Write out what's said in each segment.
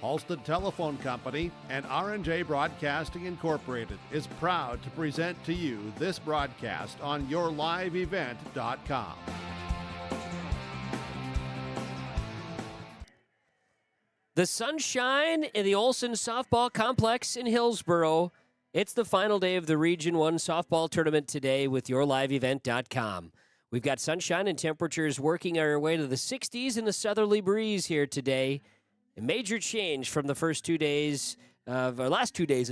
Halstead Telephone Company and R&J Broadcasting Incorporated is proud to present to you this broadcast on yourliveevent.com. The sunshine in the Olson Softball Complex in Hillsboro. It's the final day of the Region 1 softball tournament today with yourliveevent.com. We've got sunshine and temperatures working our way to the 60s and a southerly breeze here today. A major change from the last 2 days of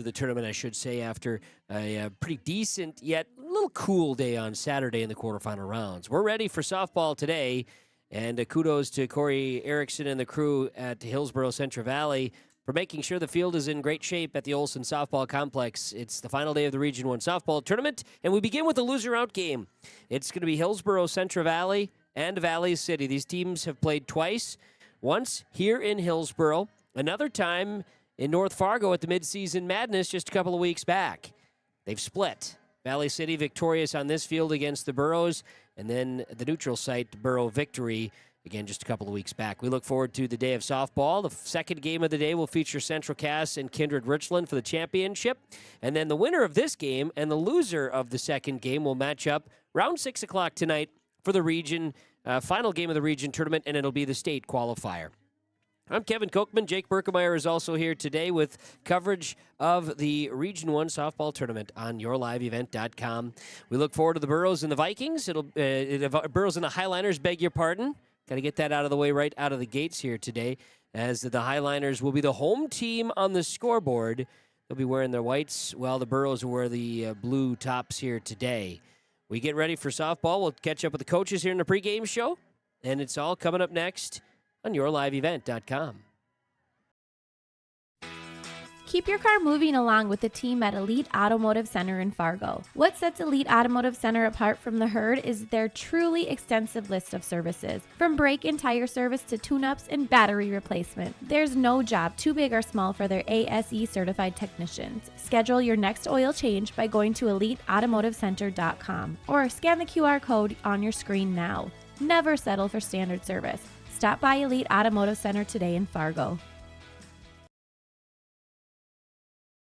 the tournament, I should say, after a pretty decent yet a little cool day on Saturday in the quarterfinal rounds. We're ready for softball today, and kudos to Corey Erickson and the crew at Hillsboro Central Valley for making sure the field is in great shape at the Olson Softball Complex. It's the final day of the Region 1 softball tournament, and we begin with the loser-out game. It's going to be Hillsboro Central Valley and Valley City. These teams have played twice. Once here in Hillsboro, another time in North Fargo at the Midseason Madness just a couple of weeks back. They've split. Valley City victorious on this field against the Burros, and then the neutral site, Burro victory, again, just a couple of weeks back. We look forward to the day of softball. The second game of the day will feature Central Cass and Kindred Richland for the championship. And then the winner of this game and the loser of the second game will match up around 6 o'clock tonight for the region final game of the region tournament, and it'll be the state qualifier. I'm Kevin Kochman. Jake Berkemeyer is also here today with coverage of the Region 1 softball tournament on yourliveevent.com. We look forward to the Burros and the Vikings. Burros and the Highliners, beg your pardon. Got to get that out of the way right out of the gates here today, as the Highliners will be the home team on the scoreboard. They'll be wearing their whites, while the Burros will wear the blue tops here today. We get ready for softball. We'll catch up with the coaches here in the pregame show, and it's all coming up next on yourliveevent.com. Keep your car moving along with the team at Elite Automotive Center in Fargo. What sets Elite Automotive Center apart from the herd is their truly extensive list of services. From brake and tire service to tune-ups and battery replacement, there's no job too big or small for their ASE certified technicians. Schedule your next oil change by going to EliteAutomotiveCenter.com or scan the QR code on your screen now. Never settle for standard service. Stop by Elite Automotive Center today in Fargo.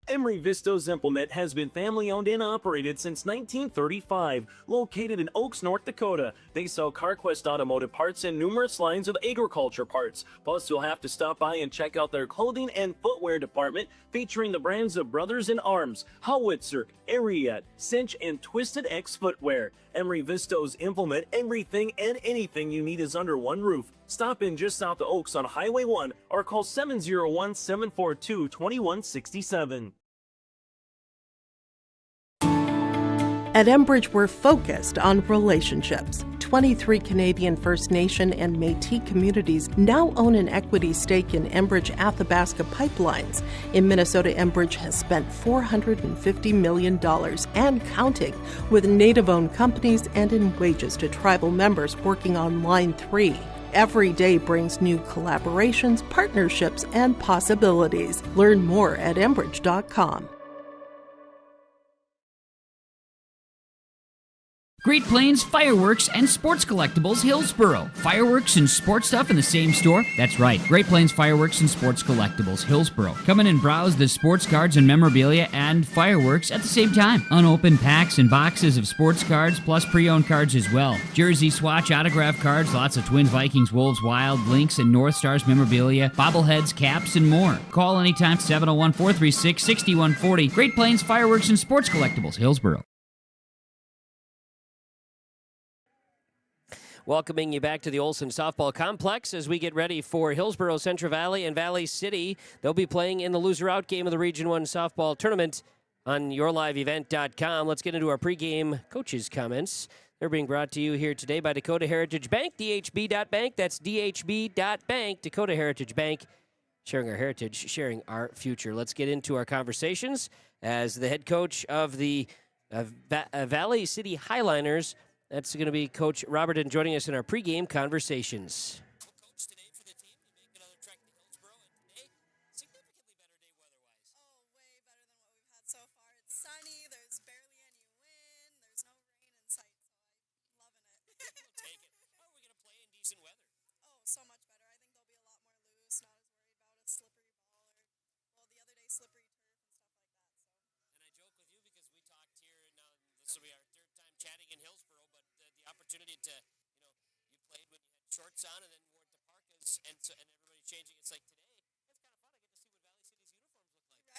Emery Vistos Implement has been family-owned and operated since 1935. Located in Oaks, North Dakota, they sell CarQuest automotive parts and numerous lines of agriculture parts. Plus, you'll have to stop by and check out their clothing and footwear department, featuring the brands of Brothers in Arms, Howitzer, Ariat, Cinch, and Twisted X Footwear. Emery Vistos Implement, everything and anything you need is under one roof. Stop in just south of Oaks on Highway 1 or call 701-742-2167. At Enbridge, we're focused on relationships. 23 Canadian First Nation and Métis communities now own an equity stake in Enbridge Athabasca Pipelines. In Minnesota, Enbridge has spent $450 million and counting, with Native-owned companies and in wages to tribal members working on Line 3. Every day brings new collaborations, partnerships, and possibilities. Learn more at Enbridge.com. Great Plains Fireworks and Sports Collectibles, Hillsboro. Fireworks and sports stuff in the same store? That's right. Great Plains Fireworks and Sports Collectibles, Hillsboro. Come in and browse the sports cards and memorabilia and fireworks at the same time. Unopened packs and boxes of sports cards, plus pre-owned cards as well. Jersey swatch autograph cards, lots of Twins, Vikings, Wolves, Wild, Lynx, and North Stars memorabilia, bobbleheads, caps, and more. Call anytime, 701-436-6140. Great Plains Fireworks and Sports Collectibles, Hillsboro. Welcoming you back to the Olson Softball Complex as we get ready for Hillsboro, Central Valley, and Valley City. They'll be playing in the loser-out game of the Region 1 softball tournament on yourliveevent.com. Let's get into our pregame coaches' comments. They're being brought to you here today by Dakota Heritage Bank, dhb.bank. That's dhb.bank, Dakota Heritage Bank. Sharing our heritage, sharing our future. Let's get into our conversations as the head coach of the Valley City Highliners, that's going to be Coach Roberton, joining us in our pregame conversations. Well, Coach, today for the team, you make another trek to Hillsboro, and significantly better day weather-wise. Oh, way better than what we've had so far. It's sunny, there's barely any wind, there's no rain in sight, so I'm loving it. in Hillsboro, but the opportunity to, you played when you had shorts on and then wore the parkas and everybody changing. It's like today, it's kind of fun. I get to see what Valley City's uniforms look like.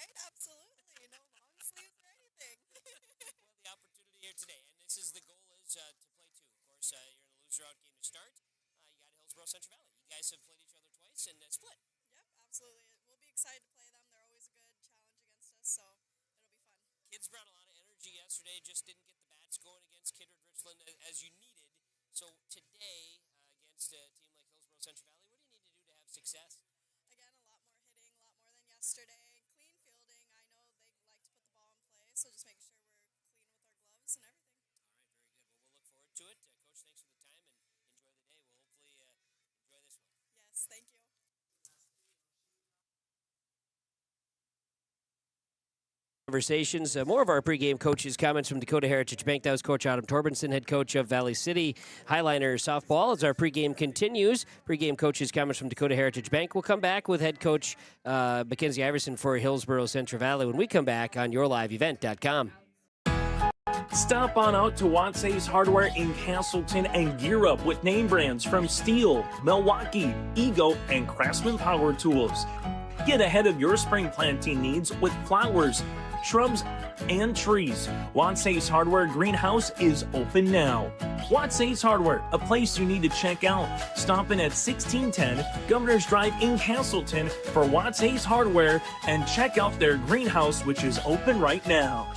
Right? Absolutely. No long sleeves or anything. Well, the opportunity here today, and this is the goal is to play two. Of course, you're in a loser-out game to start. You got Hillsboro Central Valley. You guys have played each other twice and split. Yep, absolutely. We'll be excited to play them. They're always a good challenge against us, so it'll be fun. Kids brought a lot of energy yesterday, just didn't get the bats going against Kindred Richland as you needed. So today, against a team like Hillsboro Central Valley, what do you need to do to have success? Again, a lot more hitting, a lot more than yesterday. Clean fielding. I know they like to put the ball in play, so just making sure we're clean with our gloves and everything. All right, very good. Well, we'll look forward to it. Coach, thanks for the time and enjoy the day. We'll hopefully enjoy this one. Yes, thank you. Conversations. More of our pregame coaches' comments from Dakota Heritage Bank. That was Coach Adam Torbenson, head coach of Valley City Highliner softball. As our pregame continues, pregame coaches' comments from Dakota Heritage Bank. We'll come back with head coach Mackenzie Iverson for Hillsboro Central Valley when we come back on yourliveevent.com. Stop on out to Watts Ace Hardware in Castleton and gear up with name brands from Steel, Milwaukee, Ego, and Craftsman Power Tools. Get ahead of your spring planting needs with flowers, shrubs, and trees. Watts Ace Hardware Greenhouse is open now. Watts Ace Hardware, a place you need to check out. Stop in at 1610 Governor's Drive in Castleton for Watts Ace Hardware and check out their greenhouse, which is open right now.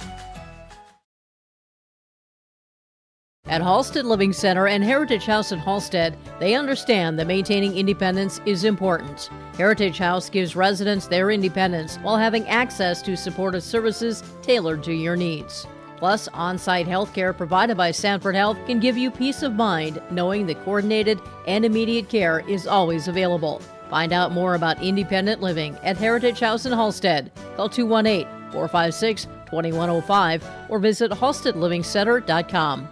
At Halstead Living Center and Heritage House in Halstead, they understand that maintaining independence is important. Heritage House gives residents their independence while having access to supportive services tailored to your needs. Plus, on-site health care provided by Sanford Health can give you peace of mind knowing that coordinated and immediate care is always available. Find out more about independent living at Heritage House in Halstead. Call 218-456-2105 or visit halsteadlivingcenter.com.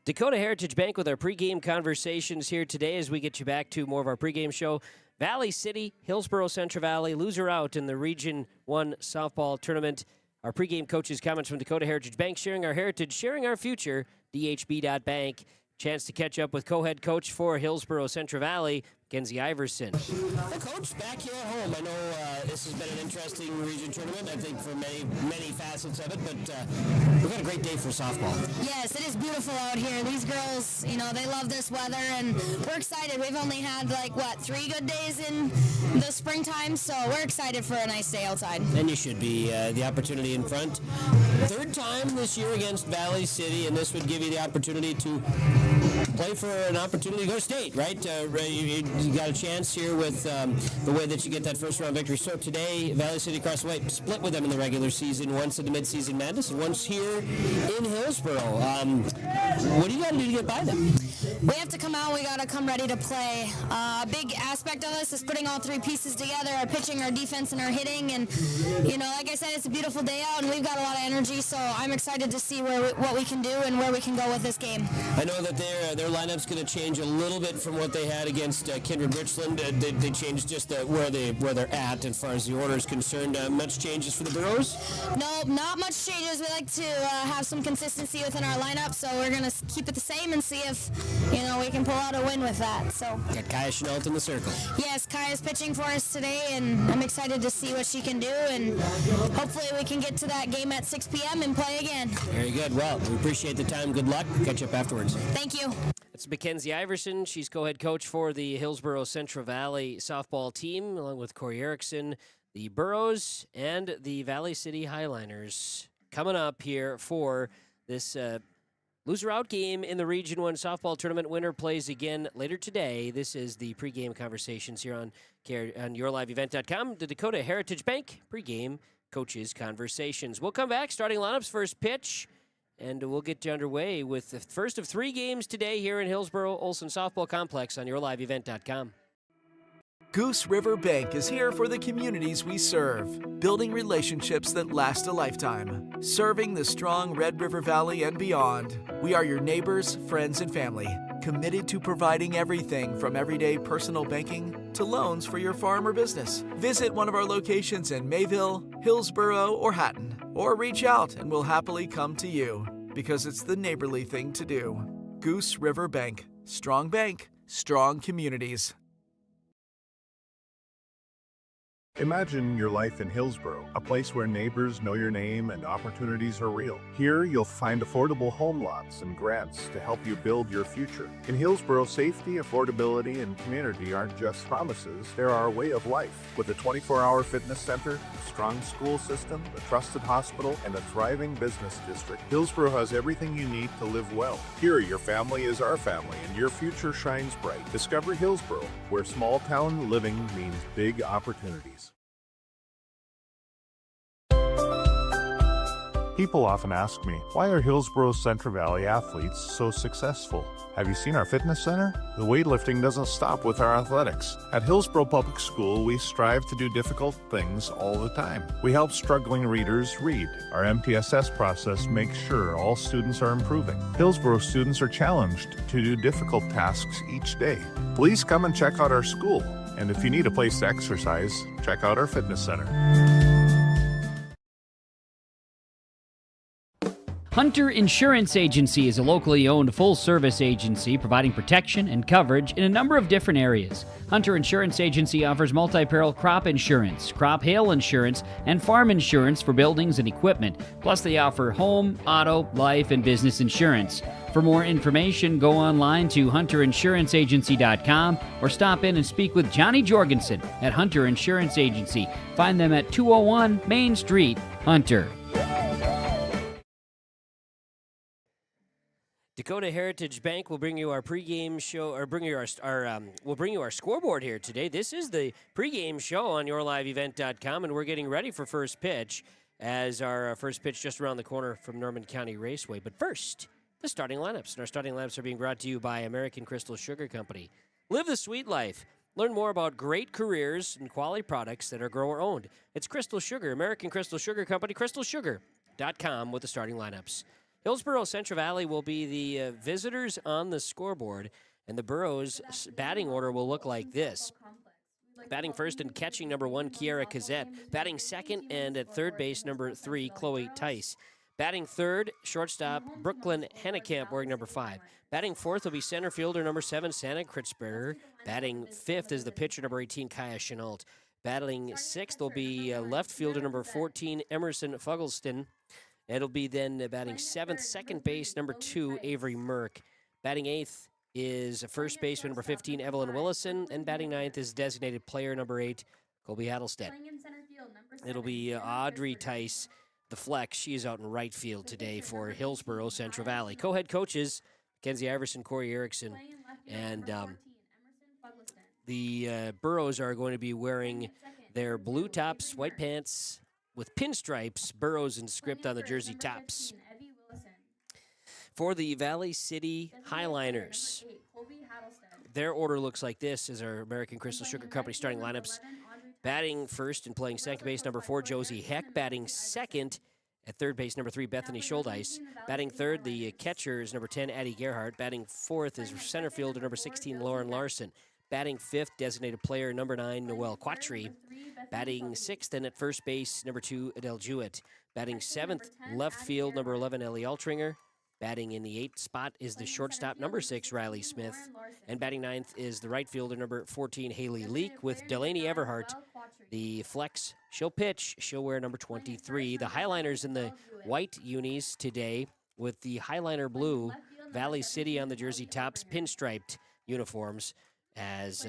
Dakota Heritage Bank with our pregame conversations here today as we get you back to more of our pregame show. Valley City, Hillsboro Central Valley, loser out in the Region 1 softball tournament. Our pregame coaches' comments from Dakota Heritage Bank, sharing our heritage, sharing our future, dhb.bank. Chance to catch up with co-head coach for Hillsboro Central Valley, Mackenzie Iverson. Well, Coach, back here at home, I know this has been an interesting region tournament, I think, for many facets of it, but we've had a great day for softball. Yes, it is beautiful out here. These girls, they love this weather, and we're excited. We've only had, 3 good days in the springtime, so we're excited for a nice day outside. And you should be. The opportunity in front. Third time this year against Valley City, and this would give you the opportunity to play for an opportunity to go to state, right? You got a chance here with the way that you get that first round victory. So today, Valley City across the way split with them in the regular season, once in the midseason madness, and once here in Hillsboro. What do you got to do to get by them? We have to come out. We got to come ready to play. A big aspect of this is putting all three pieces together: our pitching, our defense, and our hitting. And like I said, it's a beautiful day out, and we've got a lot of energy. So I'm excited to see what we can do and where we can go with this game. I know that their lineup's going to change a little bit from what they had against Kindred Richland. They changed just where they're at as far as the order is concerned. Much changes for the Burros? No, not much changes. We like to have some consistency within our lineup, so we're going to keep it the same and see if we can pull out a win with that. So got Kaya Chenault in the circle. Yes, Kaya's pitching for us today, and I'm excited to see what she can do, and hopefully we can get to that game at 6 p.m. and play again. Very good. Well, we appreciate the time. Good luck. Catch up afterwards. Thank you. It's Mackenzie Iverson. She's co-head coach for the Hillsboro Central Valley softball team, along with Corey Erickson, the Burros, and the Valley City Highliners. Coming up here for this loser-out game in the Region 1 softball tournament. Winner plays again later today. This is the pregame conversations here on yourliveevent.com. The Dakota Heritage Bank pregame coaches conversations. We'll come back, starting lineups, first pitch, and we'll get you underway with the first of 3 games today here in Hillsboro Olsen Softball Complex on yourliveevent.com. Goose River Bank is here for the communities we serve, building relationships that last a lifetime. Serving the strong Red River Valley and beyond, we are your neighbors, friends, and family, committed to providing everything from everyday personal banking to loans for your farm or business. Visit one of our locations in Mayville, Hillsboro, or Hatton. Or reach out and we'll happily come to you, because it's the neighborly thing to do. Goose River Bank. Strong bank, strong communities. Imagine your life in Hillsboro, a place where neighbors know your name and opportunities are real. Here, you'll find affordable home lots and grants to help you build your future. In Hillsboro, safety, affordability, and community aren't just promises, they're our way of life. With a 24-hour fitness center, a strong school system, a trusted hospital, and a thriving business district, Hillsboro has everything you need to live well. Here, your family is our family, and your future shines bright. Discover Hillsboro, where small-town living means big opportunities. People often ask me, why are Hillsboro Central Valley athletes so successful? Have you seen our fitness center? The weightlifting doesn't stop with our athletics. At Hillsboro Public School, we strive to do difficult things all the time. We help struggling readers read. Our MTSS process makes sure all students are improving. Hillsboro students are challenged to do difficult tasks each day. Please come and check out our school. And if you need a place to exercise, check out our fitness center. Hunter Insurance Agency is a locally owned full-service agency providing protection and coverage in a number of different areas. Hunter Insurance Agency offers multi-peril crop insurance, crop hail insurance, and farm insurance for buildings and equipment. Plus, they offer home, auto, life, and business insurance. For more information, go online to hunterinsuranceagency.com or stop in and speak with Johnny Jorgensen at Hunter Insurance Agency. Find them at 201 Main Street, Hunter. Dakota Heritage Bank will bring you our pregame show, or we'll bring you our scoreboard here today. This is the pregame show on yourliveevent.com, and we're getting ready for first pitch, as our first pitch just around the corner from Norman County Raceway. But first, the starting lineups. And our starting lineups are being brought to you by American Crystal Sugar Company. Live the sweet life. Learn more about great careers and quality products that are grower-owned. It's Crystal Sugar, American Crystal Sugar Company, crystalsugar.com with the starting lineups. Hillsboro Central Valley will be the visitors on the scoreboard, and the Burros' batting order will look like this. Batting first and catching, number 1, Kiara Kazette. Batting second and at third base, number 3, Chloe Tice. Batting third, shortstop, Brooklyn Hennekamp, wearing number 5. Batting fourth will be center fielder, number 7, Santa Kritzberger. Batting fifth is the pitcher, number 18, Kaya Chenault. Batting sixth will be left fielder, number 14, Emerson Fuggleston. It'll be then batting seventh, second base, number 2, Avery Merck. Batting eighth is first baseman, number 15, Evelyn Willison. And batting ninth is designated player, number 8, Colby Hattelstedt. It'll be Audrey Tice, the flex. She is out in right field today for Hillsboro Central Valley. Co-head coaches, Kenzie Iverson, Corey Erickson, and the Burros are going to be wearing their blue tops, white pants, with pinstripes, Burros and script on the jersey tops. For the Valley City Highliners, their order looks like this as our American Crystal Sugar Company starting lineups. Batting first and playing second base, number 4, Josie Heck. Batting second at third base, number 3, Bethany Schuldeis. Batting third, the catcher is number 10, Addie Gerhardt. Batting fourth is center fielder, number 16, Lauren Larson. Batting fifth, designated player, number 9, Noelle Quattry. Batting sixth and at first base, number 2, Adele Jewett. Batting seventh, left field, number 11, Ellie Altringer. Batting in the 8th spot is the shortstop, number 6, Riley Smith. And batting ninth is the right fielder, number 14, Haley Leak, with Delaney Everhart, the flex. She'll pitch. She'll wear number 23. The Highliners in the white unis today with the Highliner blue, Valley City on the jersey tops, pinstriped uniforms. As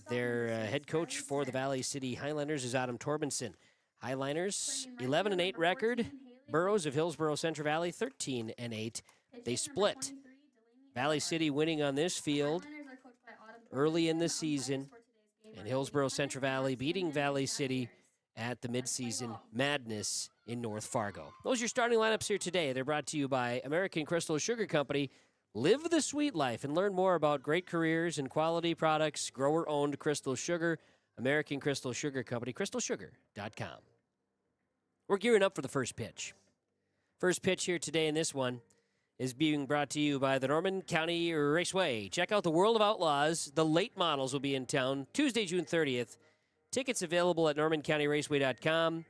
their head coach for the Valley City Highlanders is Adam Torbenson. Highliners, 11-8 record. Burros of Hillsboro Central Valley, 13-8. They split. Valley City winning on this field early in the season, and Hillsboro Central Valley beating Valley City at the midseason madness in North Fargo. Those are your starting lineups here today. They're brought to you by American Crystal Sugar Company. Live the sweet life and learn more about great careers and quality products. Grower-owned Crystal Sugar, American Crystal Sugar Company, crystalsugar.com. We're gearing up for the first pitch. First pitch here today in this one is being brought to you by the Norman County Raceway. Check out the World of Outlaws. The late models will be in town Tuesday, June 30th. Tickets available at normancountyraceway.com.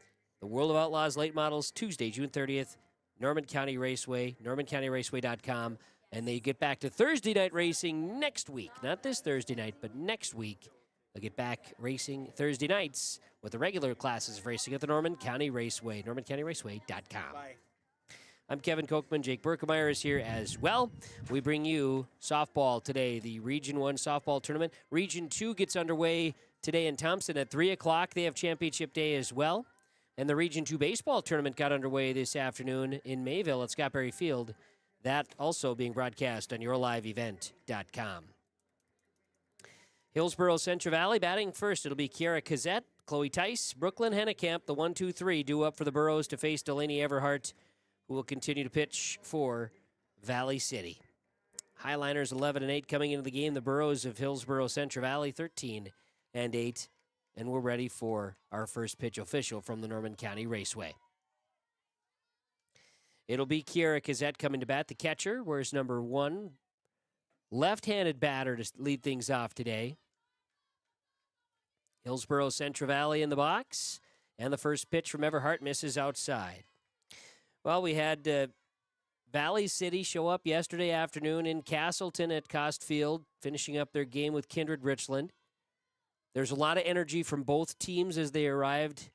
The World of Outlaws late models, Tuesday, June 30th, Norman County Raceway, normancountyraceway.com. And they get back to Thursday night racing next week. Not this Thursday night, but next week. They'll get back racing Thursday nights with the regular classes of racing at the Norman County Raceway, normancountyraceway.com. I'm Kevin Kochman. Jake Berkemeyer is here as well. We bring you softball today, the Region 1 softball tournament. Region 2 gets underway today in Thompson at 3 o'clock. They have championship day as well. And the Region 2 baseball tournament got underway this afternoon in Mayville at Scott Berry Field. That also being broadcast on yourliveevent.com. Hillsboro Central Valley batting first. It'll be Kiara Kazette, Chloe Tice, Brooklyn Hennekamp, the 1-2-3 due up for the Burros to face Delaney Everhart, who will continue to pitch for Valley City. Highliners 11-8 coming into the game. The Burros of Hillsboro Central Valley 13-8. And we're ready for our first pitch official from the Norman County Raceway. It'll be Kiara Kazette coming to bat, the catcher. Where's number 1? Left-handed batter to lead things off today. Hillsboro Central Valley in the box. And the first pitch from Everhart misses outside. Well, we had Valley City show up yesterday afternoon in Castleton at Cost Field, finishing up their game with Kindred Richland. There's a lot of energy from both teams as they arrived to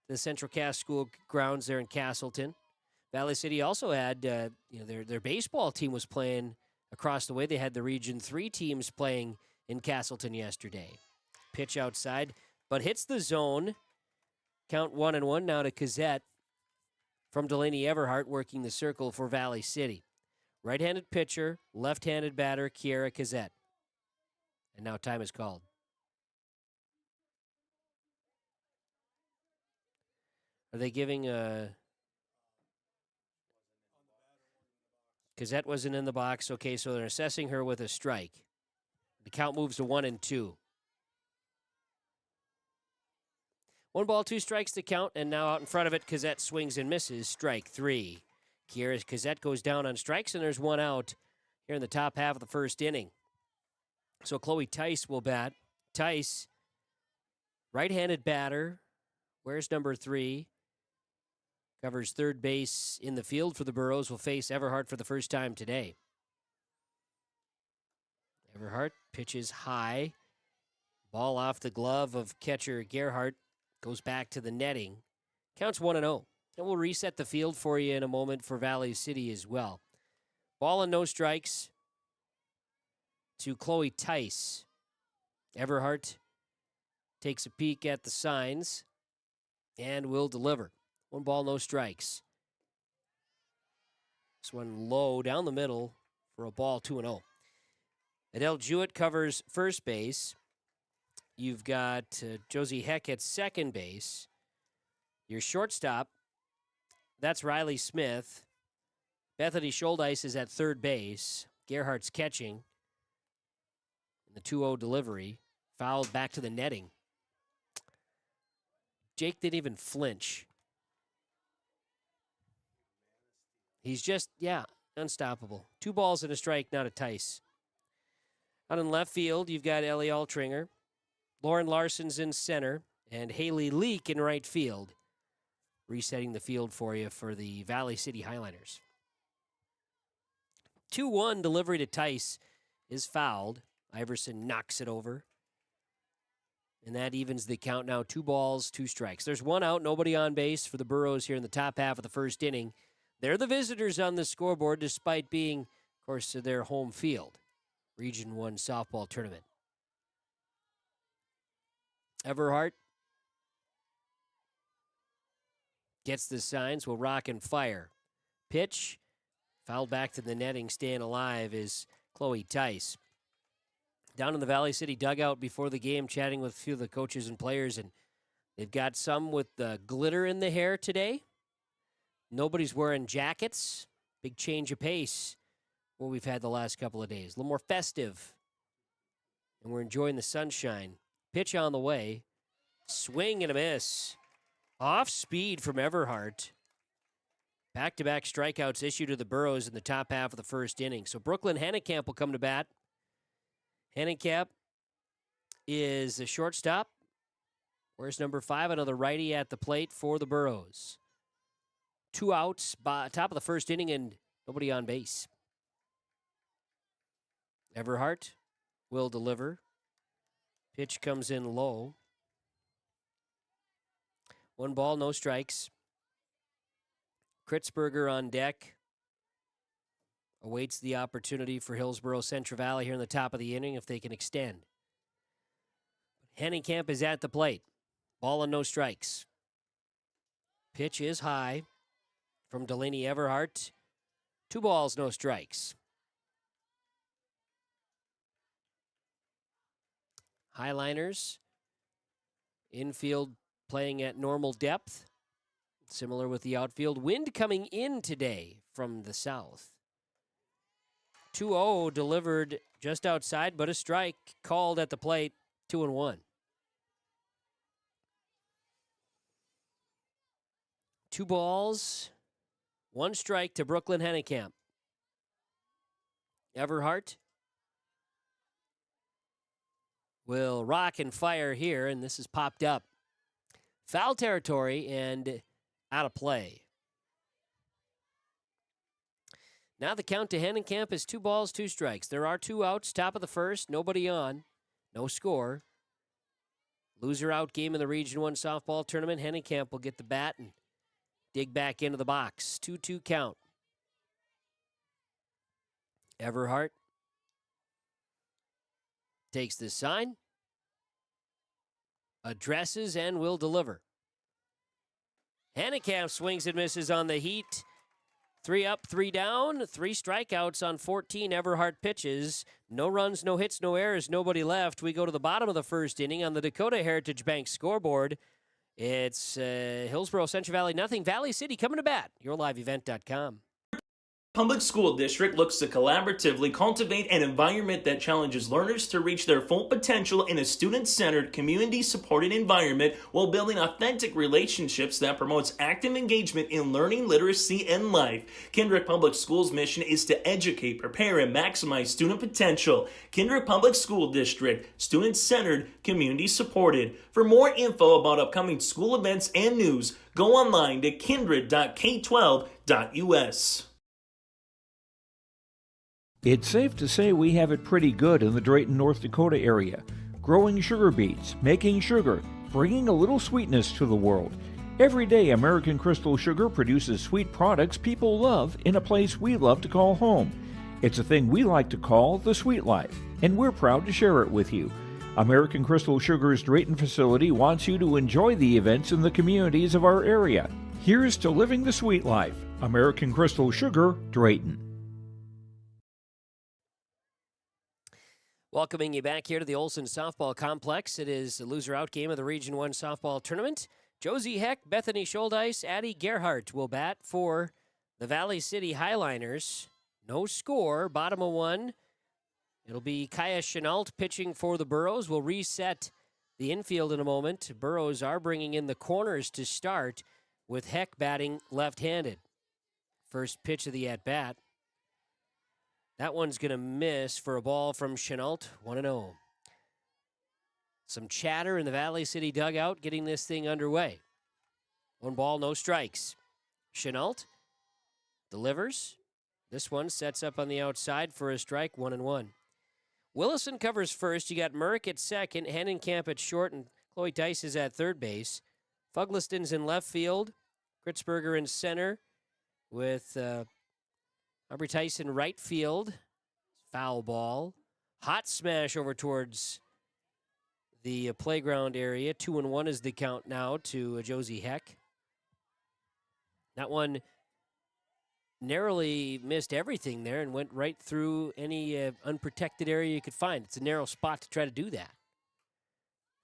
the Central Cass School grounds there in Castleton. Valley City also had, their baseball team was playing across the way. They had the Region 3 teams playing in Castleton yesterday. Pitch outside, but hits the zone. Count 1-1 now to Kazette from Delaney Everhart, working the circle for Valley City. Right-handed pitcher, left-handed batter, Kiara Kazette. And now time is called. Are they giving Kazette wasn't in the box. Okay, so they're assessing her with a strike. The count moves to 1-2. 1 ball, 2 strikes to count, and now out in front of it, Kazette swings and misses. Strike 3. Kiara Kazette goes down on strikes, and there's 1 out here in the top half of the first inning. So Chloe Tice will bat. Tice, right-handed batter. Where's number 3? Covers third base in the field for the Burros. Will face Everhart for the first time today. Everhart pitches high. Ball off the glove of catcher Gerhardt. Goes back to the netting. Counts 1-0. And we'll reset the field for you in a moment for Valley City as well. Ball and no strikes to Chloe Tice. Everhart takes a peek at the signs and will deliver. 1 ball, no strikes. This one low down the middle for a ball, 2-0. Adele Jewett covers first base. You've got Josie Heck at second base. Your shortstop, that's Riley Smith. Bethany Scholdice is at third base. Gerhardt's catching. And the 2-0 delivery. Fouled back to the netting. Jake didn't even flinch. He's just, unstoppable. 2 balls and a strike, now to Tice. Out in left field, you've got Ellie Altringer. Lauren Larson's in center. And Haley Leak in right field. Resetting the field for you for the Valley City Highliners. 2-1 delivery to Tice is fouled. Iverson knocks it over. And that evens the count now. 2 balls, 2 strikes. There's 1 out, nobody on base for the Burros here in the top half of the first inning. They're the visitors on the scoreboard despite being, of course, their home field. Region 1 softball tournament. Everhart gets the signs, will rock and fire. Pitch, fouled back to the netting, staying alive is Chloe Tice. Down in the Valley City dugout before the game, chatting with a few of the coaches and players, and they've got some with glitter in the hair today. Nobody's wearing jackets. Big change of pace what we've had the last couple of days. A little more festive. And we're enjoying the sunshine. Pitch on the way. Swing and a miss. Off speed from Everhart. Back-to-back strikeouts issued to the Burros in the top half of the first inning. So Brooklyn Hennekamp will come to bat. Hennekamp is a shortstop. Where's number 5? Another righty at the plate for the Burros. 2 outs, top of the first inning, and nobody on base. Everhart will deliver. Pitch comes in low. 1 ball, no strikes. Kritzberger on deck. Awaits the opportunity for Hillsboro Central Valley here in the top of the inning if they can extend. Henningkamp is at the plate. Ball and no strikes. Pitch is high from Delaney Everhart. 2 balls, no strikes. Highliners. Infield playing at normal depth. Similar with the outfield. Wind coming in today from the south. 2-0 delivered just outside, but a strike called at the plate. 2-1. 2 balls, 1 strike to Brooklyn Henningkamp. Everhart will rock and fire here, and this is popped up. Foul territory and out of play. Now the count to Henningkamp is 2 balls, 2 strikes. There are 2 outs, top of the first, nobody on, no score. Loser out game in the Region 1 softball tournament. Henningkamp will get the bat and dig back into the box. 2-2 count. Everhart takes the sign, addresses, and will deliver. Henningkamp swings and misses on the heat. 3 up, 3 down, 3 strikeouts on 14 Everhart pitches. No runs, no hits, no errors, nobody left. We go to the bottom of the first inning on the Dakota Heritage Bank scoreboard. It's Hillsboro Central Valley nothing. Valley City coming to bat. YourLiveEvent.com. Public School District looks to collaboratively cultivate an environment that challenges learners to reach their full potential in a student-centered, community-supported environment while building authentic relationships that promotes active engagement in learning, literacy, and life. Kendrick Public Schools' mission is to educate, prepare, and maximize student potential. Kendrick Public School District, student-centered, community-supported. For more info about upcoming school events and news, go online to kindred.k12.us. It's safe to say we have it pretty good in the Drayton, North Dakota area. Growing sugar beets, making sugar, bringing a little sweetness to the world. Every day, American Crystal Sugar produces sweet products people love in a place we love to call home. It's a thing we like to call the sweet life, and we're proud to share it with you. American Crystal Sugar's Drayton facility wants you to enjoy the events in the communities of our area. Here's to living the sweet life. American Crystal Sugar, Drayton. Welcoming you back here to the Olson Softball Complex. It is the loser out game of the Region 1 softball tournament. Josie Heck, Bethany Scholdice, Addie Gerhart will bat for the Valley City Highliners. No score, bottom of 1. It'll be Kaya Chenault pitching for the Burros. We'll reset the infield in a moment. Burros are bringing in the corners to start with Heck batting left-handed. First pitch of the at-bat. That one's going to miss for a ball from Chenault, 1-0. Some chatter in the Valley City dugout getting this thing underway. 1 ball, no strikes. Chenault delivers. This one sets up on the outside for a strike, 1-1. Willison covers first. You got Murrick at second, Henningkamp at short, and Chloe Tice is at third base. Fugliston's in left field. Kritzberger in center with Aubrey Tyson right field. Foul ball. Hot smash over towards the playground area. 2-1 is the count now to Josie Heck. That one narrowly missed everything there and went right through any unprotected area you could find. It's a narrow spot to try to do that.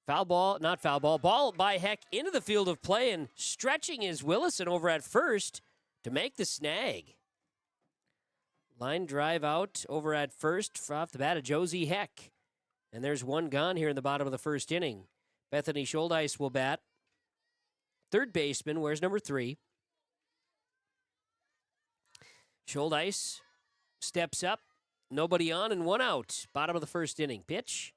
Foul ball, not foul ball. Ball by Heck into the field of play, and stretching is Willison over at first to make the snag. Line drive out over at first off the bat of Josie Heck. And there's one gone here in the bottom of the first inning. Bethany Scholdice will bat. Third baseman, where's number 3? Scholdice steps up. Nobody on and 1 out. Bottom of the first inning. Pitch.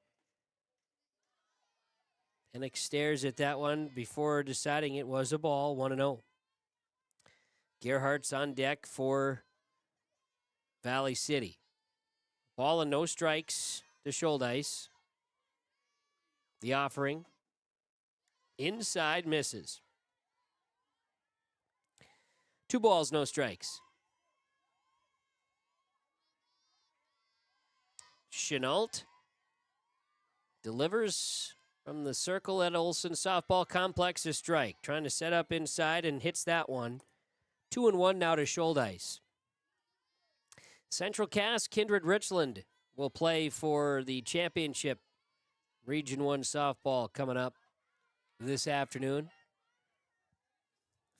Hennick stares at that one before deciding it was a ball, 1-0. Gerhardt's on deck for Valley City. Ball and no strikes to Schuldice. The offering. Inside misses. 2 balls, no strikes. Chenault delivers from the circle at Olson Softball Complex a strike. Trying to set up inside and hits that one. 2-1 now to Schuldice. Central Cass, Kindred Richland will play for the championship. Region 1 softball coming up this afternoon.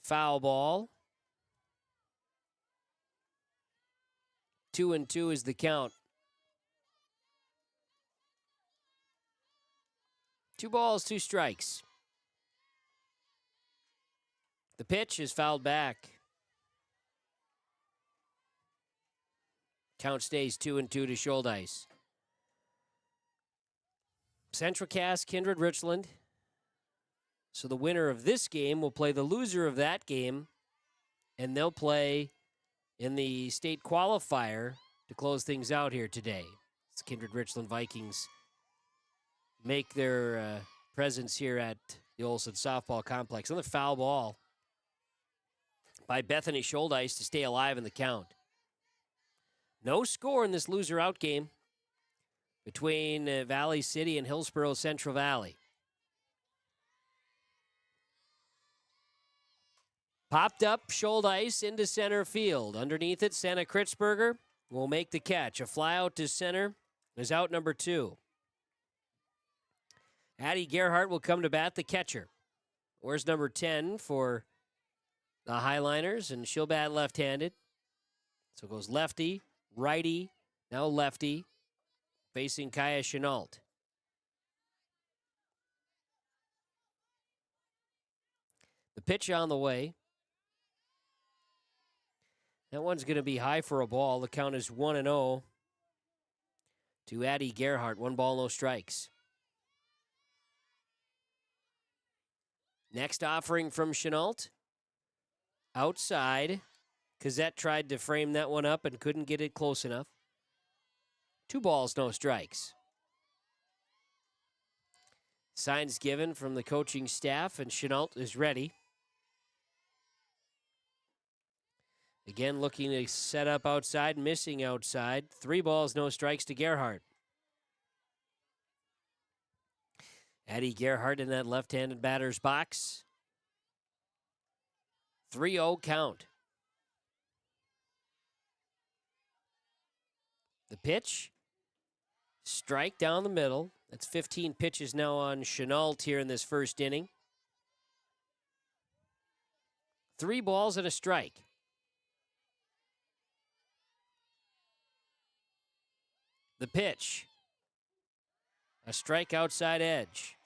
Foul ball. 2-2 is the count. 2 balls, 2 strikes. The pitch is fouled back. Count stays 2-2 to Schuldice. Central Cass, Kindred Richland. So the winner of this game will play the loser of that game, and they'll play in the state qualifier to close things out here today. It's Kindred Richland Vikings make their presence here at the Olson Softball Complex. Another foul ball by Bethany Schuldice to stay alive in the count. No score in this loser out game between Valley City and Hillsboro Central Valley. Popped up, Schuldice into center field. Underneath it, Santa Kritzberger will make the catch. A fly out to center is out number 2. Addie Gerhardt will come to bat, the catcher. Where's number 10 for the Highliners? And she'll bat left-handed. So it goes lefty, righty, now lefty, facing Kaya Chenault. The pitch on the way. That one's going to be high for a ball. The count is 1-0 to Addie Gerhardt. 1 ball, no strikes. Next offering from Chenault. Outside. Cazette tried to frame that one up and couldn't get it close enough. 2 balls, no strikes. Signs given from the coaching staff, and Chenault is ready. Again, looking to set up outside, missing outside. 3 balls, no strikes to Gerhardt. Addie Gerhardt in that left-handed batter's box. 3-0 count. The pitch, strike down the middle. That's 15 pitches now on Chenault here in this first inning. 3 balls and a strike. The pitch, a strike outside edge.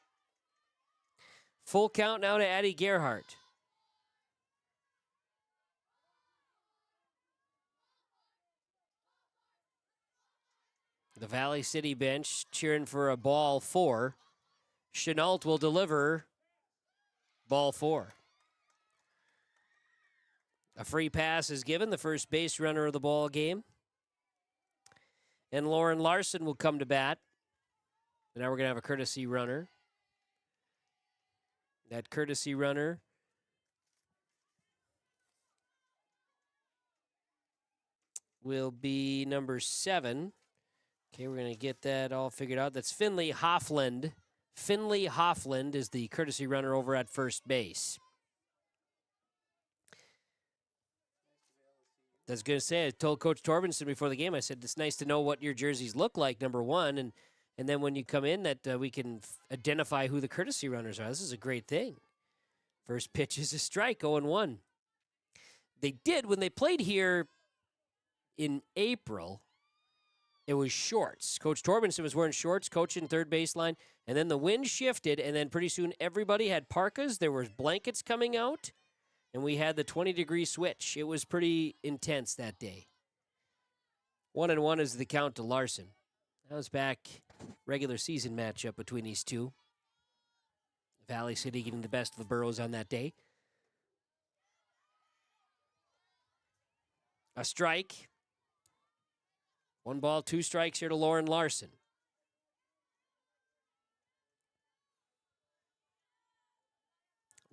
Full count now to Addie Gerhardt. The Valley City bench cheering for a ball 4. Chenault will deliver ball 4. A free pass is given, the first base runner of the ball game. And Lauren Larson will come to bat. And now we're going to have a courtesy runner. That courtesy runner will be number 7. Okay, we're going to get that all figured out. That's Finley Hoffland. Finley Hoffland is the courtesy runner over at first base. I was going to say, I told Coach Torbenson before the game, I said, it's nice to know what your jerseys look like, number 1, and then when you come in that we can identify who the courtesy runners are. This is a great thing. First pitch is a strike, 0-1. They did, when they played here in April, it was shorts. Coach Torbenson was wearing shorts, coaching third baseline, and then the wind shifted, and then pretty soon everybody had parkas. There were blankets coming out, and we had the 20-degree switch. It was pretty intense that day. 1-1 is the count to Larson. That was back regular season matchup between these two. Valley City getting the best of the Burros on that day. A strike. 1 ball, 2 strikes here to Lauren Larson.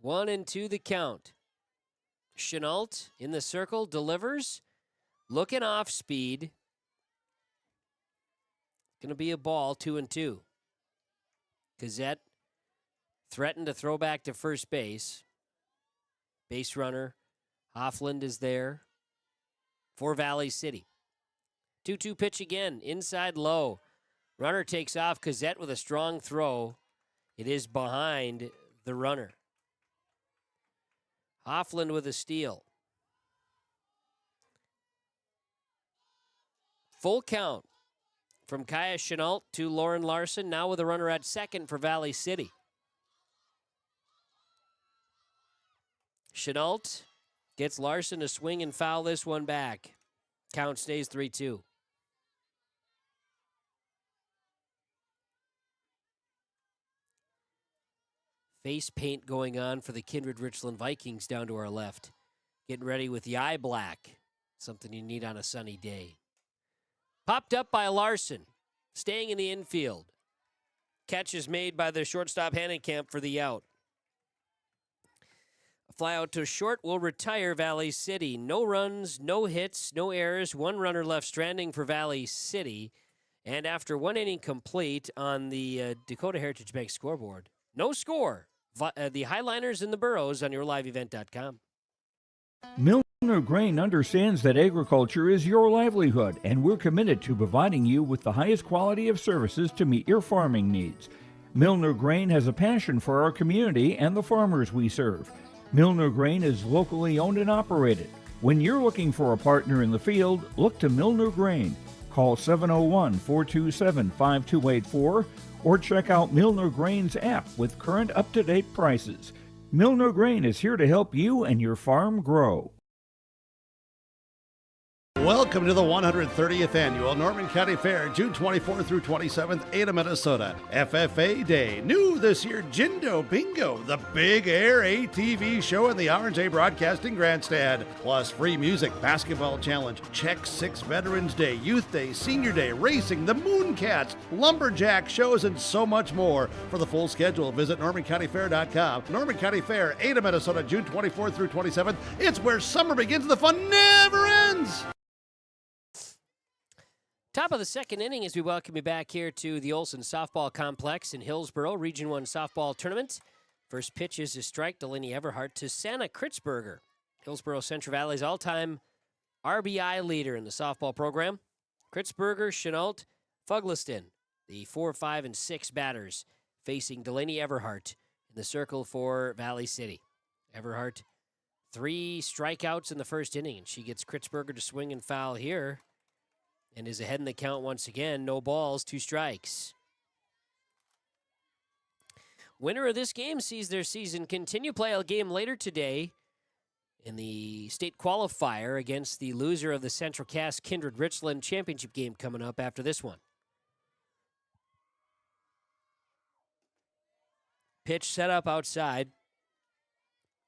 One and two the count. Chenault in the circle, delivers. Looking off speed. Going to be a ball, 2-2. Gazette threatened to throw back to first base. Base runner, Hoffland is there for Valley City. 2-2 pitch again, inside low. Runner takes off, Gazette with a strong throw. It is behind the runner. Hoffland with a steal. Full count from Kaya Chenault to Lauren Larson, now with a runner at second for Valley City. Chenault gets Larson to swing and foul this one back. Count stays 3-2. Face paint going on for the Kindred Richland Vikings down to our left. Getting ready with the eye black. Something you need on a sunny day. Popped up by Larson. Staying in the infield. Catch is made by the shortstop Hannenkamp for the out. A fly out to short will retire Valley City. No runs, no hits, no errors. 1 runner left stranding for Valley City. And after 1 inning complete on the Dakota Heritage Bank scoreboard, no score. The Highliners and the Burros on yourliveevent.com. Milner Grain understands that agriculture is your livelihood, and we're committed to providing you with the highest quality of services to meet your farming needs. Milner Grain has a passion for our community and the farmers we serve. Milner Grain is locally owned and operated. When you're looking for a partner in the field, look to Milner Grain. Call 701-427-5284 or check out Milner Grain's app with current up-to-date prices. Milner Grain is here to help you and your farm grow. Welcome to the 130th Annual Norman County Fair, June 24th through 27th, Ada, Minnesota. FFA Day. New this year, Jindo Bingo, the big air ATV show in the R&J Broadcasting Grandstand. Plus free music, basketball challenge, Check 6 Veterans Day, Youth Day, Senior Day, racing, the Mooncats, lumberjack shows, and so much more. For the full schedule, visit NormanCountyFair.com. Norman County Fair, Ada, Minnesota, June 24th through 27th. It's where summer begins and the fun never ends. Top of the second inning as we welcome you back here to the Olson Softball Complex in Hillsboro, Region 1 Softball Tournament. First pitch is a strike, Delaney Everhart to Santa Kritzberger. Hillsboro Central Valley's all-time RBI leader in the softball program. Kritzberger, Chenault, Fugliston, the 4, 5, and 6 batters facing Delaney Everhart in the circle for Valley City. Everhart, 3 strikeouts in the first inning, and she gets Kritzberger to swing and foul here. And is ahead in the count once again. No balls, 2 strikes. Winner of this game sees their season continue. Play a game later today in the state qualifier against the loser of the Central Cass Kindred Richland championship game coming up after this one. Pitch set up outside.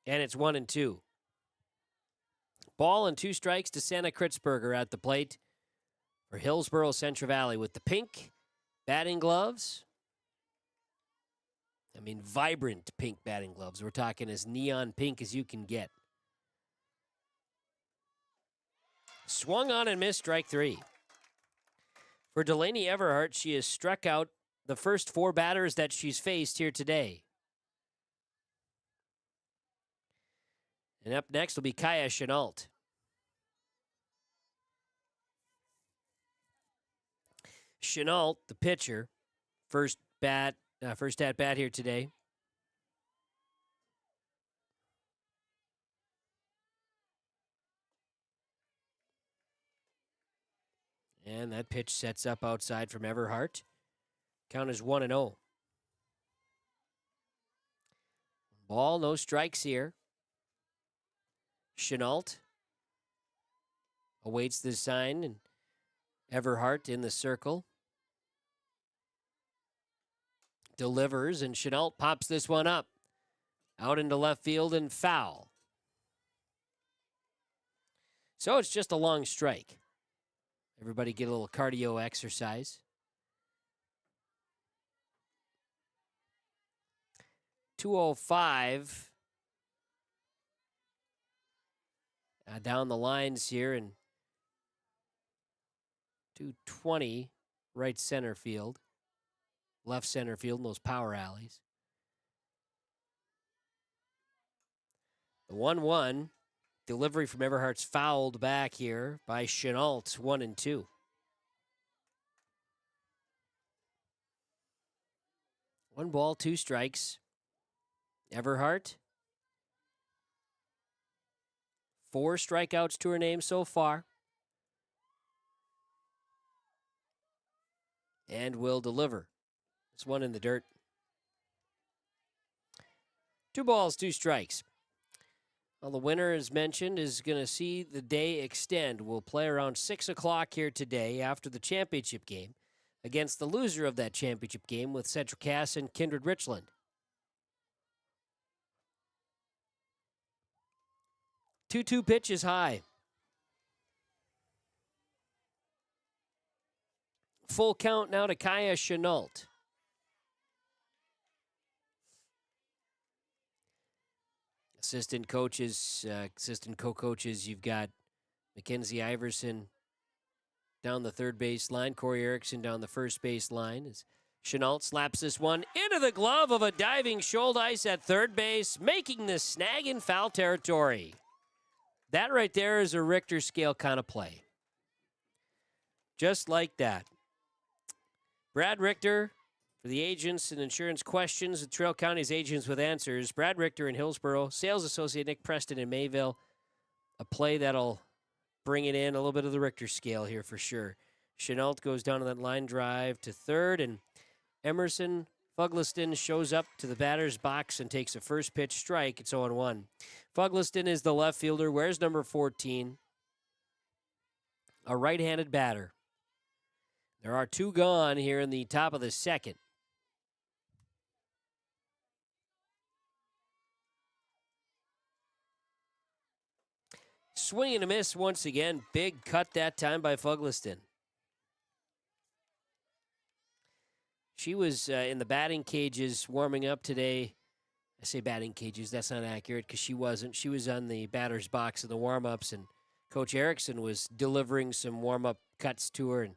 And it's 1-2. Ball and 2 strikes to Santa Kritzberger at the plate for Hillsboro Central Valley with the pink batting gloves. I mean, vibrant pink batting gloves. We're talking as neon pink as you can get. Swung on and missed, strike 3. For Delaney Everhart, she has struck out the first 4 batters that she's faced here today. And up next will be Kaya Chenault. Chenault, the pitcher, first at bat here today. And that pitch sets up outside from Everhart. Count is 1-0. Ball, no strikes here. Chenault awaits the sign, and Everhart in the circle. Delivers, and Chenault pops this one up. Out into left field and foul. So it's just a long strike. Everybody get a little cardio exercise. 2:05 down the lines here, and 2:20 right center field, left center field in those power alleys. The 1-1 delivery from Everhart's fouled back here by Chenault, 1-2. One ball, two strikes. Everhart, 4 strikeouts to her name so far. And will deliver. This one in the dirt. 2 balls, 2 strikes. Well, the winner, as mentioned, is going to see the day extend. We'll play around 6 o'clock here today after the championship game against the loser of that championship game with Central Cass and Kindred Richland. 2-2 pitch is high. Full count now to Kaya Chenault. Assistant coaches, assistant co-coaches, you've got Mackenzie Iverson down the third base line, Corey Erickson down the first base line. As Chenault slaps this one into the glove of a diving Schuldeis at third base, making the snag in foul territory. That right there is a Richter scale kind of play. Just like that. Brad Richter, for the agents and insurance questions, the Trail County's agents with answers. Brad Richter in Hillsboro, sales associate Nick Preston in Mayville. A play that'll bring it in a little bit of the Richter scale here for sure. Chenault goes down to that line drive to third, and Emerson Fugliston shows up to the batter's box and takes a first pitch strike. It's 0-1. Fugliston is the left fielder, wears number 14, a right-handed batter. There are 2 gone here in the top of the second. Swing and a miss once again. Big cut that time by Fugliston. She was in the batting cages warming up today. I say batting cages, that's not accurate because she wasn't. She was on the batter's box in the warm-ups, and Coach Erickson was delivering some warm-up cuts to her, and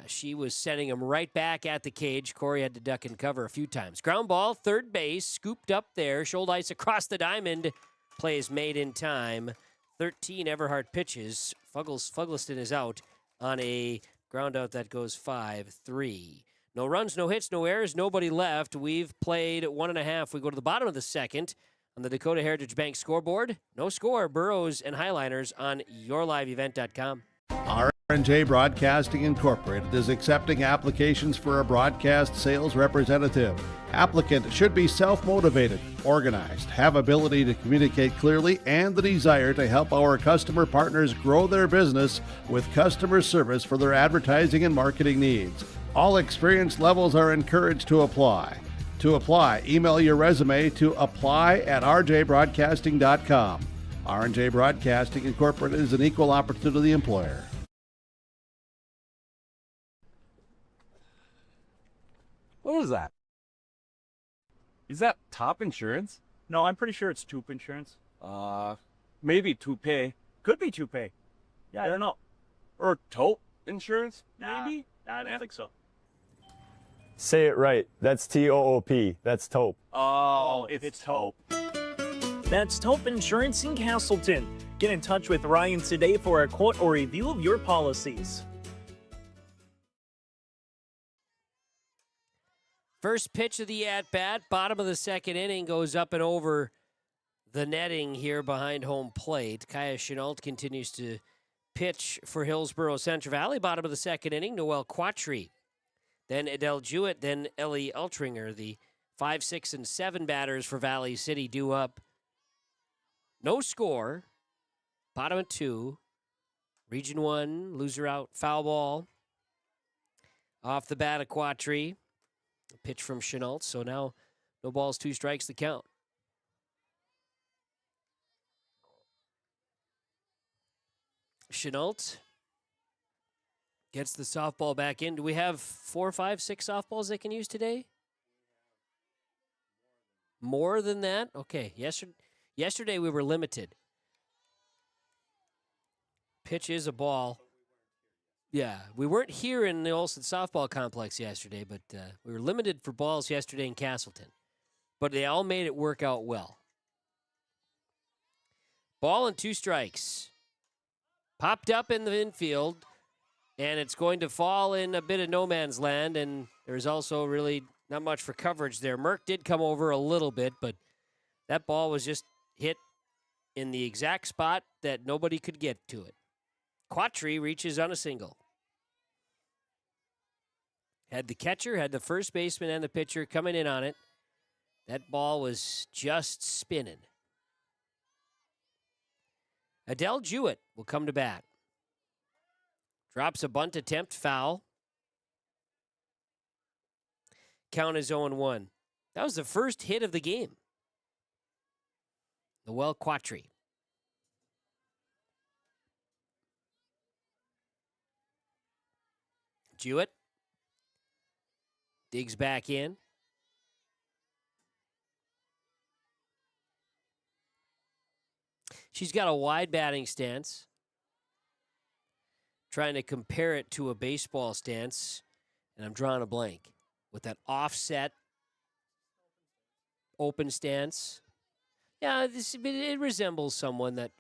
she was sending them right back at the cage. Corey had to duck and cover a few times. Ground ball, third base, scooped up there. Schuldeis across the diamond. Play is made in time. 13 Everhart pitches. Fugliston is out on a ground out that goes 5-3. No runs, no hits, no errors, nobody left. We've played 1.5. We go to the bottom of the second on the Dakota Heritage Bank scoreboard. No score, Burrows and Highliners on yourliveevent.com. R&J Broadcasting Incorporated is accepting applications for a broadcast sales representative. Applicant should be self-motivated, organized, have ability to communicate clearly, and the desire to help our customer partners grow their business with customer service for their advertising and marketing needs. All experience levels are encouraged to apply. To apply, email your resume to apply@rjbroadcasting.com. R&J Broadcasting Incorporated is an equal opportunity employer. What was that? Is that top insurance? No, I'm pretty sure it's Toop Insurance. Maybe Toupee. Could be Toupee. Yeah, I don't know. Or Taupe Insurance, Nah, maybe? I don't think so. Say it right. That's T-O-O-P. That's Taupe. Oh, it's Taupe. That's Taupe Insurance in Castleton. Get in touch with Ryan today for a quote or review of your policies. First pitch of the at-bat, bottom of the second inning, goes up and over the netting here behind home plate. Kaya Chenault continues to pitch for Hillsboro Central Valley. Bottom of the second inning, Noelle Quattry. Then Adele Jewett, then Ellie Altringer. The 5, 6, and 7 batters for Valley City due up. No score. Bottom of 2. Region 1, loser out, foul ball. Off the bat of Quattry. Pitch from Chenault, so now no balls, 2 strikes, the count. Chenault gets the softball back in. Do we have 4, 5, 6 softballs they can use today? More than that? Okay. Yesterday we were limited. Pitch is a ball. Yeah, we weren't here in the Olson softball complex yesterday, but we were limited for balls yesterday in Castleton. But they all made it work out well. Ball and 2 strikes. Popped up in the infield, and it's going to fall in a bit of no man's land, and there's also really not much for coverage there. Merck did come over a little bit, but that ball was just hit in the exact spot that nobody could get to it. Quattry reaches on a single. Had the catcher, had the first baseman, and the pitcher coming in on it. That ball was just spinning. Adele Jewett will come to bat. Drops a bunt attempt, foul. Count is 0-1. That was the first hit of the game. Noel Quattry. Jewett digs back in. She's got a wide batting stance. Trying to compare it to a baseball stance, and I'm drawing a blank. With that offset, open stance. Yeah, it resembles someone that,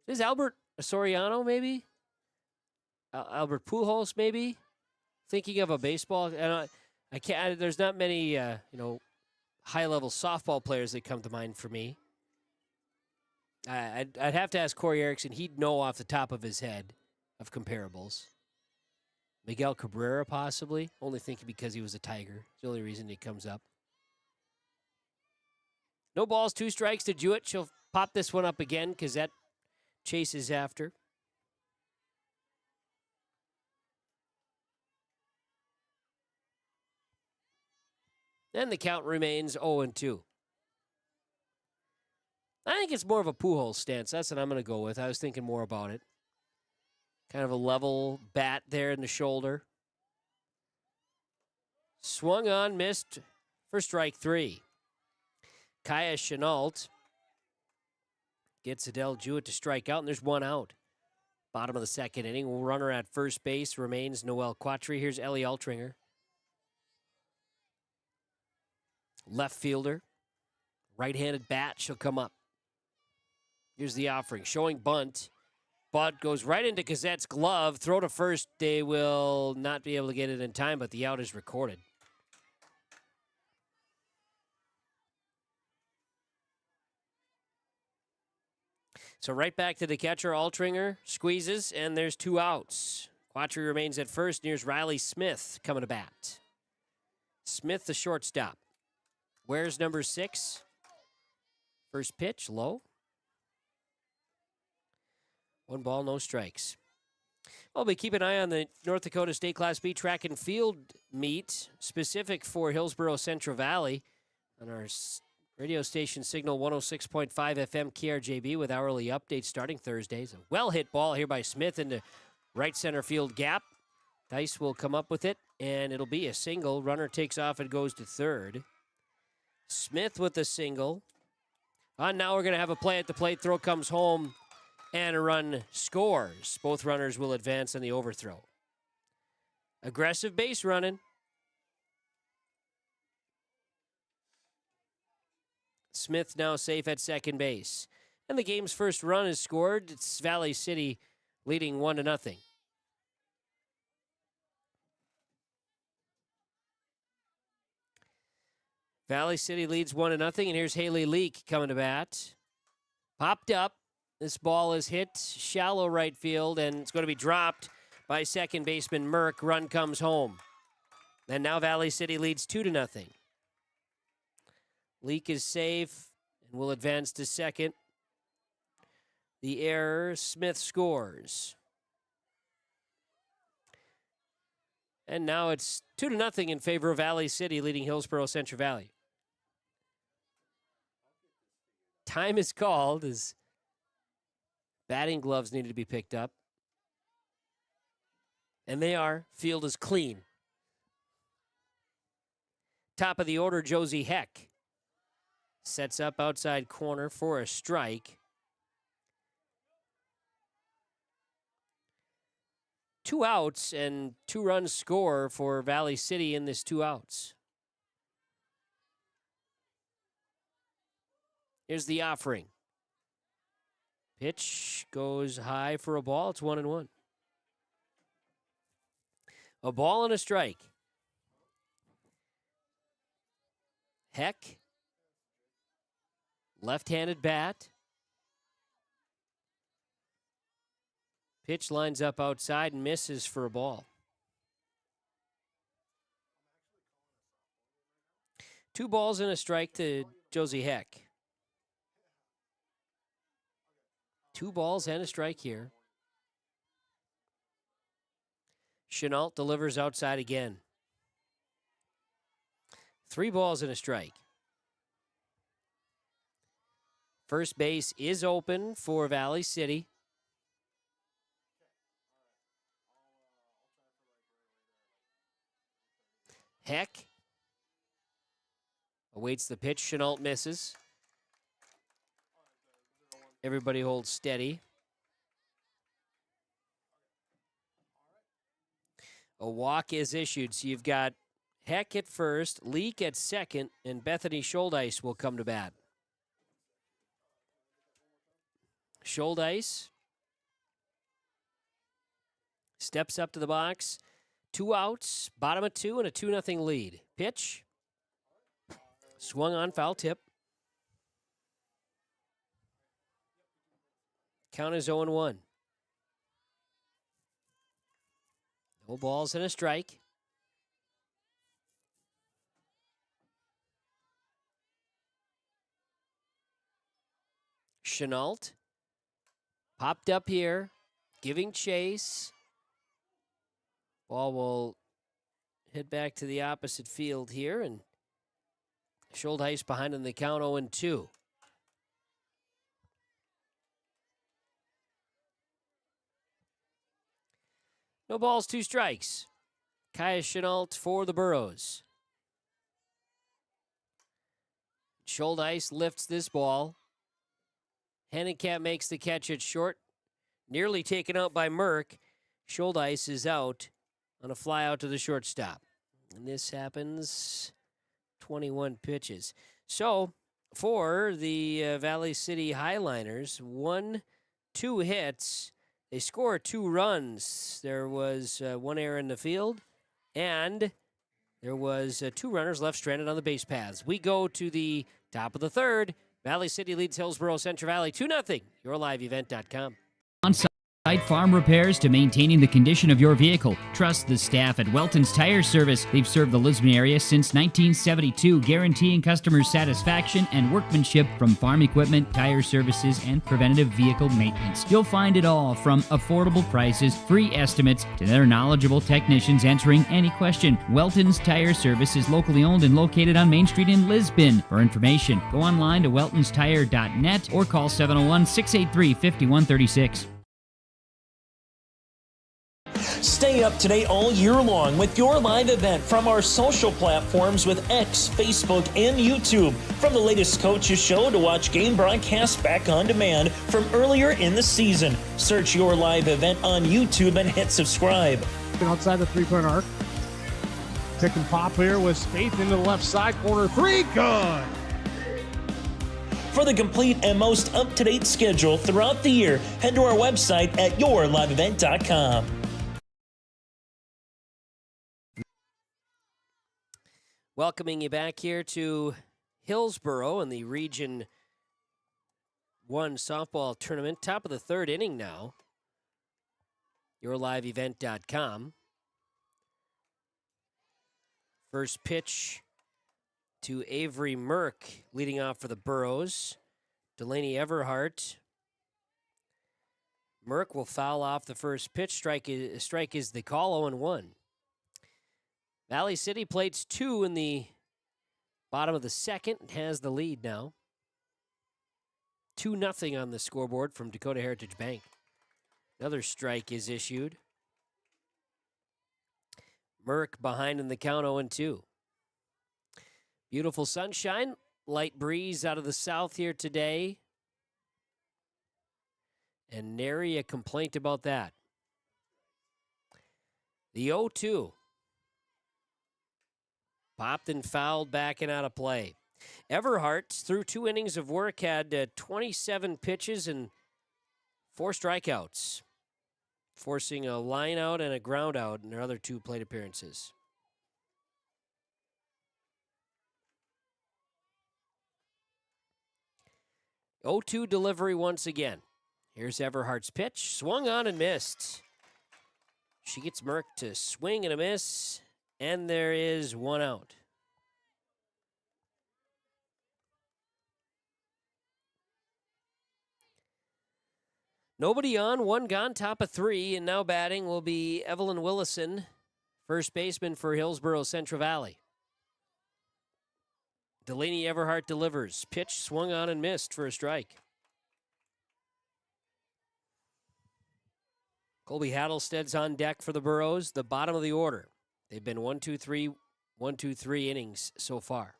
Is Albert Soriano, maybe? Albert Pujols, maybe? Thinking of a baseball. And I can't. There's not many, high-level softball players that come to mind for me. I'd have to ask Corey Erickson. He'd know off the top of his head of comparables. Miguel Cabrera, possibly. Only thinking because he was a Tiger. It's the only reason he comes up. No balls, 2 strikes to Jewett. She'll pop this one up again because that chases after. And the count remains 0-2. I think it's more of a Pujols stance. That's what I'm going to go with. I was thinking more about it. Kind of a level bat there in the shoulder. Swung on, missed for strike 3. Kaya Chenault gets Adele Jewett to strike out, and there's 1 out. Bottom of the 2nd inning. Runner at first base remains Noel Quattry. Here's Ellie Altringer. Left fielder. Right-handed bat. She'll come up. Here's the offering. Showing bunt. Bunt goes right into Gazette's glove. Throw to first. They will not be able to get it in time, but the out is recorded. So right back to the catcher. Altringer squeezes, and there's 2 outs. Quattry remains at first. Here's Riley Smith coming to bat. Smith, the shortstop. Where's number 6? First pitch, low. 1 ball, no strikes. Well, we keep an eye on the North Dakota State Class B track and field meet, specific for Hillsboro Central Valley, on our radio station signal 106.5 FM KRJB with hourly updates starting Thursdays. A well-hit ball here by Smith into right center field gap. Dice will come up with it, and it'll be a single. Runner takes off and goes to third. Smith with a single. Now we're going to have a play at the plate. Throw comes home, and a run scores. Both runners will advance on the overthrow. Aggressive base running. Smith now safe at second base. And the game's first run is scored. It's Valley City leading 1-0. Valley City leads 1-0, and here's Haley Leak coming to bat. Popped up. This ball is hit shallow right field, and it's going to be dropped by second baseman Merck. Run comes home. And now Valley City leads 2-0. Leak is safe and will advance to second. The error, Smith scores. And now it's 2-0 in favor of Valley City, leading Hillsboro Central Valley. Time is called as Batting gloves needed to be picked up. And they are. Field is clean. Top of the order, Josie Heck. Sets up outside corner for a strike. 2 outs and 2 runs score for Valley City in this 2 outs. Here's the offering. Pitch goes high for a ball. It's 1-1. A ball and a strike. Heck. Left-handed bat. Pitch lines up outside and misses for a ball. 2 balls and a strike to Josie Heck. 2 balls and a strike here. Chenault delivers outside again. 3 balls and a strike. First base is open for Valley City. Heck awaits the pitch. Chenault misses. Everybody holds steady. A walk is issued, so you've got Heck at first, Leak at second, and Bethany Scholdice will come to bat. Scholdice steps up to the box. 2 outs, bottom of 2, and a 2-0 lead. Pitch. Swung on, foul tip. Count is 0-1. No balls and a strike. Chenault popped up here, giving chase. Ball will head back to the opposite field here, and Scholdice behind in the count 0-2. No balls, 2 strikes. Kaya Chenault for the Burros. Scholdice lifts this ball. Handicap makes the catch at short. Nearly taken out by Merck. Scholdice is out on a fly out to the shortstop. And this happens 21 pitches. So for the Valley City Highliners, 2 hits. They score 2 runs. There was 1 error in the field, and there was 2 runners left stranded on the base paths. We go to the top of the 3rd. Valley City leads Hillsboro Central Valley 2-0. YourLiveEvent.com. On-site farm repairs to maintaining the condition of your vehicle. Trust the staff at Welton's Tire Service. They've served the Lisbon area since 1972, guaranteeing customers satisfaction and workmanship from farm equipment, tire services, and preventative vehicle maintenance. You'll find it all from affordable prices, free estimates, to their knowledgeable technicians answering any question. Welton's Tire Service is locally owned and located on Main Street in Lisbon. For information, go online to weltonstire.net or call 701-683-5136. Stay up to date all year long with your live event from our social platforms with X, Facebook, and YouTube. From the latest coaches show to watch game broadcasts back on demand from earlier in the season. Search your live event on YouTube and hit subscribe. Outside the 3-point arc. Pick and pop here with Spaeth into the left side corner. 3, good. For the complete and most up-to-date schedule throughout the year, head to our website at yourliveevent.com. Welcoming you back here to Hillsboro in the Region 1 softball tournament. Top of the 3rd inning now. YourLiveEvent.com. First pitch to Avery Merck, leading off for the Burros. Delaney Everhart. Merck will foul off the first pitch. Strike is the call, 0-1. Valley City plates 2 in the bottom of the 2nd. Has the lead now. 2-0 on the scoreboard from Dakota Heritage Bank. Another strike is issued. Merck behind in the count 0-2. Beautiful sunshine, light breeze out of the south here today. And nary a complaint about that. The 0-2. Popped and fouled back and out of play. Everhart, through 2 innings of work, had 27 pitches and 4 strikeouts, forcing a line out and a ground out in their other 2 plate appearances. Oh, 2 delivery once again. Here's Everhart's pitch. Swung on and missed. She gets Merck to swing and a miss, and there is 1 out. Nobody on, 1 gone, top of 3, and now batting will be Evelyn Willison, first baseman for Hillsboro Central Valley. Delaney Everhart delivers. Pitch swung on and missed for a strike. Colby Hattlestead's on deck for the Burros, the bottom of the order. They've been 1-2-3 innings so far.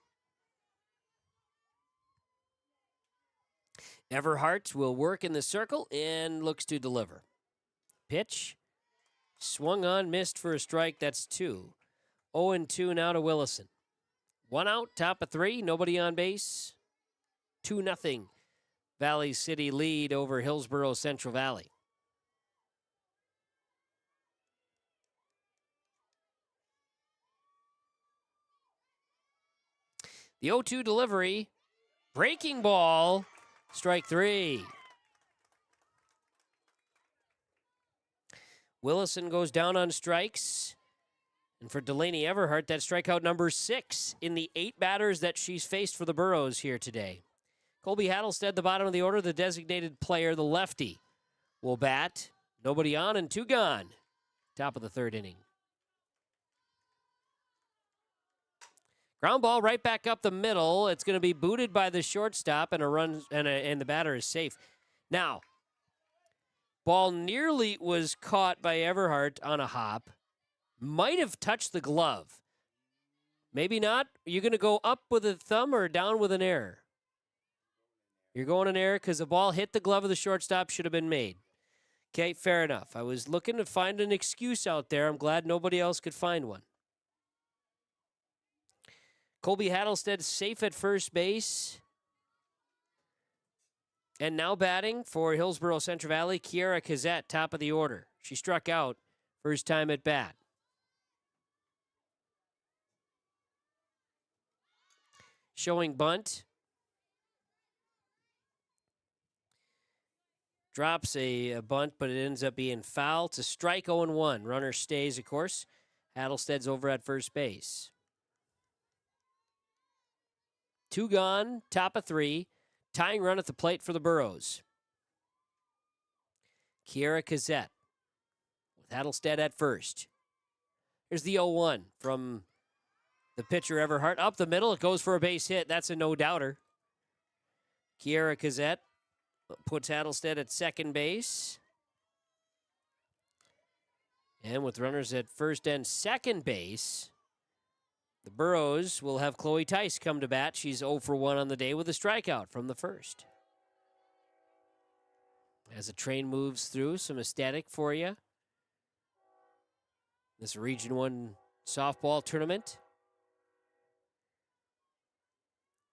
Everhart will work in the circle and looks to deliver. Pitch swung on, missed for a strike. That's 2. 0-2 now to Willison. 1 out, top of 3, nobody on base. 2-0 Valley City lead over Hillsboro Central Valley. The 0-2 delivery, breaking ball, strike 3. Willison goes down on strikes. And for Delaney Everhart, that's strikeout number 6 in the 8 batters that she's faced for the Burros here today. Colby Hattlestead, the bottom of the order, the designated player, the lefty, will bat. Nobody on and 2 gone. Top of the 3rd inning. Ground ball right back up the middle. It's going to be booted by the shortstop, and a run, and the batter is safe. Now, ball nearly was caught by Everhart on a hop. Might have touched the glove. Maybe not. Are you going to go up with a thumb or down with an error? You're going an error because the ball hit the glove of the shortstop, should have been made. Okay, fair enough. I was looking to find an excuse out there. I'm glad nobody else could find one. Colby Hattlestead safe at first base. And now batting for Hillsboro Central Valley, Kiara Kazette, top of the order. She struck out first time at bat. Showing bunt. Drops a bunt, but it ends up being foul. It's a strike, 0-1. Runner stays, of course. Hattlestead's over at first base. 2 gone, top of 3. Tying run at the plate for the Burros. Kiara Kazette with Hattlestead at first. Here's the 0-1 from the pitcher Everhart. Up the middle, it goes for a base hit. That's a no-doubter. Kiara Kazette puts Hattlestead at second base. And with runners at first and second base, the Burros will have Chloe Tice come to bat. She's 0 for 1 on the day with a strikeout from the first. As the train moves through, some aesthetic for you. This Region 1 softball tournament.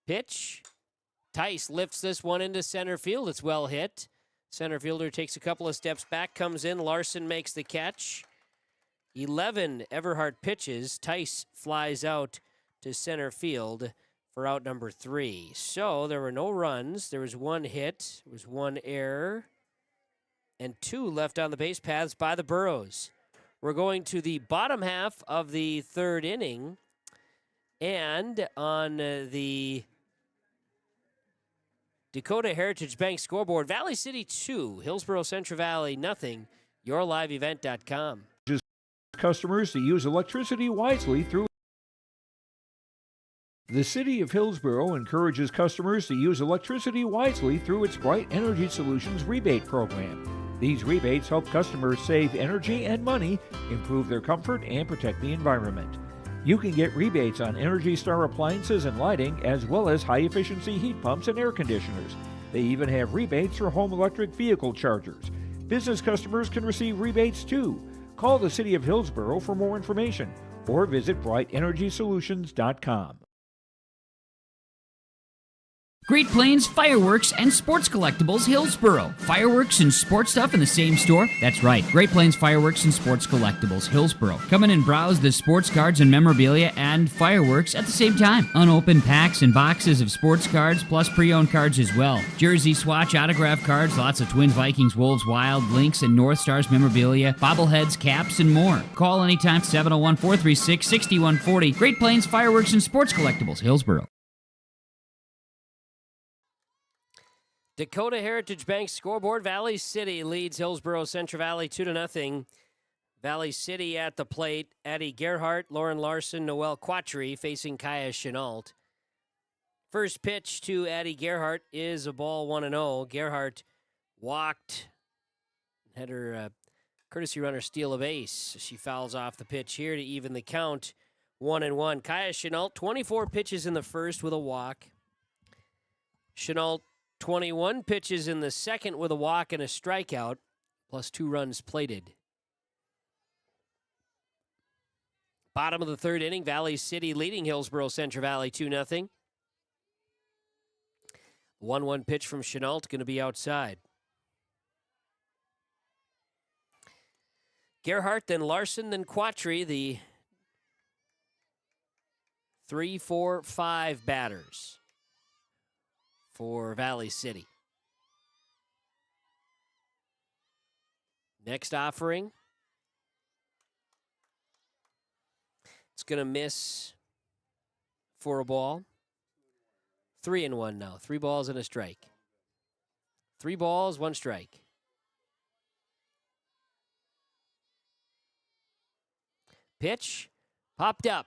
Pitch. Tice lifts this one into center field. It's well hit. Center fielder takes a couple of steps back, comes in. Larson makes the catch. 11 Everhart pitches. Tice flies out to center field for out number 3. So there were no runs. There was 1 hit. There was 1 error. And 2 left on the base paths by the Burros. We're going to the bottom half of the 3rd inning. And on the Dakota Heritage Bank scoreboard, Valley City 2, Hillsboro Central Valley nothing. YourLiveEvent.com. Customers to use electricity wisely through The City of Hillsboro encourages customers to use electricity wisely through its Bright Energy Solutions rebate program. These rebates help customers save energy and money, improve their comfort, and protect the environment. You can get rebates on Energy Star appliances and lighting, as well as high-efficiency heat pumps and air conditioners. They even have rebates for home electric vehicle chargers. Business customers can receive rebates too. Call the City of Hillsboro for more information or visit brightenergysolutions.com. Great Plains Fireworks and Sports Collectibles, Hillsboro. Fireworks and sports stuff in the same store? That's right. Great Plains Fireworks and Sports Collectibles, Hillsboro. Come in and browse the sports cards and memorabilia and fireworks at the same time. Unopened packs and boxes of sports cards, plus pre-owned cards as well. Jersey swatch, autograph cards, lots of Twins, Vikings, Wolves, Wild, Lynx, and North Stars memorabilia, bobbleheads, caps, and more. Call anytime, 701-436-6140. Great Plains Fireworks and Sports Collectibles, Hillsboro. Dakota Heritage Bank scoreboard. Valley City leads Hillsboro Central Valley 2-0. Valley City at the plate. Addie Gerhardt, Lauren Larson, Noelle Quattry facing Kaya Chenault. First pitch to Addie Gerhardt is a ball 1-0. Gerhardt walked, had her courtesy runner steal a base. She fouls off the pitch here to even the count 1-1. Kaya Chenault, 24 pitches in the first with a walk. Chenault, 21 pitches in the second with a walk and a strikeout, plus 2 runs plated. Bottom of the third inning, Valley City leading Hillsboro Central Valley 2-0. 1-1 pitch from Chenault, going to be outside. Gerhardt, then Larson, then Quattry, the 3, 4, 5 batters for Valley City. Next offering. It's going to miss for a ball. 3-1 now. 3 balls and a strike. 3 balls, 1 strike. Pitch popped up.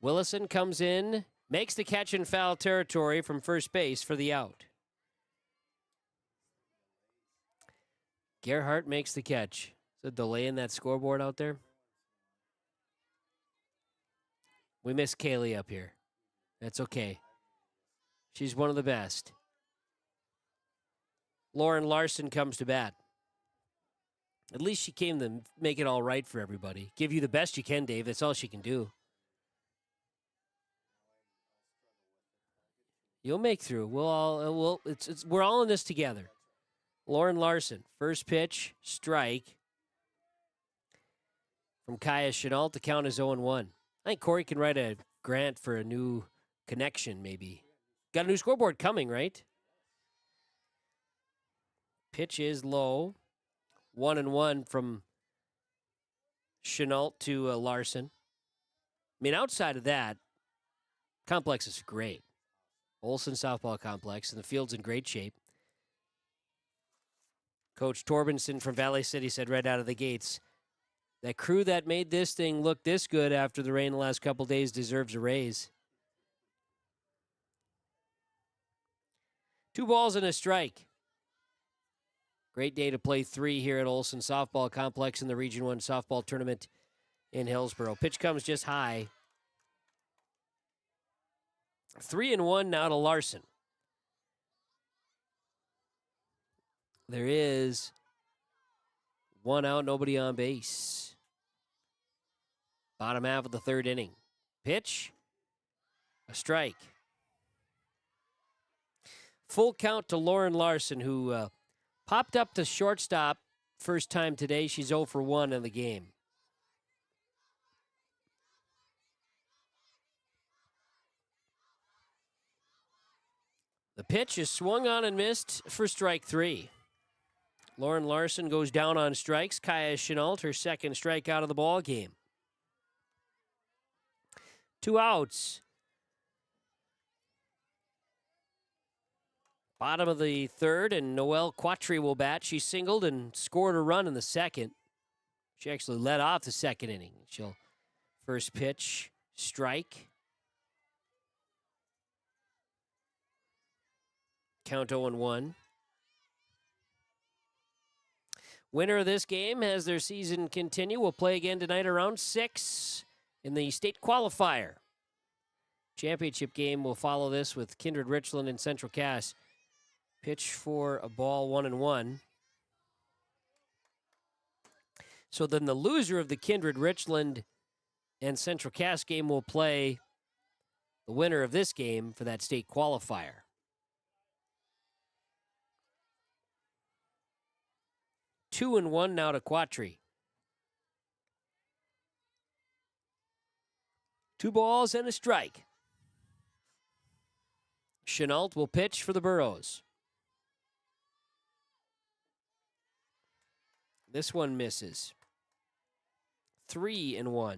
Willison comes in. Makes the catch in foul territory from first base for the out. Gerhardt makes the catch. Is a delay in that scoreboard out there? We miss Kaylee up here. That's okay. She's one of the best. Lauren Larson comes to bat. At least she came to make it all right for everybody. Give you the best you can, Dave. That's all she can do. You'll make through. We're all in this together. Lauren Larson, first pitch, strike from Kaya Chenault. The count is 0-1. I think Corey can write a grant for a new connection, maybe. Got a new scoreboard coming, right? Pitch is low. 1-1 from Chenault to Larson. I mean, outside of that, complex is great. Olson Softball Complex, and the field's in great shape. Coach Torbenson from Valley City said right out of the gates, that crew that made this thing look this good after the rain the last couple days deserves a raise. 2 balls and a strike. Great day to play 3 here at Olson Softball Complex in the Region 1 softball tournament in Hillsboro. Pitch comes just high. 3-1 now to Larson. There is 1 out, nobody on base. Bottom half of the third inning. Pitch, a strike. Full count to Lauren Larson, who popped up to shortstop first time today. She's 0 for 1 in the game. The pitch is swung on and missed for strike 3. Lauren Larson goes down on strikes. Kaya Chenault, her second strikeout of the ball game. 2 outs. Bottom of the third, and Noelle Quattry will bat. She singled and scored a run in the second. She actually led off the second inning. She'll first pitch, strike. Count 0-1. Winner of this game has their season continue. Will play again tonight around 6 in the state qualifier. Championship game will follow this with Kindred Richland and Central Cass. Pitch for a ball 1-1. So then the loser of the Kindred Richland and Central Cass game will play the winner of this game for that state qualifier. 2-1 now to Quattrie. 2 balls and a strike. Chenault will pitch for the Burros. This one misses. 3-1.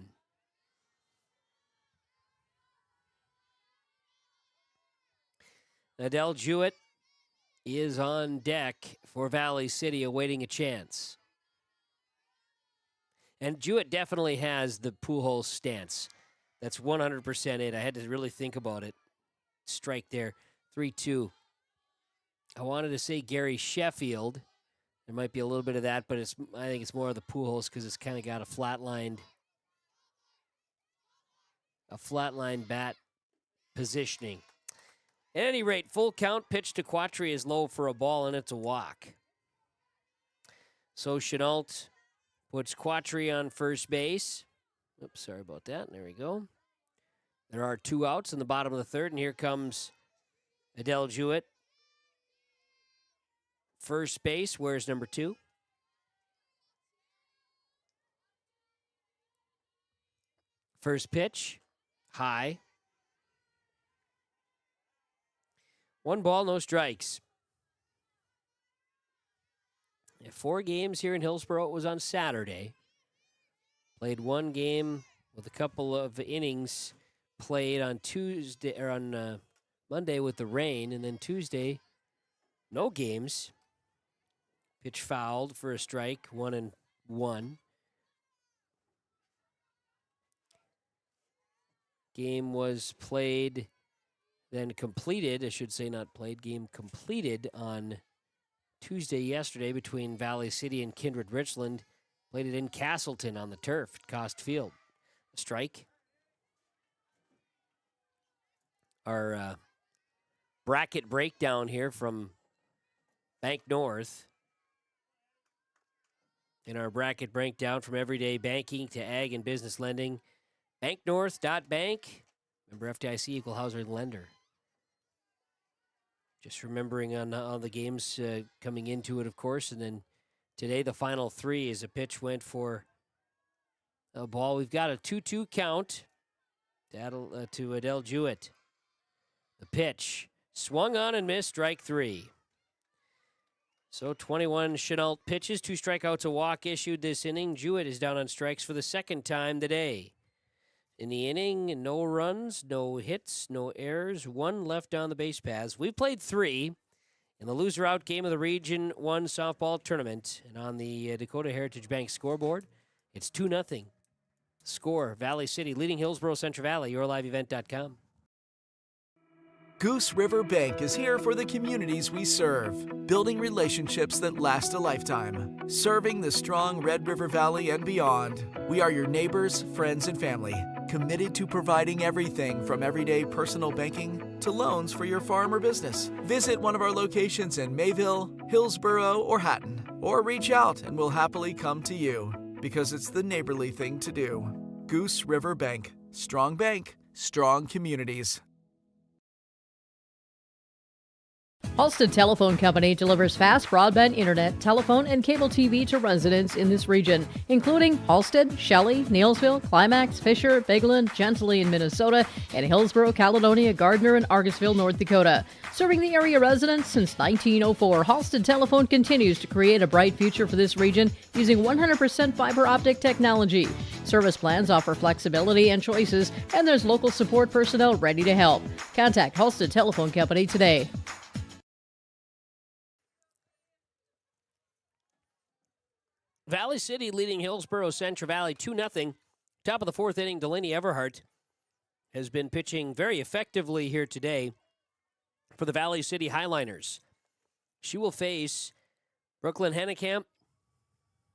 Adele Jewett is on deck for Valley City, awaiting a chance. And Jewett definitely has the Pujols stance. That's 100% it. I had to really think about it. Strike there, 3-2. I wanted to say Gary Sheffield. There might be a little bit of that, but I think it's more of the Pujols because it's kind of got a flatlined bat positioning. At any rate, full count, pitch to Quattrie is low for a ball, and it's a walk. So Chenault puts Quattrie on first base. Oops, sorry about that. There we go. There are 2 outs in the bottom of the third, and here comes Adele Jewett. First base, where's number 2? First pitch, high. 1 ball, no strikes. 4 games here in Hillsboro. It was on Saturday. Played 1 game with a couple of innings played on Tuesday or on Monday with the rain, and then Tuesday, no games. Pitch fouled for a strike, 1-1. Game was played, then completed, I should say not played, game completed on Tuesday yesterday between Valley City and Kindred Richland. Played it in Castleton on the turf at Cost Field. A strike. Our bracket breakdown here from Bank North. In our bracket breakdown from everyday banking to ag and business lending, banknorth.bank. Remember, FDIC equal housing lender. Just remembering on the games coming into it, of course. And then today, the final 3 as a pitch went for a ball. We've got a 2-2 count to Adele Jewett. The pitch swung on and missed, strike 3. So 21 Chenault pitches, 2 strikeouts, a walk issued this inning. Jewett is down on strikes for the second time today. In the inning, no runs, no hits, no errors, 1 left on the base paths. We've played 3 in the loser-out game of the Region 1 softball tournament. And on the Dakota Heritage Bank scoreboard, it's 2-0. Score, Valley City leading Hillsboro Central Valley, yourliveevent.com. Goose River Bank is here for the communities we serve, building relationships that last a lifetime. Serving the strong Red River Valley and beyond, we are your neighbors, friends, and family, committed to providing everything from everyday personal banking to loans for your farm or business. Visit one of our locations in Mayville, Hillsboro, or Hatton, or reach out and we'll happily come to you, because it's the neighborly thing to do. Goose River Bank, strong communities. Halstead Telephone Company delivers fast broadband internet, telephone, and cable TV to residents in this region, including Halstead, Shelley, Neilsville, Climax, Fisher, Bigland, Gentilly in Minnesota, and Hillsboro, Caledonia, Gardner, and Argosville, North Dakota. Serving the area residents since 1904, Halstead Telephone continues to create a bright future for this region using 100% fiber optic technology. Service plans offer flexibility and choices, and there's local support personnel ready to help. Contact Halstead Telephone Company today. Valley City leading Hillsboro Central Valley 2-0. Top of the 4th inning, Delaney Everhart has been pitching very effectively here today. for the Valley City Highliners. She will face Brooklyn Hennekamp,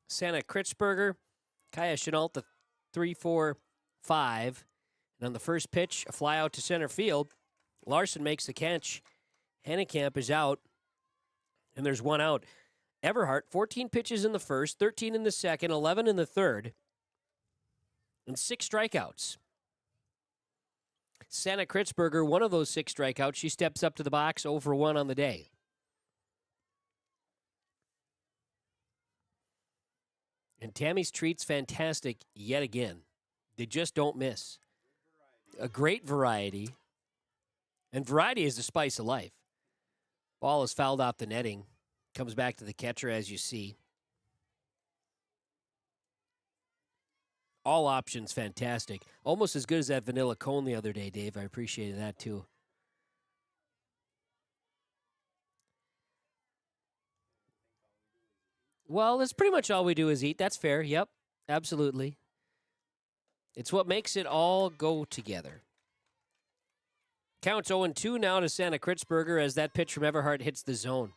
Santa Kritzberger, Kaya Chenault, the 3-4-5. And on the first pitch, a fly out to center field. Larson makes the catch. Hennekamp is out, and there's one out. Everhart, 14 pitches in the first, 13 in the second, 11 in the third, and 6 strikeouts. Santa Kritzberger, one of those 6 strikeouts. She steps up to the box, 0 for 1 on the day. And Tammy's Treats fantastic yet again. They just don't miss. A great variety. And variety is the spice of life. Ball is fouled off the netting. Comes back to the catcher, as you see. All options fantastic. Almost as good as that vanilla cone the other day, Dave. I appreciated that, too. Well, that's pretty much all we do is eat. That's fair. Yep, absolutely. It's what makes it all go together. Counts 0-2 now to Santa Kritzberger as that pitch from Everhart hits the zone.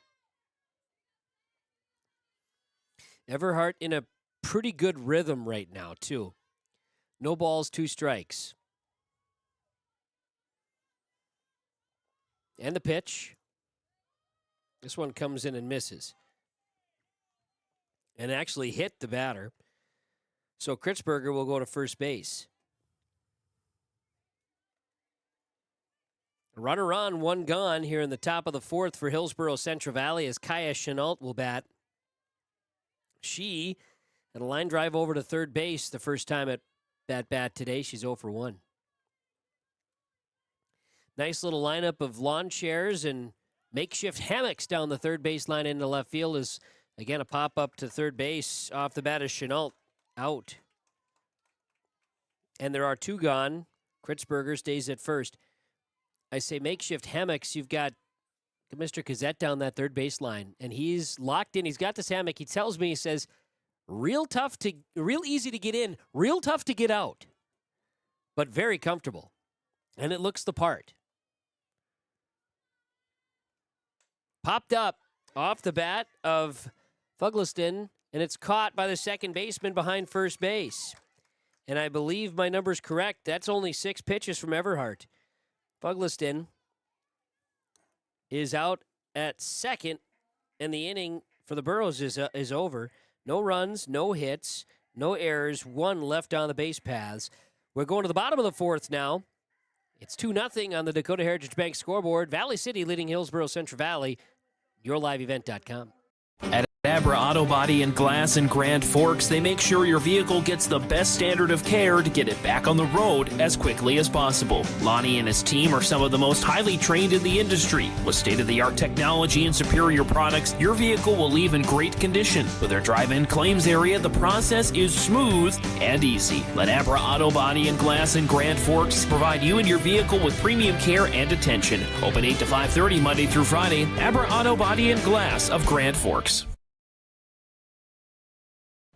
Everhart in a pretty good rhythm right now, too. No balls, 2 strikes. And the pitch. This one comes in and misses. And actually hit the batter. So Kritzberger will go to first base. A runner on, 1 gone here in the top of the 4th for Hillsboro Central Valley as Kaya Chenault will bat. She had a line drive over to third base the first time at that bat today. She's 0 for 1. Nice little lineup of lawn chairs and makeshift hammocks down the third base line into left field is, again, a pop-up to third base off the bat is Chenault out. And there are 2 gone. Kritzberger stays at first. I say makeshift hammocks. You've got Mr. Cassette down that third base line, and he's locked in. He's got this hammock. He tells me, he says, real easy to get in, real tough to get out, but very comfortable. And it looks the part. Popped up off the bat of Fugliston, and it's caught by the second baseman behind first base. And I believe my number's correct. That's only 6 pitches from Everhart. Fugliston is out at second, and the inning for the Burros is over. No runs, no hits, no errors, 1 left on the base paths. We're going to the bottom of the 4th now. It's 2-0 on the Dakota Heritage Bank scoreboard. Valley City leading Hillsboro Central Valley. YourLiveEvent.com. At Abra Auto Body and Glass in Grand Forks, they make sure your vehicle gets the best standard of care to get it back on the road as quickly as possible. Lonnie and his team are some of the most highly trained in the industry. With state-of-the-art technology and superior products, your vehicle will leave in great condition. With their drive-in claims area, the process is smooth and easy. Let Abra Auto Body and Glass in Grand Forks provide you and your vehicle with premium care and attention. Open 8 to 5:30 Monday through Friday. Abra Auto Body and Glass of Grand Forks.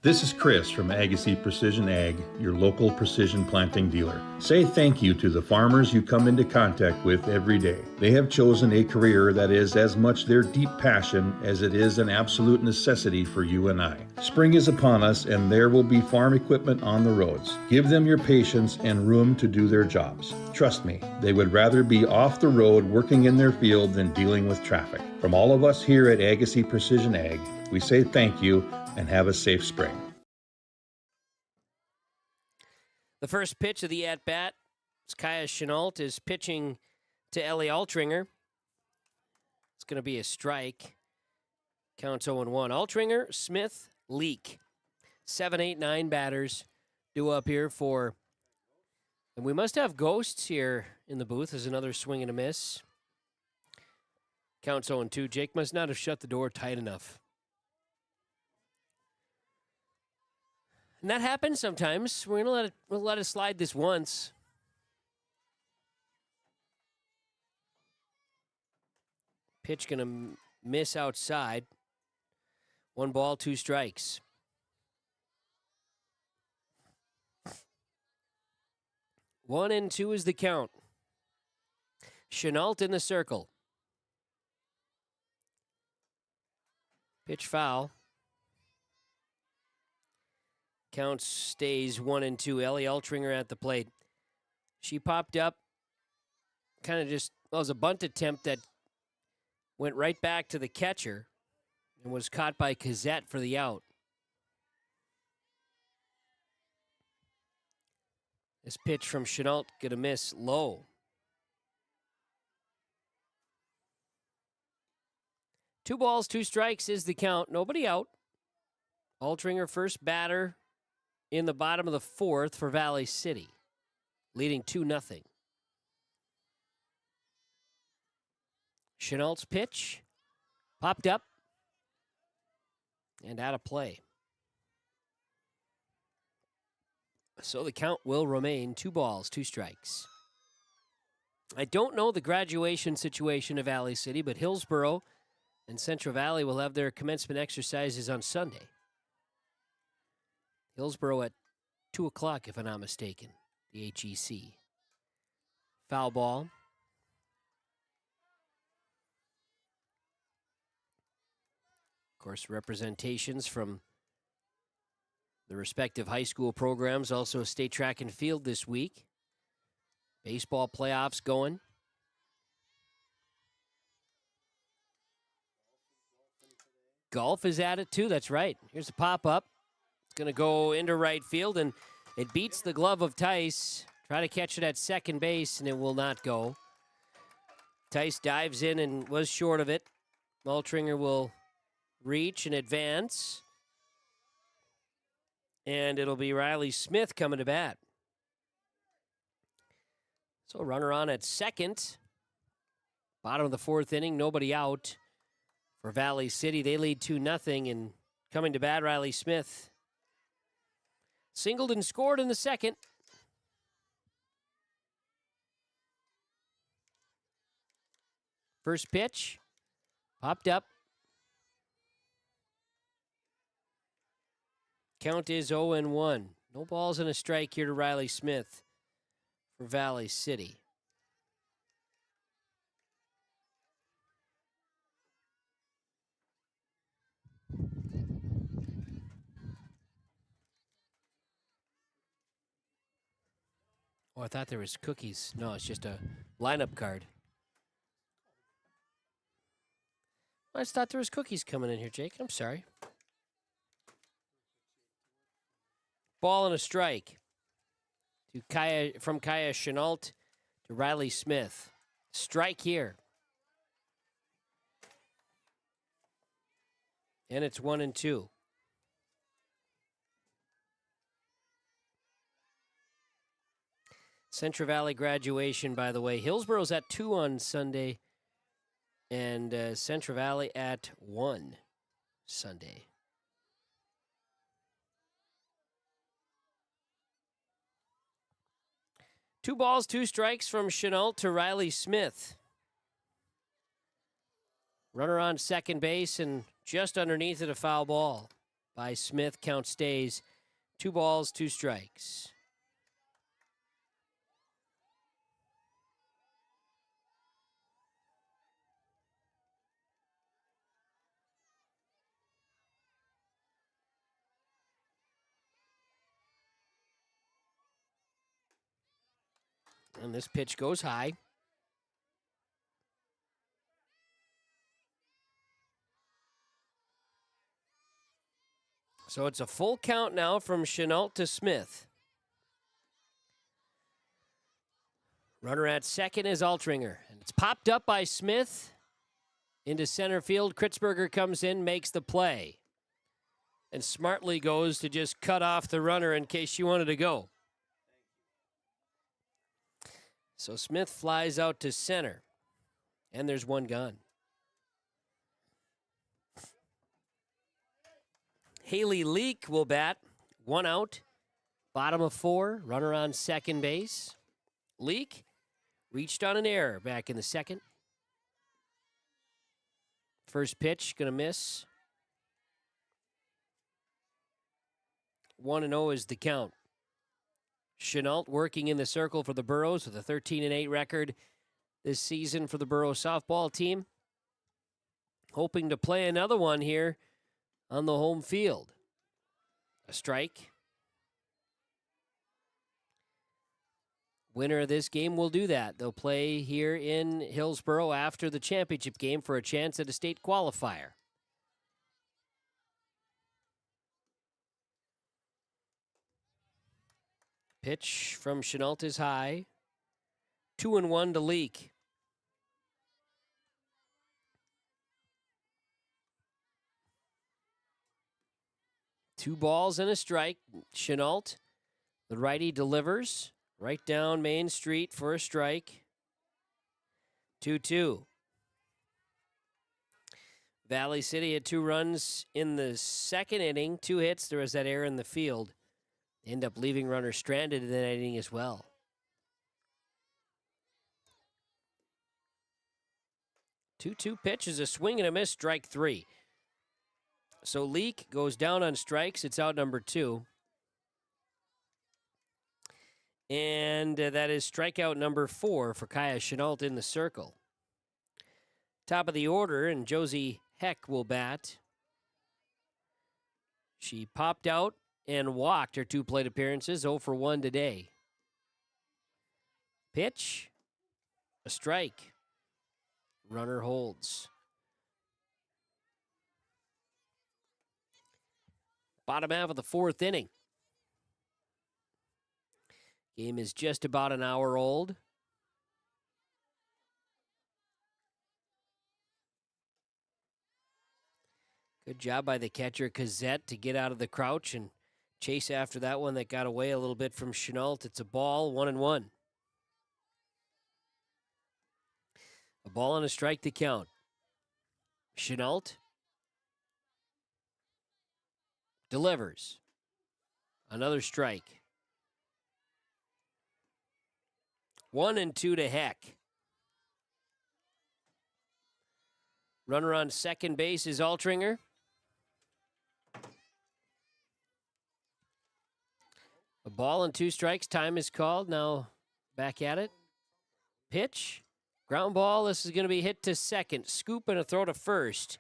This is Chris from Agassiz Precision Ag, your local precision planting dealer. Say thank you to the farmers you come into contact with every day. They have chosen a career that is as much their deep passion as it is an absolute necessity for you and I. Spring is upon us and there will be farm equipment on the roads. Give them your patience and room to do their jobs. Trust me, they would rather be off the road working in their field than dealing with traffic. From all of us here at Agassiz Precision Ag, we say thank you and have a safe spring. The first pitch of the at-bat, Kaya Chenault is pitching to Ellie Altringer. It's going to be a strike. Counts 0-1. Altringer, Smith, Leak. 7, 8, 9 batters due up here for... And we must have ghosts here in the booth. There's another swing and a miss. Counts 0-2. Jake must not have shut the door tight enough. And that happens sometimes. We're gonna let it slide this once. Pitch gonna miss outside. 1 ball, 2 strikes. One and two is the count. Chenault in the circle. Pitch foul. Count stays 1-2. Ellie Altringer at the plate. She popped up, kind of just, well, it was a bunt attempt that went right back to the catcher and was caught by Cassette for the out. This pitch from Chenault gonna miss low. 2 balls, 2 strikes is the count. Nobody out. Altringer first batter in the bottom of the 4th for Valley City, leading 2-0. Chenault's pitch popped up and out of play. So the count will remain 2 balls, 2 strikes. I don't know the graduation situation of Valley City, but Hillsboro and Central Valley will have their commencement exercises on Sunday. Hillsboro at 2 o'clock, if I'm not mistaken, the HEC. Foul ball. Of course, representations from the respective high school programs, also state track and field this week. Baseball playoffs going. Golf is at it too, that's right. Here's a pop-up. It's going to go into right field, and it beats the glove of Tice. Try to catch it at second base, and it will not go. Tice dives in and was short of it. Altringer will reach and advance. And it'll be Riley Smith coming to bat. So runner on at second. Bottom of the 4th inning, nobody out for Valley City. They lead 2-0, and coming to bat, Riley Smith. Singled and scored in the 2nd. First pitch, popped up. Count is 0-1. No balls and a strike here to Riley Smith for Valley City. Oh, I thought there was cookies. No, it's just a lineup card. I just thought there was cookies coming in here, Jake. I'm sorry. Ball and a strike from Kaya Chenault to Riley Smith. Strike here. And it's 1-2. Central Valley graduation, by the way. Hillsboro's at 2 on Sunday, and Central Valley at 1 Sunday. Two balls, 2 strikes from Chenault to Riley Smith. Runner on second base, and just underneath it, a foul ball by Smith. Count stays 2 balls, 2 strikes. And this pitch goes high. So it's a full count now from Chenault to Smith. Runner at second is Altringer. And it's popped up by Smith into center field. Kritzberger comes in, makes the play. And smartly goes to just cut off the runner in case she wanted to go. So Smith flies out to center, and there's one gone. Haley Leak will bat, 1 out, bottom of 4, runner on second base. Leak reached on an error back in the 2nd. First pitch, gonna miss. 1-0 is the count. Chenault working in the circle for the Burros with a 13-8 record this season for the Burro softball team. Hoping to play another one here on the home field. A strike. Winner of this game will do that. They'll play here in Hillsboro after the championship game for a chance at a state qualifier. Pitch from Chenault is high. 2-1 to Leak. Two balls and a strike. Chenault, the righty, delivers right down Main Street for a strike. 2-2. Valley City had 2 runs in the second inning, 2 hits. There was that error in the field. End up leaving runners stranded in that inning as well. 2-2 pitch is a swing and a miss, strike 3. So Leak goes down on strikes. It's out number 2. And that is strikeout number 4 for Kaya Chenault in the circle. Top of the order, and Josie Heck will bat. She popped out and walked her 2 plate appearances, 0 for 1 today. Pitch, a strike. Runner holds. Bottom half of the 4th inning. Game is just about an hour old. Good job by the catcher, Cazette, to get out of the crouch and chase after that one that got away a little bit from Chenault. It's a ball, 1-1. A ball and a strike to count. Chenault delivers. Another strike. 1-2 to Heck. Runner on second base is Altringer. A ball and 2 strikes. Time is called. Now back at it. Pitch. Ground ball. This is going to be hit to second. Scoop and a throw to first.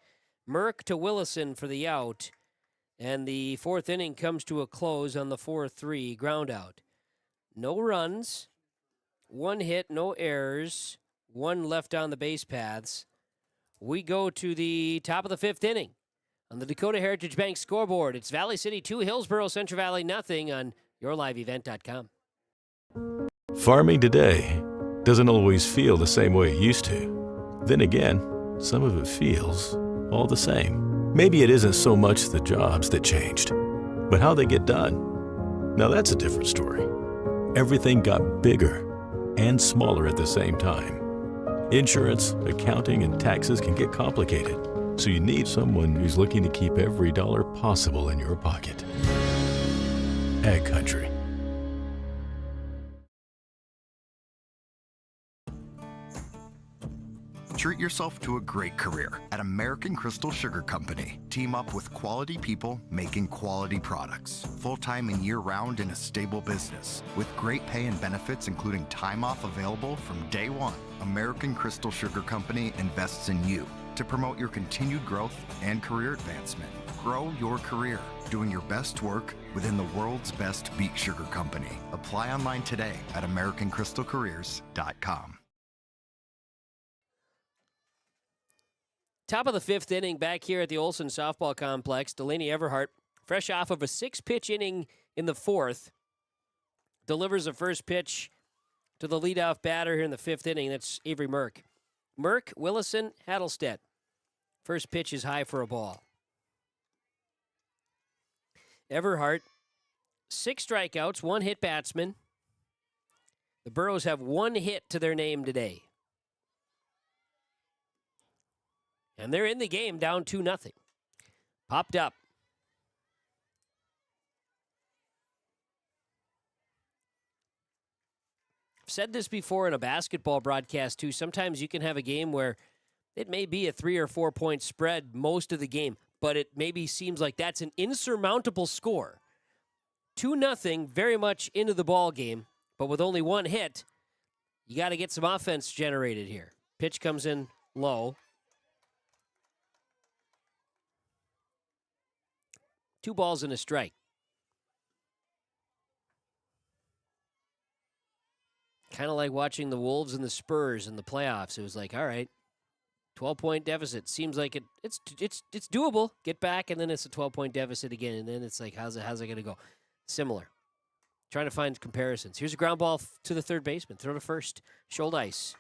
Merck to Willison for the out. And the 4th inning comes to a close on the 4-3 ground out. No runs. 1 hit, no errors. 1 left on the base paths. We go to the top of the 5th inning. On the Dakota Heritage Bank scoreboard, it's Valley City 2, Hillsboro, Central Valley nothing on yourliveevent.com. Farming today doesn't always feel the same way it used to. Then again, some of it feels all the same. Maybe it isn't so much the jobs that changed, but how they get done. Now that's a different story. Everything got bigger and smaller at the same time. Insurance, accounting, and taxes can get complicated, so you need someone who's looking to keep every dollar possible in your pocket. Ag Country. Treat yourself to a great career at American Crystal Sugar Company. Team up with quality people making quality products. Full-time and year-round in a stable business. With great pay and benefits including time off available from day one. American Crystal Sugar Company invests in you to promote your continued growth and career advancement. Grow your career doing your best work within the world's best beet sugar company. Apply online today at AmericanCrystalCareers.com. Top of the 5th inning back here at the Olson Softball Complex. Delaney Everhart, fresh off of a 6-pitch inning in the 4th, delivers a first pitch to the leadoff batter here in the 5th inning. That's Avery Merck. Merck, Willison, Hattelstedt. First pitch is high for a ball. Everhart, 6 strikeouts, 1 hit batsman. The Burros have 1 hit to their name today. And they're in the game down 2-0. Popped up. I've said this before in a basketball broadcast too. Sometimes you can have a game where it may be a 3 or 4 point spread most of the game, but it maybe seems like that's an insurmountable score. 2-0, very much into the ball game, but with only 1 hit, you got to get some offense generated here. Pitch comes in low. 2 balls and a strike. Kind of like watching the Wolves and the Spurs in the playoffs. It was like, all right, 12-point deficit. Seems like it's doable. Get back, and then it's a 12-point deficit again, and then it's like, how's it going to go? Similar. Trying to find comparisons. Here's a ground ball to the third baseman. Throw to first. Schuldice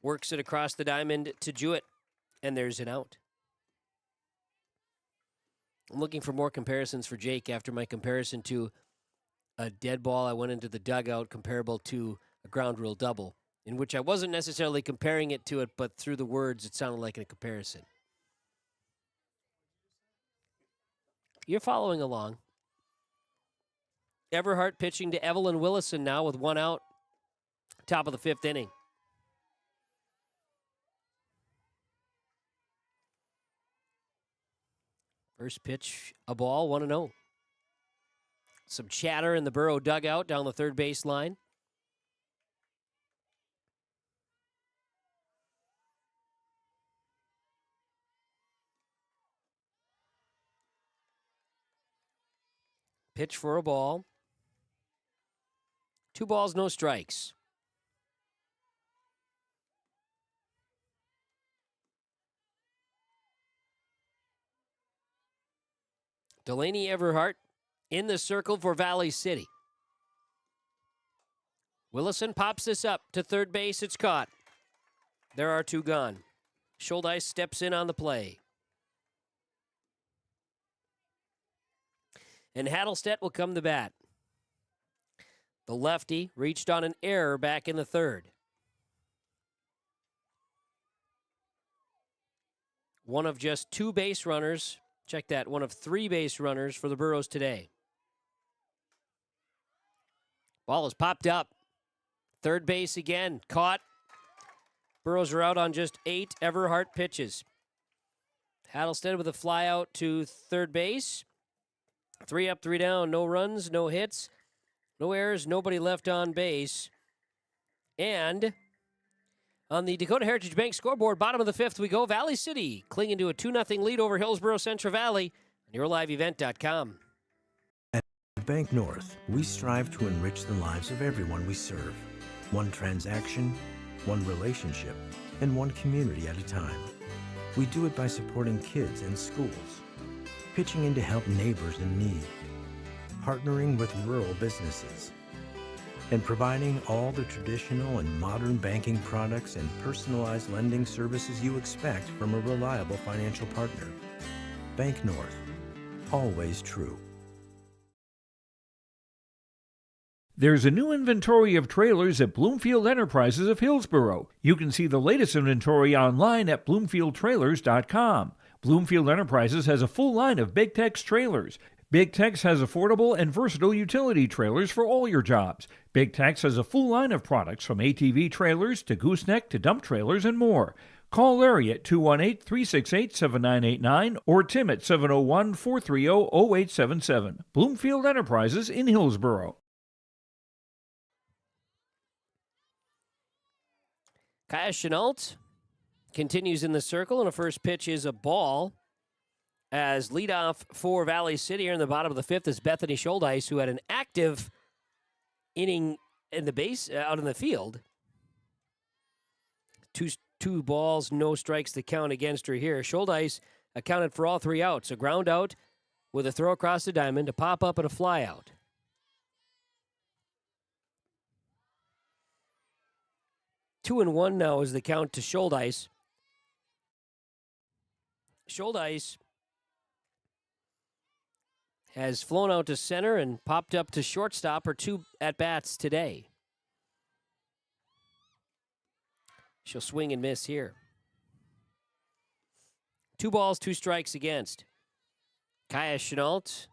works it across the diamond to Jewett, and there's an out. I'm looking for more comparisons for Jake after my comparison to a dead ball. I went into the dugout comparable to a ground rule double, in which I wasn't necessarily comparing it to it, but through the words, it sounded like a comparison. You're following along. Everhart pitching to Evelyn Willison now with 1 out. Top of the 5th inning. First pitch, a ball, 1-0. Some chatter in the Burrow dugout down the third base line. Pitch for a ball. 2 balls, no strikes. Delaney Everhart in the circle for Valley City. Willison pops this up to third base. It's caught. There are 2 gone. Schuldice steps in on the play. And Hattelstedt will come to bat. The lefty reached on an error back in the 3rd. One of just 2 base runners. Check that, one of 3 base runners for the Burros today. Ball is popped up. Third base again, caught. Burros are out on just 8 Everhart pitches. Hattelstedt with a fly out to third base. 3 up, 3 down, no runs, no hits, no errors, nobody left on base. And on the Dakota Heritage Bank scoreboard, bottom of the 5th, we go. Valley City clinging to a 2-0 lead over Hillsboro Central Valley on yourliveevent.com. At Bank North, we strive to enrich the lives of everyone we serve. One transaction, one relationship, and one community at a time. We do it by supporting kids and schools, pitching in to help neighbors in need, partnering with rural businesses, and providing all the traditional and modern banking products and personalized lending services you expect from a reliable financial partner. Bank North, always true. There's a new inventory of trailers at Bloomfield Enterprises of Hillsboro. You can see the latest inventory online at bloomfieldtrailers.com. Bloomfield Enterprises has a full line of Big Tex trailers. Big Tex has affordable and versatile utility trailers for all your jobs. Big Tex has a full line of products from ATV trailers to gooseneck to dump trailers and more. Call Larry at 218-368-7989 or Tim at 701-430-0877. Bloomfield Enterprises in Hillsboro. Kaya Chenault continues in the circle, and a first pitch is a ball. As leadoff for Valley City here in the bottom of the 5th is Bethany Schuldice, who had an active inning in the base out in the field. Two balls, no strikes to count against her here. Schuldice accounted for all 3 outs. A ground out with a throw across the diamond, a pop up and a fly out. Two and 1 now is the count to Schuldice. Schuldice has flown out to center and popped up to shortstop her 2 at-bats today. She'll swing and miss here. 2 balls, 2 strikes against. Kaya Chenault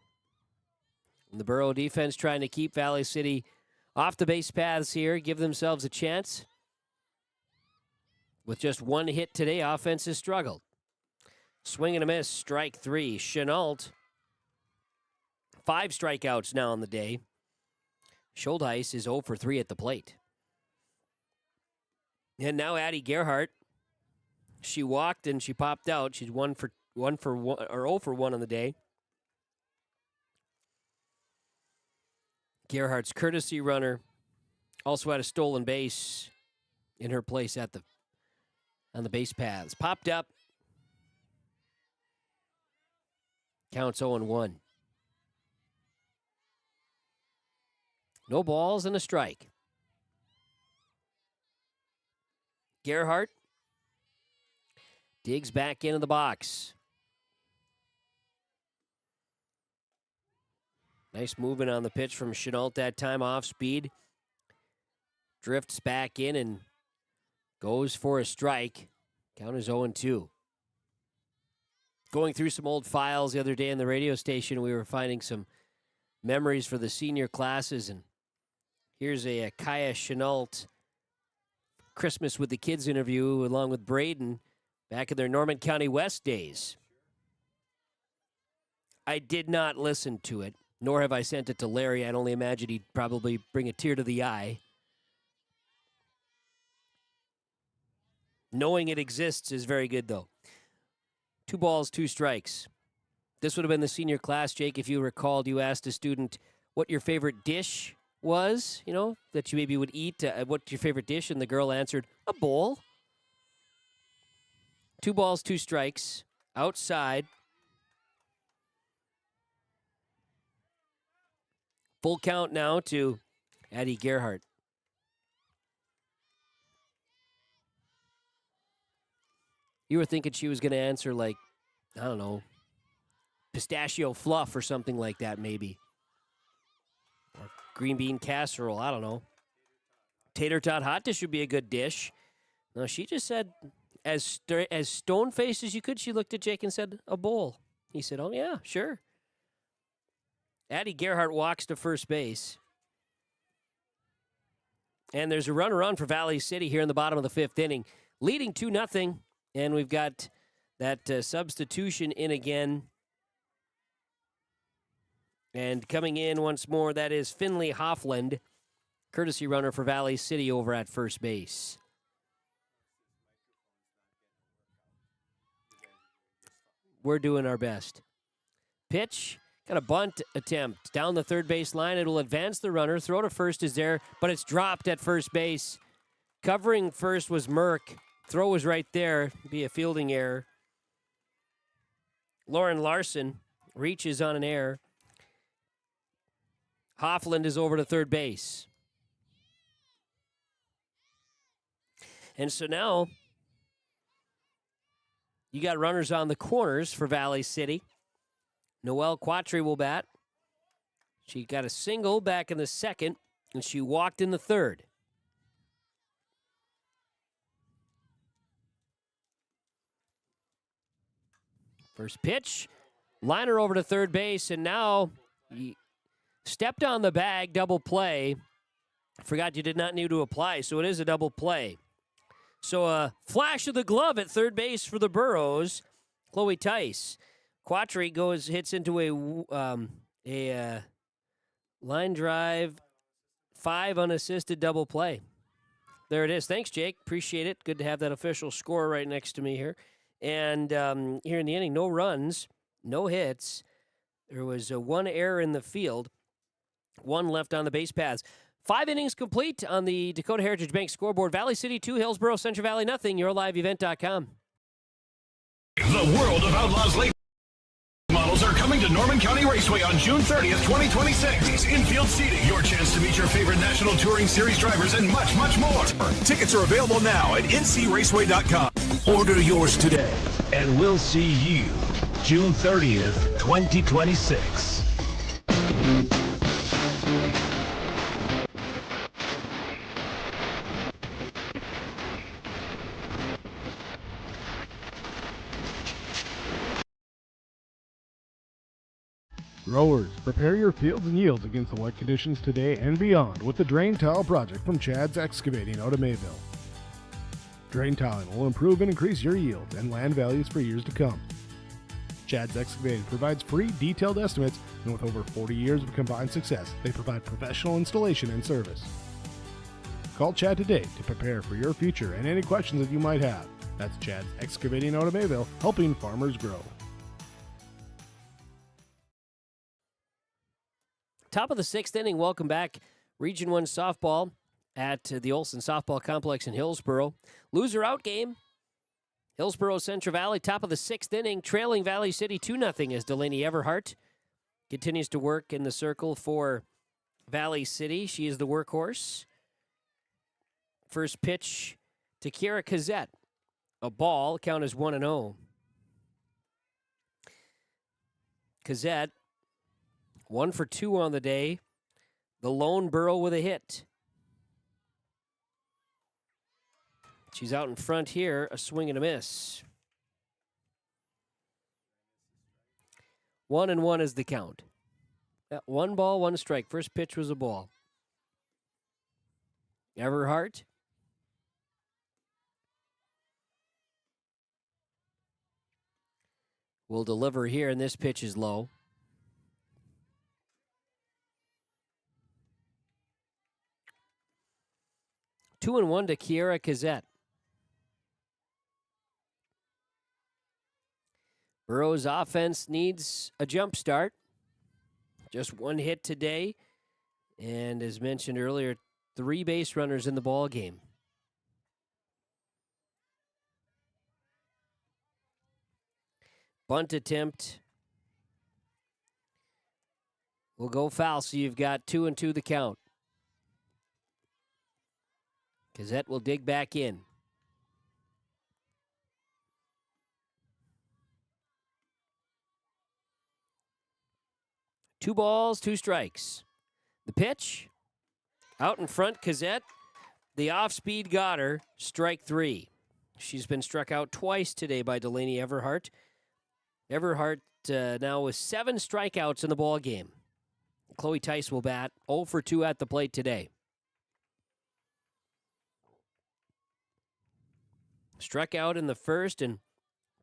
and the Burrow defense trying to keep Valley City off the base paths here, give themselves a chance. With just 1 hit today, offense has struggled. Swing and a miss, strike 3. Chenault, 5 strikeouts now on the day. Schuldice is 0 for 3 at the plate. And now Addie Gerhardt. She walked and she popped out. She's 0 for 1 on the day. Gerhardt's courtesy runner also had a stolen base in her place on the base paths. Popped up. Counts 0-1. No balls and a strike. Gerhardt digs back into the box. Nice movement on the pitch from Chenault that time, off speed. Drifts back in and goes for a strike. Count is 0-2. Going through some old files the other day in the radio station, we were finding some memories for the senior classes, and here's a Kaya Chenault Christmas with the Kids interview along with Braden back in their Norman County West days. I did not listen to it, nor have I sent it to Larry. I'd only imagine he'd probably bring a tear to the eye. Knowing it exists is very good, though. 2 balls, 2 strikes. This would have been the senior class, Jake, if you recalled. You asked a student what your favorite dish was, that you maybe would eat. What's your favorite dish? And the girl answered, a bowl. 2 balls, 2 strikes. Outside. Full count now to Addie Gerhardt. You were thinking she was going to answer like, I don't know, pistachio fluff or something like that maybe. Or green bean casserole, I don't know. Tater tot hot dish would be a good dish. No, she just said, as stone-faced as you could, she looked at Jake and said, a bowl. He said, oh, yeah, sure. Addie Gerhardt walks to first base. And there's a runner on for Valley City here in the bottom of the 5th inning, leading 2-0. And we've got that substitution in again. And coming in once more, that is Finley Hoffland, courtesy runner for Valley City over at first base. We're doing our best. Pitch, got a bunt attempt down the third base line. It'll advance the runner. Throw to first is there, but it's dropped at first base. Covering first was Merck. Throw was right there. Be a fielding error. Lauren Larson reaches on an error. Hoffland is over to third base. And so now you got runners on the corners for Valley City. Noelle Quattry will bat. She got a single back in the 2nd, and she walked in the 3rd. First pitch, liner over to third base, and now he stepped on the bag, double play. Forgot you did not need to apply, so it is a double play. So a flash of the glove at third base for the Burros. Chloe Tice. Quattry hits into a line drive, 5 unassisted double play. There it is. Thanks, Jake. Appreciate it. Good to have that official score right next to me here. And here in the inning, no runs, no hits. There was 1 error in the field, 1 left on the base paths. 5 innings complete on the Dakota Heritage Bank scoreboard. Valley City 2, Hillsboro, Central Valley nothing. YourLiveEvent.com. The world of Outlaws late models are coming to Norman County Raceway on June 30th, 2026. Infield seating, your chance to meet your favorite National Touring Series drivers, and much, much more. Tickets are available now at ncraceway.com. Order yours today, and we'll see you June 30th, 2026. Growers, prepare your fields and yields against the wet conditions today and beyond with the Drain Tile project from Chad's Excavating out of Mayville. Drain tiling will improve and increase your yield and land values for years to come. Chad's Excavating provides free detailed estimates, and with over 40 years of combined success, they provide professional installation and service. Call Chad today to prepare for your future and any questions that you might have. That's Chad's Excavating out of Mayville, helping farmers grow. Top of the 6th inning. Welcome back. Region 1 softball at the Olson Softball Complex in Hillsboro. Loser out game. Hillsboro Central Valley, top of the 6th inning, trailing Valley City 2-0 as Delaney Everhart continues to work in the circle for Valley City. She is the workhorse. First pitch to Kiera Kazette. A ball, count is 1-0. Kazette, 1 for 2 on the day. The lone Burrow with a hit. She's out in front here, a swing and a miss. 1-1 is the count. 1 ball, 1 strike. First pitch was a ball. Everhart. Will deliver here, and this pitch is low. Two and 1 to Kiera Kazette. Burrow's offense needs a jump start. Just 1 hit today. And as mentioned earlier, 3 base runners in the ball game. Bunt attempt will go foul, so you've got 2-2 the count. Kazette will dig back in. Two balls, 2 strikes. The pitch, out in front, Kazette. The off-speed got her, strike 3. She's been struck out twice today by Delaney Everhart. Everhart now with 7 strikeouts in the ball game. Chloe Tice will bat 0 for 2 at the plate today. Struck out in the first and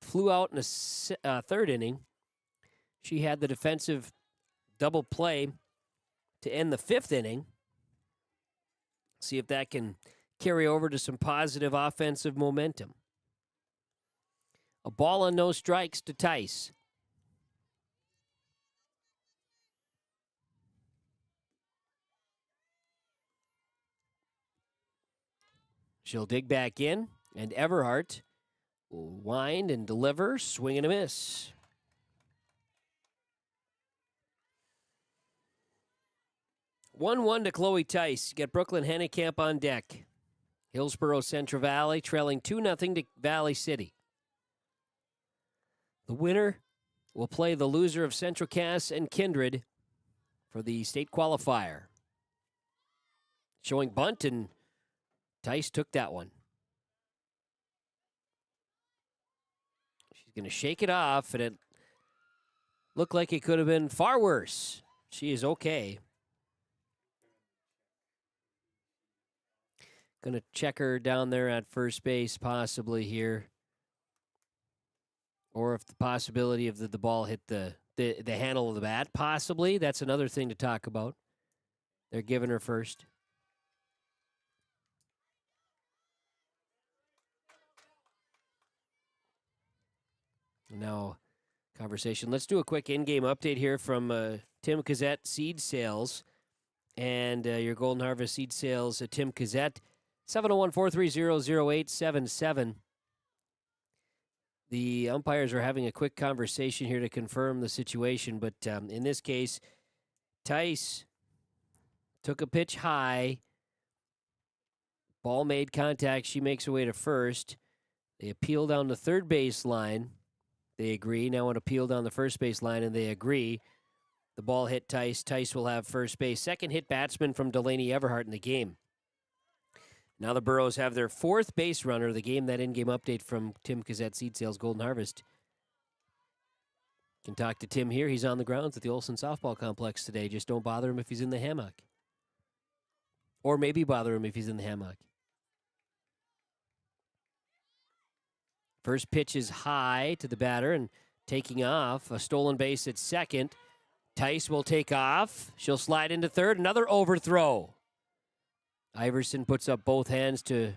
flew out in the 3rd inning. She had the defensive double play to end the 5th inning. See if that can carry over to some positive offensive momentum. A ball on no strikes to Tice. She'll dig back in, and Everhart will wind and deliver, swing and a miss. One to Chloe Tice. You got Brooklyn Hennekamp on deck. Hillsboro Central Valley trailing 2-0 to Valley City. The winner will play the loser of Central Cass and Kindred for the state qualifier. Showing bunt, and Tice took that one. She's going to shake it off, and it looked like it could have been far worse. She is okay. Going to check her down there at first base possibly here. Or if the possibility of the ball hit the handle of the bat, possibly. That's another thing to talk about. They're giving her first. Now, conversation. Let's do a quick in-game update here from Tim Kazette Seed Sales and your Golden Harvest Seed Sales at Tim Kazette. 701-430-0877. The umpires are having a quick conversation here to confirm the situation, but in this case, Tice took a pitch high. Ball made contact. She makes her way to first. They appeal down the third base line. They agree. Now an appeal down the first base line, and they agree. The ball hit Tice. Tice will have first base. Second hit batsman from Delaney Everhart in the game. Now the Burros have their 4th base runner. The game, that in-game update from Tim Kazette Seed Sales Golden Harvest. Can talk to Tim here. He's on the grounds at the Olson Softball Complex today. Just don't bother him if he's in the hammock. Or maybe bother him if he's in the hammock. First pitch is high to the batter and taking off. A stolen base at second. Tice will take off. She'll slide into third. Another overthrow. Iverson puts up both hands to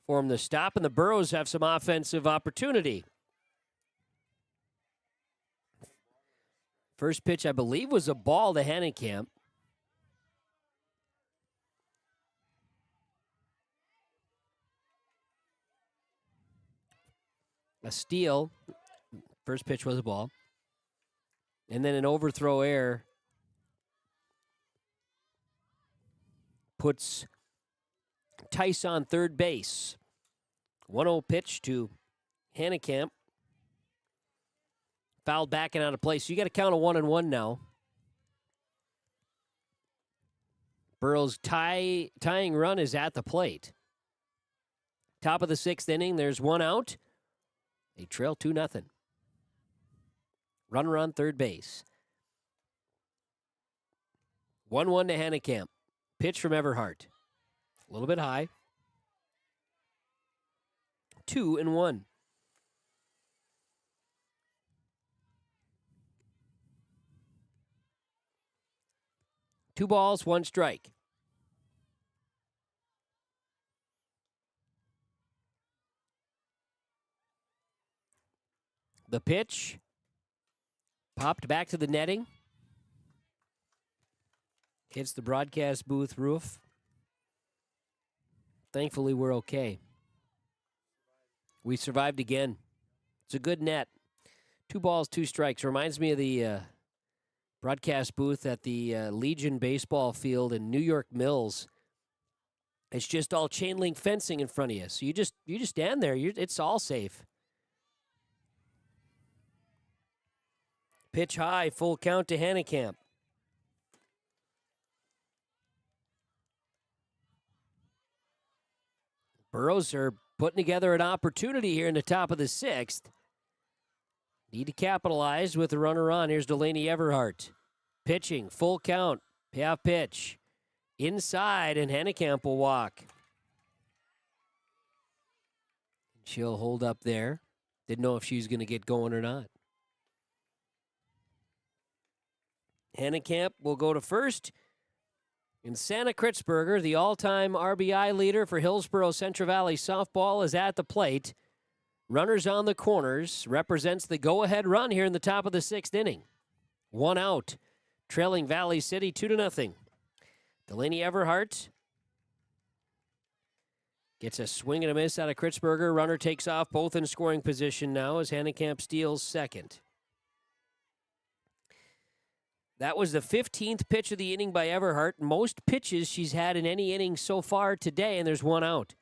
form the stop, and the Burros have some offensive opportunity. First pitch, I believe, was a ball to Hennekamp. a steal. First pitch was a ball. And then an overthrow error puts Tice on third base. 1-0 pitch to Hanekamp. Fouled back and out of play. So you got to count a 1-1 now. Burrow's tying run is at the plate. Top of the 6th inning, there's one out. They trail 2-0. Runner on third base. 1-1 to Hanekamp. Pitch from Everhart. A little bit high. 2-1. 2 balls, 1 strike. The pitch popped back to the netting. Hits the broadcast booth roof. Thankfully, we're okay. We survived again. It's a good net. 2 balls, 2 strikes. Reminds me of the broadcast booth at the Legion baseball field in New York Mills. It's just all chain link fencing in front of you. So you just stand there. It's all safe. Pitch high, full count to Hanekamp. Burrows are putting together an opportunity here in the top of the 6th. Need to capitalize with the runner on. Here's Delaney Everhart. Pitching, full count, payoff pitch. Inside, and Hanekamp will walk. She'll hold up there. Didn't know if she was going to get going or not. Hanekamp will go to first. And Santa Kritzberger, the all-time RBI leader for Hillsboro Central Valley softball, is at the plate. Runners on the corners, represents the go-ahead run here in the top of the 6th inning. 1 out, trailing Valley City 2-0. Delaney Everhart gets a swing and a miss out of Kritzberger. Runner takes off, both in scoring position now as Hanekamp steals second. That was the 15th pitch of the inning by Everhart. Most pitches she's had in any inning so far today, and there's 1 out.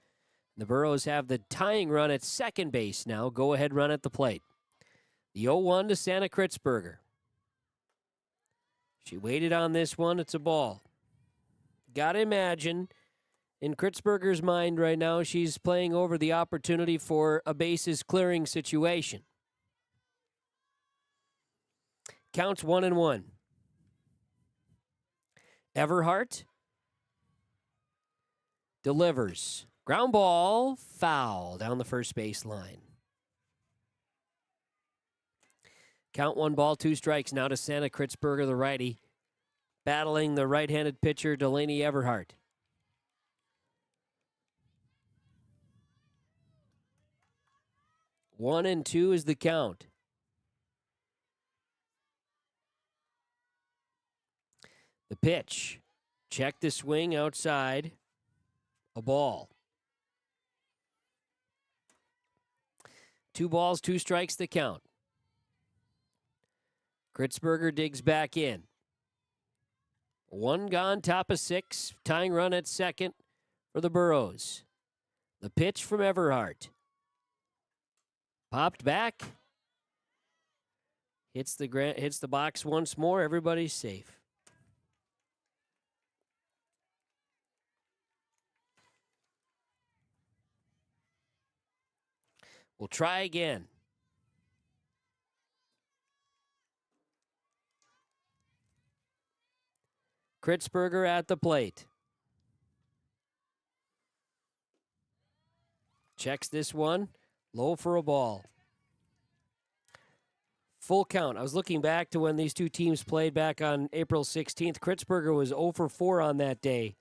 The Burros have the tying run at second base now. Go-ahead run at the plate. The 0-1 to Santa Kritzberger. She waited on this one. It's a ball. Got to imagine, in Kritzberger's mind right now, she's playing over the opportunity for a bases-clearing situation. Counts 1-1. Everhart delivers. Ground ball, foul down the first base line. Count 1 ball, 2 strikes now to Santa Kritzberger, the righty, battling the right-handed pitcher Delaney Everhart. One and 2 is the count. The pitch. Check the swing outside. A ball. 2 balls, 2 strikes the count. Kritzberger digs back in. 1 gone, top of 6. Tying run at second for the Burros. The pitch from Everhart. Popped back. Hits the box once more. Everybody's safe. We'll try again. Kritzberger at the plate. Checks this one. Low for a ball. Full count. I was looking back to when these two teams played back on April 16th. Kritzberger was 0 for 4 on that day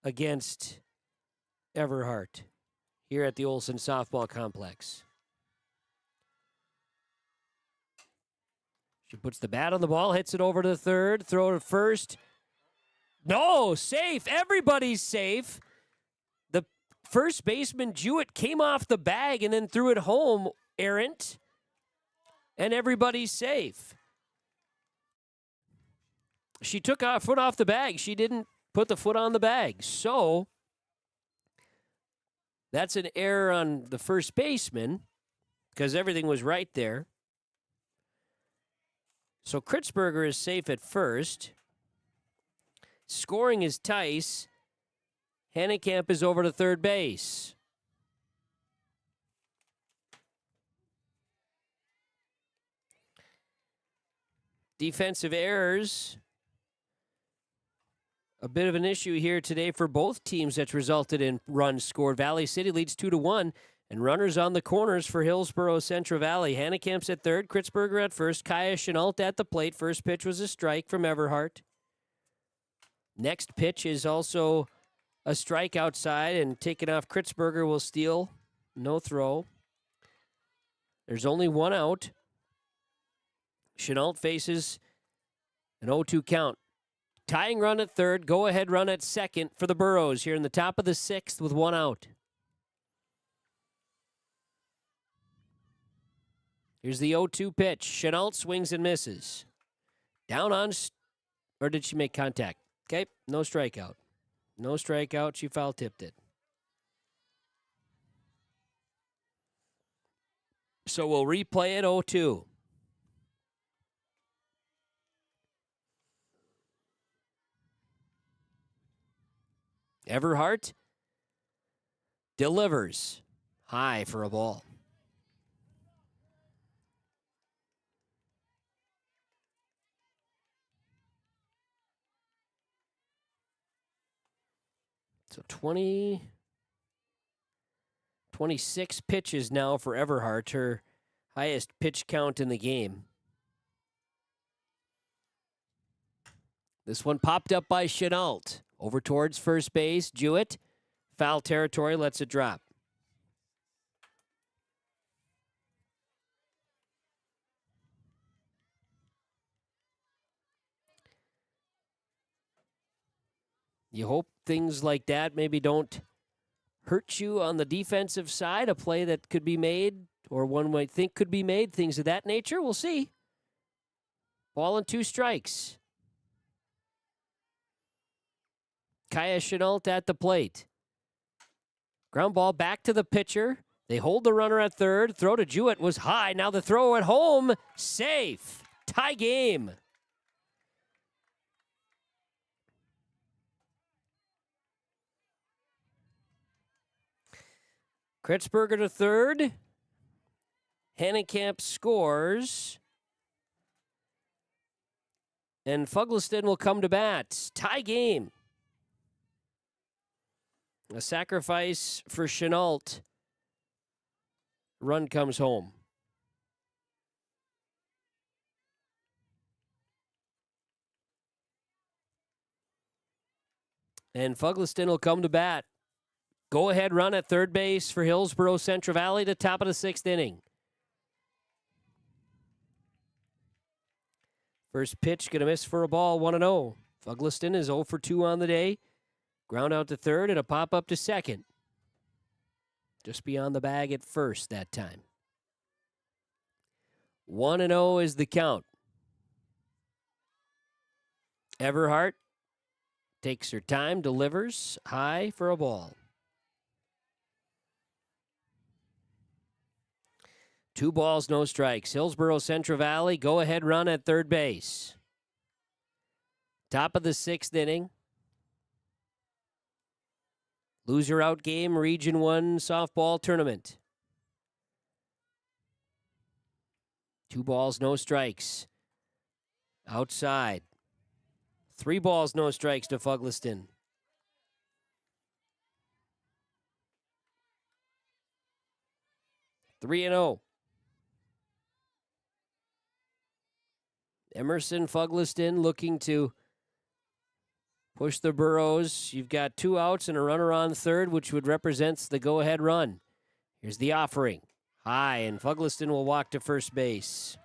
against Everhart here at the Olson Softball Complex. She puts the bat on the ball, hits it over to the third, throw to first. No, safe. Everybody's safe. The first baseman Jewett came off the bag and then threw it home, errant, and everybody's safe. She took her foot off the bag. She didn't put the foot on the bag. So that's an error on the first baseman because everything was right there. So Kritzberger is safe at first. Scoring is Tice. Hannekamp is over to third base. Defensive errors. A bit of an issue here today for both teams that's resulted in runs scored. Valley City leads 2-1, and runners on the corners for Hillsboro Central Valley. Hannekamp's at third, Kritzberger at first, Kaya Chenault at the plate. First pitch was a strike from Everhart. Next pitch is also a strike outside, and taken off Kritzberger will steal. No throw. There's only one out. Chenault faces an 0-2 count. Tying run at third, go-ahead run at second for the Burros here in the top of the sixth with one out. Here's the 0-2 pitch. Chenault swings and misses. Down on, or did she make contact? Okay, no strikeout. No strikeout, she foul-tipped it. So we'll replay it 0-2. Everhart delivers high for a ball. So 26 pitches now for Everhart, her highest pitch count in the game. This one popped up by Chenault. Over towards first base, Jewett. Foul territory, lets it drop. You hope things like that maybe don't hurt you on the defensive side. A play that could be made, or one might think could be made, things of that nature. We'll see. Ball and 2 strikes. Kaya Chenault at the plate. Ground ball back to the pitcher. They hold the runner at third. Throw to Jewett was high. Now the throw at home. Safe. Tie game. Kritzberger to third. Hannekamp scores. And Fugliston will come to bat. Tie game. A sacrifice for Chenault. Run comes home. And Fugliston will come to bat. Go-ahead run at third base for Hillsboro Central Valley to top of the 6th inning. First pitch going to miss for a ball, 1-0. Fugliston is 0 for 2 on the day. Ground out to third and a pop up to second. Just beyond the bag at first that time. 1-0 is the count. Everhart takes her time, delivers high for a ball. 2 balls, no strikes. Hillsboro Central Valley, go-ahead run at third base. Top of the 6th inning. Loser out game, Region 1 softball tournament. 2 balls, no strikes. Outside. 3 balls, no strikes to Fugliston. Three and 0. Emerson Fugliston looking to push the Burros. You've got 2 outs and a runner on third, which would represent the go-ahead run. Here's the offering. High, and Fugliston will walk to first base.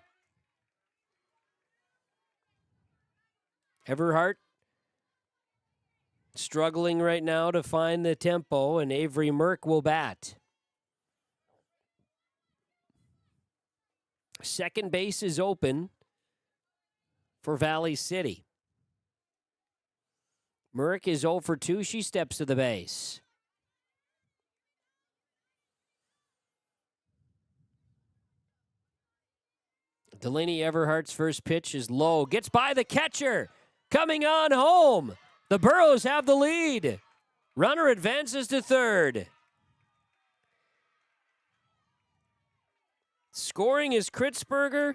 Everhart struggling right now to find the tempo, and Avery Merck will bat. Second base is open for Valley City. Merck is 0 for 2. She steps to the base. Delaney Everhart's first pitch is low. Gets by the catcher. Coming on home. The Burros have the lead. Runner advances to third. Scoring is Kritzberger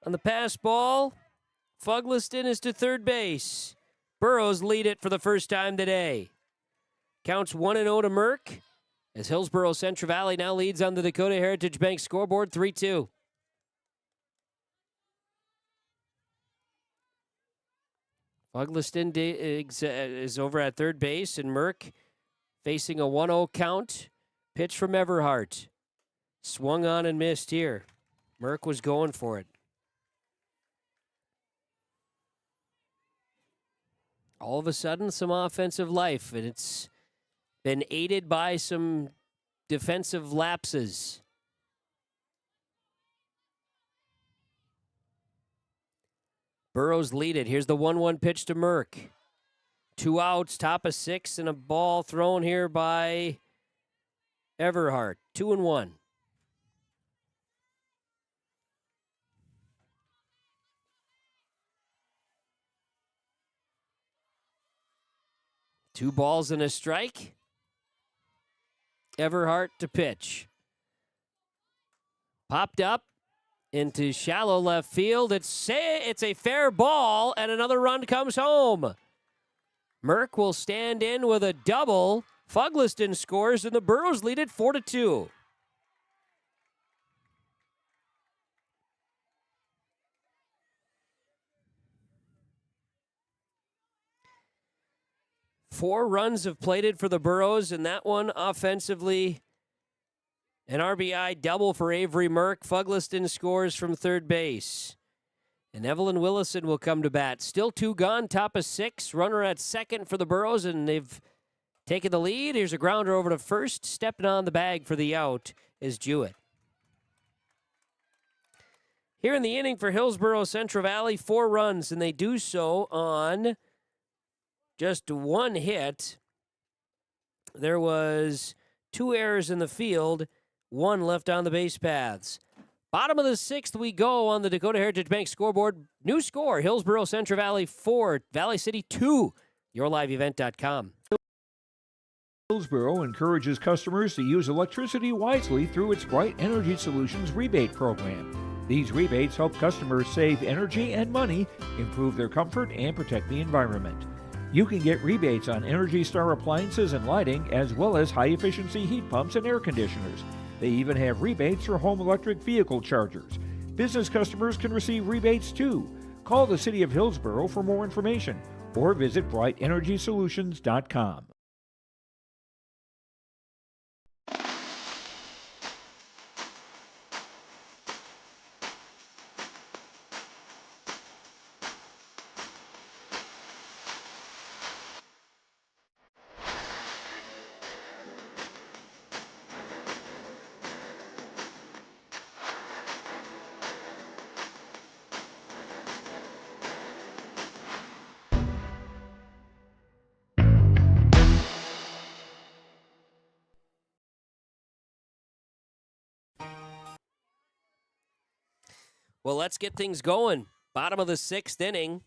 on the pass ball. Fugliston is to third base. Burros lead it for the first time today. Counts 1-0 to Merck as Hillsboro Central Valley now leads on the Dakota Heritage Bank scoreboard 3-2. Fugliston is over at third base, and Merck facing a 1-0 count. Pitch from Everhart. Swung on and missed here. Merck was going for it. All of a sudden, some offensive life, and it's been aided by some defensive lapses. Burros lead it. Here's the 1-1 pitch to Merck. 2 outs, top of 6, and a ball thrown here by Everhart. 2-1. Two balls and a strike. Everhart to pitch. Popped up into shallow left field. It's a fair ball, and another run comes home. Merck will stand in with a double. Fugliston scores, and the Burros lead it 4-2. Four runs have plated for the Burros, and that one offensively, an RBI double for Avery Merck. Fugliston scores from third base. And Evelyn Willison will come to bat. Still 2 gone, top of 6. Runner at second for the Burros, and they've taken the lead. Here's a grounder over to first. Stepping on the bag for the out is Jewett. Here in the inning for Hillsboro Central Valley, 4 runs, and they do so on just 1 hit. There was 2 errors in the field, 1 left on the base paths. Bottom of the 6th we go on the Dakota Heritage Bank scoreboard. New score, Hillsboro Central Valley 4, Valley City 2. YourLiveEvent.com. Hillsboro encourages customers to use electricity wisely through its Bright Energy Solutions rebate program. These rebates help customers save energy and money, improve their comfort, and protect the environment. You can get rebates on Energy Star appliances and lighting, as well as high-efficiency heat pumps and air conditioners. They even have rebates for home electric vehicle chargers. Business customers can receive rebates too. Call the City of Hillsboro for more information or visit BrightEnergySolutions.com. Well, let's get things going. Bottom of the 6th inning.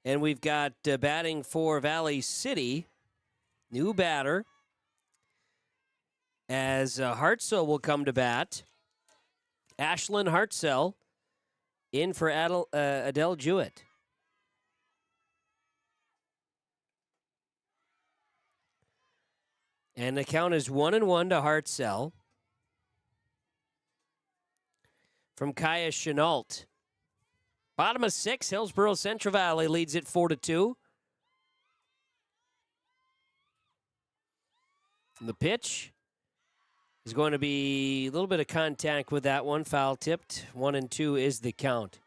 And we've got batting for Valley City. New batter. As Hartzell will come to bat. Ashlyn Hartzell in for Adele Jewett. And the count is 1-1 to Hartzell. From Kaya Chenault. Bottom of 6, Hillsboro Central Valley leads it 4-2. The pitch is going to be a little bit of contact with that one. Foul tipped. 1-2 is the count.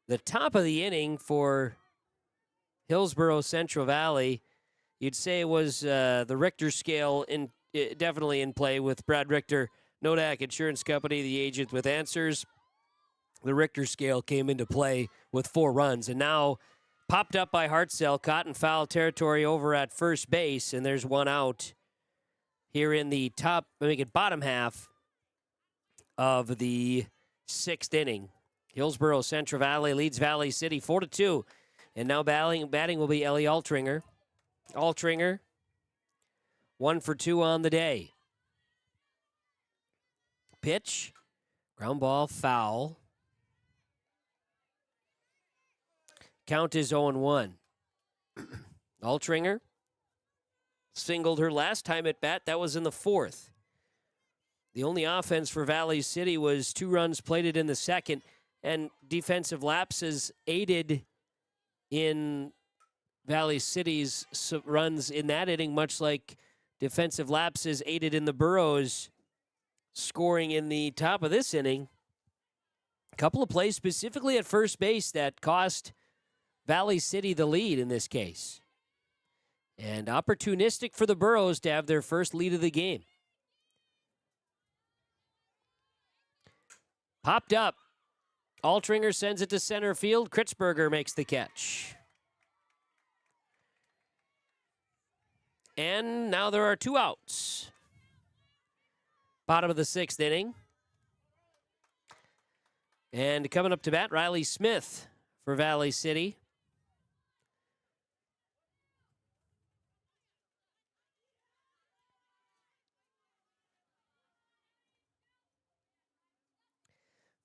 The top of the inning for Hillsboro Central Valley, you'd say it was the Richter scale definitely in play with Brad Richter, Nodak Insurance Company, the agent with answers. The Richter scale came into play with 4 runs, and now popped up by Hartzell, caught in foul territory over at first base, and there's 1 out here in the bottom half of the 6th inning. Hillsboro Central Valley leads Valley City 4-2, and now batting will be Ellie Altringer. Altringer, 1 for 2 on the day. Pitch, ground ball, foul. Count is 0-1. Altringer singled her last time at bat. That was in the 4th. The only offense for Valley City was 2 runs plated in the 2nd, and defensive lapses aided in Valley City's runs in that inning, much like defensive lapses aided in the Burros scoring in the top of this inning. A couple of plays specifically at first base that cost Valley City the lead in this case. And opportunistic for the Burros to have their first lead of the game. Popped up. Altringer sends it to center field. Kritzberger makes the catch. And now there are 2 outs. Bottom of the 6th inning. And coming up to bat, Riley Smith for Valley City.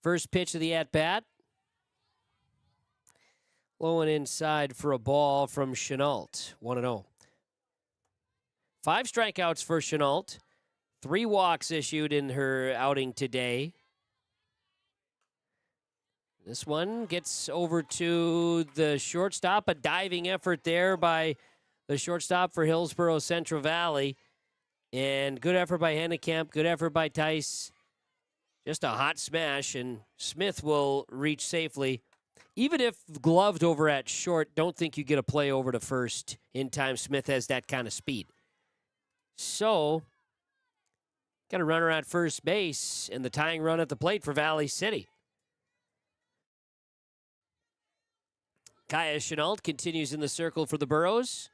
First pitch of the at-bat. Low and inside for a ball from Chenault. 1-0. 5 strikeouts for Chenault. 3 walks issued in her outing today. This one gets over to the shortstop. A diving effort there by the shortstop for Hillsboro Central Valley. And good effort by Hennekamp. Good effort by Tice. Just a hot smash, and Smith will reach safely. Even if gloved over at short, don't think you get a play over to first in time. Smith has that kind of speed. So, got a runner at first base, and the tying run at the plate for Valley City. Kaya Chenault continues in the circle for the Burros.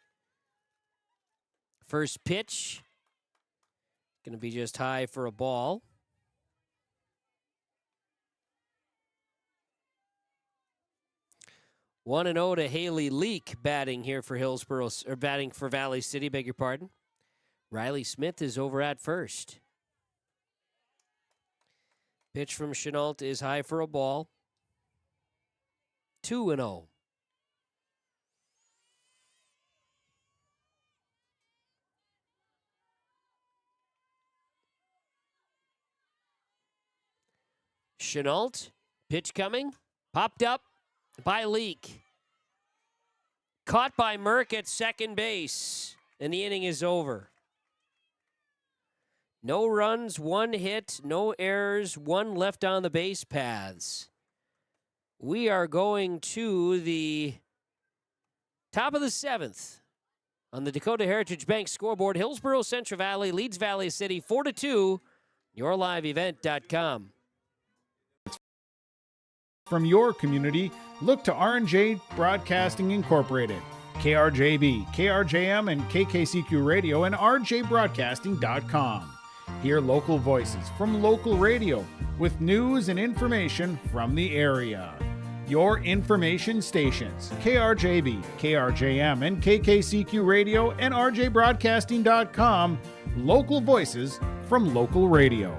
First pitch, going to be just high for a ball. 1-0 to Haley Leak batting here for Hillsboro, or batting for Valley City, beg your pardon. Riley Smith is over at first. Pitch from Chenault is high for a ball. 2-0. Chenault, pitch coming, popped up by Leak. Caught by Merck at second base, and the inning is over. No runs, 1 hit, no errors, 1 left on the base paths. We are going to the top of the 7th on the Dakota Heritage Bank scoreboard. Hillsboro Central Valley leads Valley City 4-2. YourLiveEvent.com. From your community, look to R&J Broadcasting Incorporated, KRJB, KRJM, and KKCQ Radio, and rjbroadcasting.com. Hear local voices from local radio with news and information from the area. Your information stations, KRJB, KRJM, and KKCQ Radio, and rjbroadcasting.com. Local voices from local radio.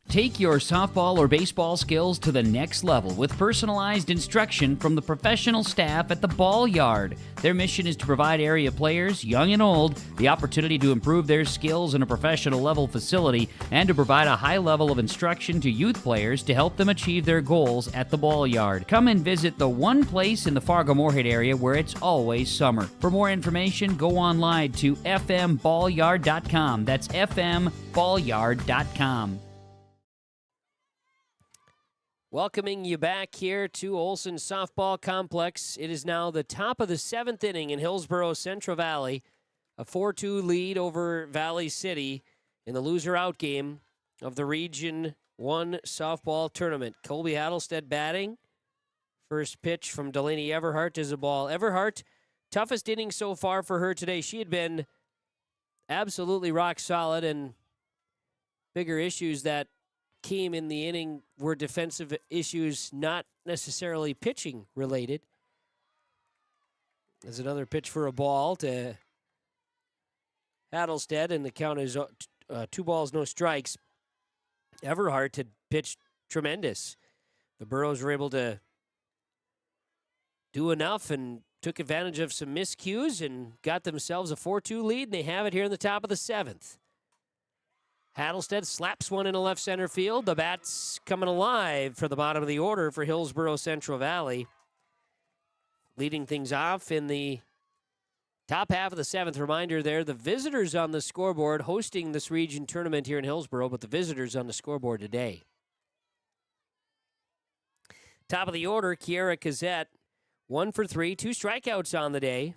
Take your softball or baseball skills to the next level with personalized instruction from the professional staff at the Ball Yard. Their mission is to provide area players, young and old, the opportunity to improve their skills in a professional level facility and to provide a high level of instruction to youth players to help them achieve their goals at the Ball Yard. Come and visit the one place in the Fargo-Moorhead area where it's always summer. For more information, go online to fmballyard.com. That's fmballyard.com. Welcoming you back here to Olson Softball Complex. It is now the top of the 7th inning in Hillsboro Central Valley. A 4-2 lead over Valley City in the loser-out game of the Region 1 softball tournament. Colby Hattlestead batting. First pitch from Delaney Everhart is a ball. Everhart, toughest inning so far for her today. She had been absolutely rock solid, and bigger issues that came in the inning were defensive issues, not necessarily pitching related. There's another pitch for a ball to Hattlestead, and the count is 2 balls, no strikes. Everhart had pitched tremendous. The Burros were able to do enough and took advantage of some miscues and got themselves a 4-2 lead, and they have it here in the top of the 7th. Hattlestead slaps one into left center field. The bat's coming alive for the bottom of the order for Hillsboro Central Valley. Leading things off in the top half of the 7th. Reminder there, the visitors on the scoreboard hosting this region tournament here in Hillsboro, but the visitors on the scoreboard today. Top of the order, Kiera Cazzette, 1 for 3, 2 strikeouts on the day.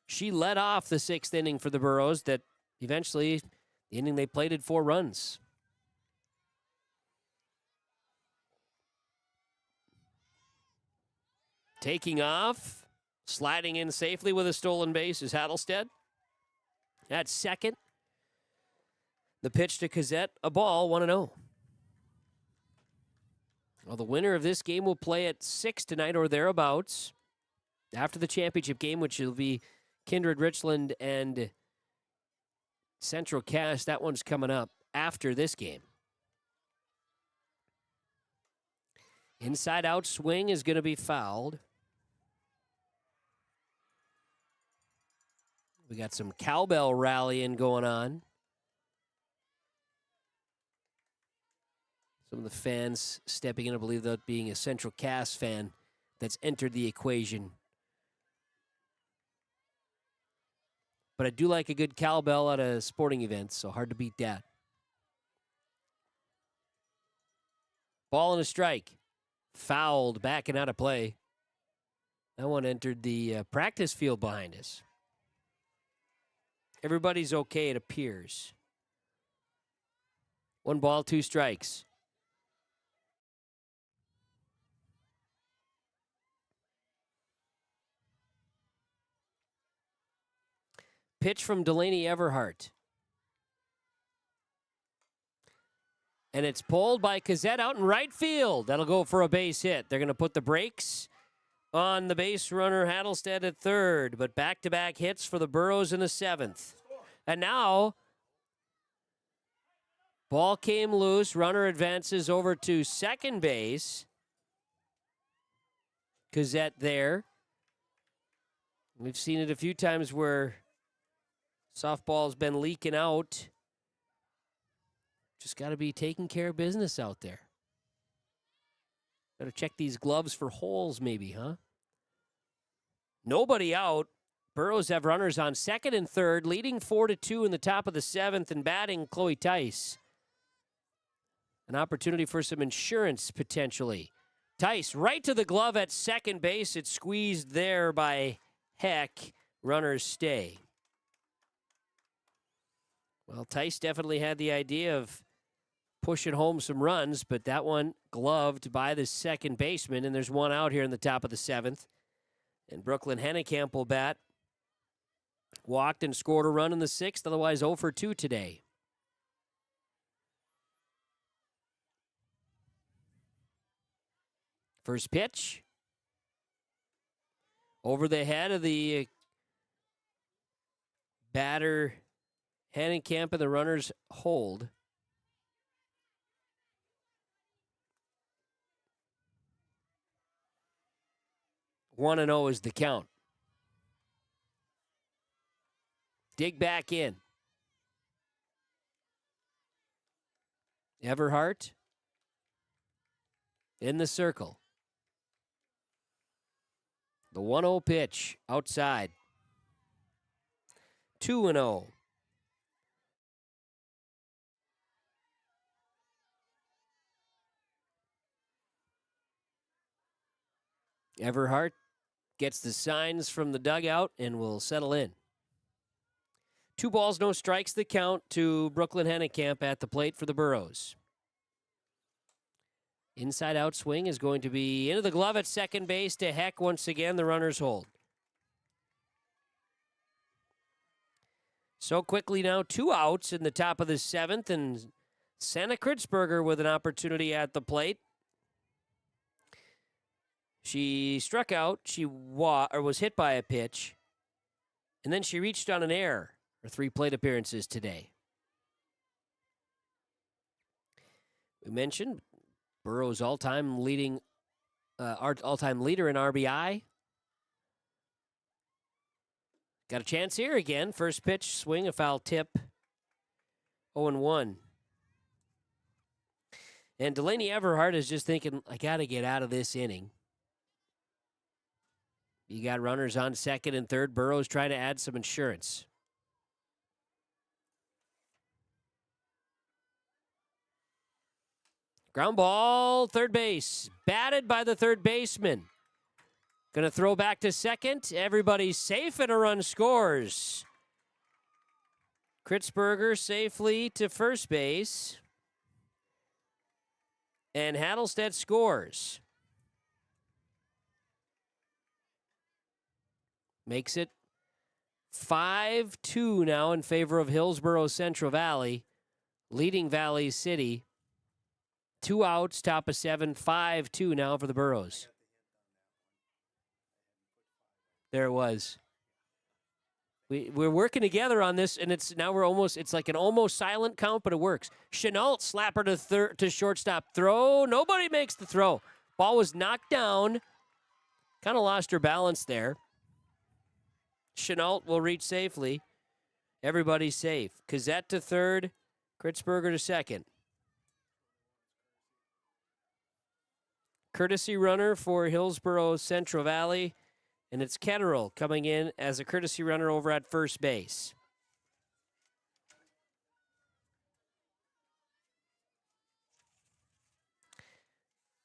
She led off the 6th inning for the Burros that eventually, the inning they played at 4 runs. Taking off, sliding in safely with a stolen base is Hattlestead. At second, the pitch to Cazzette, a ball, 1-0. Well, the winner of this game will play at 6 tonight or thereabouts. After the championship game, which will be Kindred Richland and Central Cass, that one's coming up after this game. Inside out swing is going to be fouled. We got some cowbell rallying going on. Some of the fans stepping in, I believe that being a Central Cass fan that's entered the equation. But I do like a good cowbell at a sporting event, so hard to beat that. Ball and a strike. Fouled, back and out of play. That one entered the practice field behind us. Everybody's okay, it appears. 1 ball, 2 strikes. Pitch from Delaney Everhart. And it's pulled by Cazzette out in right field. That'll go for a base hit. They're going to put the brakes on the base runner, Hattlestead, at third. But back-to-back hits for the Burros in the 7th. And now, ball came loose. Runner advances over to second base. Cazzette there. We've seen it a few times where softball's been leaking out. Just got to be taking care of business out there. Got to check these gloves for holes maybe, huh? Nobody out. Burros have runners on second and third, leading 4-2 in the top of the 7th, and batting Chloe Tice. An opportunity for some insurance potentially. Tice right to the glove at second base. It's squeezed there by Heck. Runners stay. Well, Tice definitely had the idea of pushing home some runs, but that one gloved by the second baseman, and there's one out here in the top of the 7th. And Brooklyn Hennekamp will bat. Walked and scored a run in the 6th, otherwise 0 for 2 today. First pitch. Over the head of the batter, Hennekamp, and the runners hold. One and 0 is the count. Dig back in. Everhart in the circle. The 1-0 pitch outside. 2-0. Everhart gets the signs from the dugout and will settle in. 2 balls, no strikes, the count to Brooklyn Hennekamp at the plate for the Burros. Inside out swing is going to be into the glove at second base to Heck once again. The runners hold. So quickly now, 2 outs in the top of the 7th, and Santa Kritzberger with an opportunity at the plate. She struck out. She was hit by a pitch, and then she reached on an error. Her 3 plate appearances today. We mentioned Burrow's all-time leader in RBI. Got a chance here again. First pitch, swing, a foul tip. 0-1. And Delaney Everhart is just thinking, I got to get out of this inning. You got runners on second and third. Burrow's trying to add some insurance. Ground ball, third base. Batted by the third baseman. Going to throw back to second. Everybody's safe and a run scores. Kritzberger safely to first base. And Hattelstedt scores. Makes it 5-2 now in favor of Hillsboro Central Valley, leading Valley City. 2 outs, top of 7, 5-2 now for the Burros. There it was. We're working together on this, and it's like an almost silent count, but it works. Chenault slapper to shortstop throw. Nobody makes the throw. Ball was knocked down. Kind of lost her balance there. Chenault will reach safely. Everybody's safe. Kazette to third. Kritzberger to second. Courtesy runner for Hillsboro Central Valley. And it's Ketterl coming in as a courtesy runner over at first base.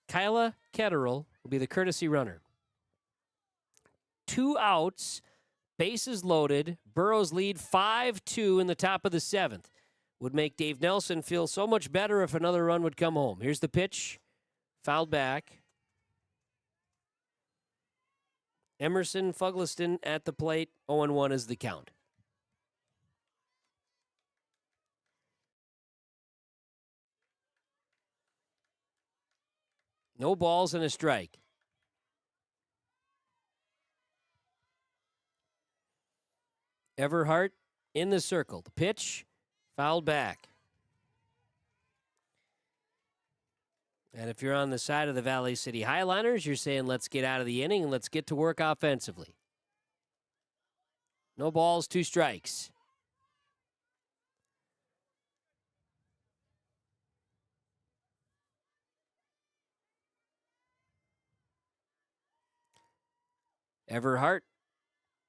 Kyla Ketterl will be the courtesy runner. 2 outs, bases loaded. Burros lead 5-2 in the top of the 7th. Would make Dave Nelson feel so much better if another run would come home. Here's the pitch. Fouled back. Emerson Fugliston at the plate. 0-1 is the count. No balls and a strike. Everhart in the circle. The pitch, fouled back. And if you're on the side of the Valley City Highliners, you're saying, let's get out of the inning and let's get to work offensively. No balls, 2 strikes. Everhart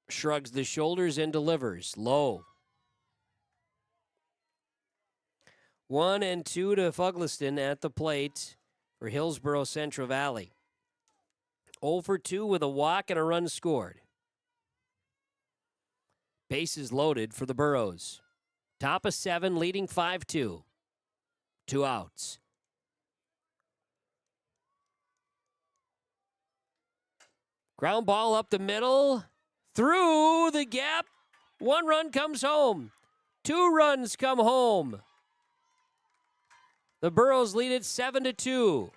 shrugs the shoulders and delivers. Low. 1-2 to Fugliston at the plate for Hillsboro Central Valley. 0 for 2 with a walk and a run scored. Bases loaded for the Burros. Top of 7, leading 5-2. 2 outs. Ground ball up the middle. Through the gap. 1 run comes home. 2 runs come home. The Burros lead it 7-2.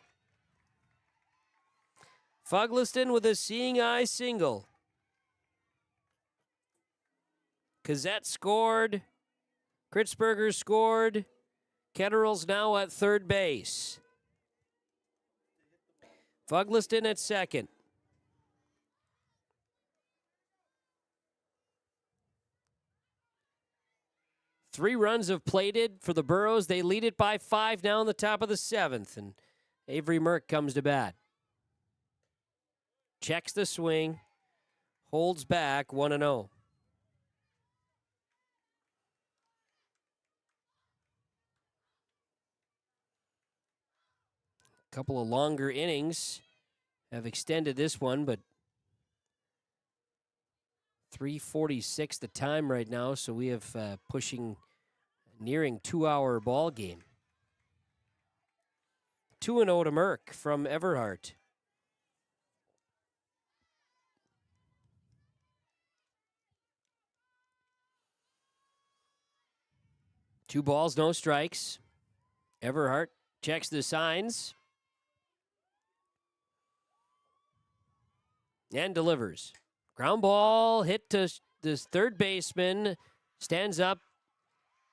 Fugliston with a seeing eye single. Kazette scored. Kritzberger scored. Ketterl's now at third base. Fugliston at second. Three runs have plated for the Burros. They lead it by 5 now in the top of the 7th. And Avery Merck comes to bat. Checks the swing. Holds back 1-0. Couple of longer innings have extended this one, but 3:46 the time right now, so we have nearing 2-hour ball game. 2-0 to Merck from Everhart. Two balls, no strikes. Everhart checks the signs and delivers. Ground ball hit to this third baseman, stands up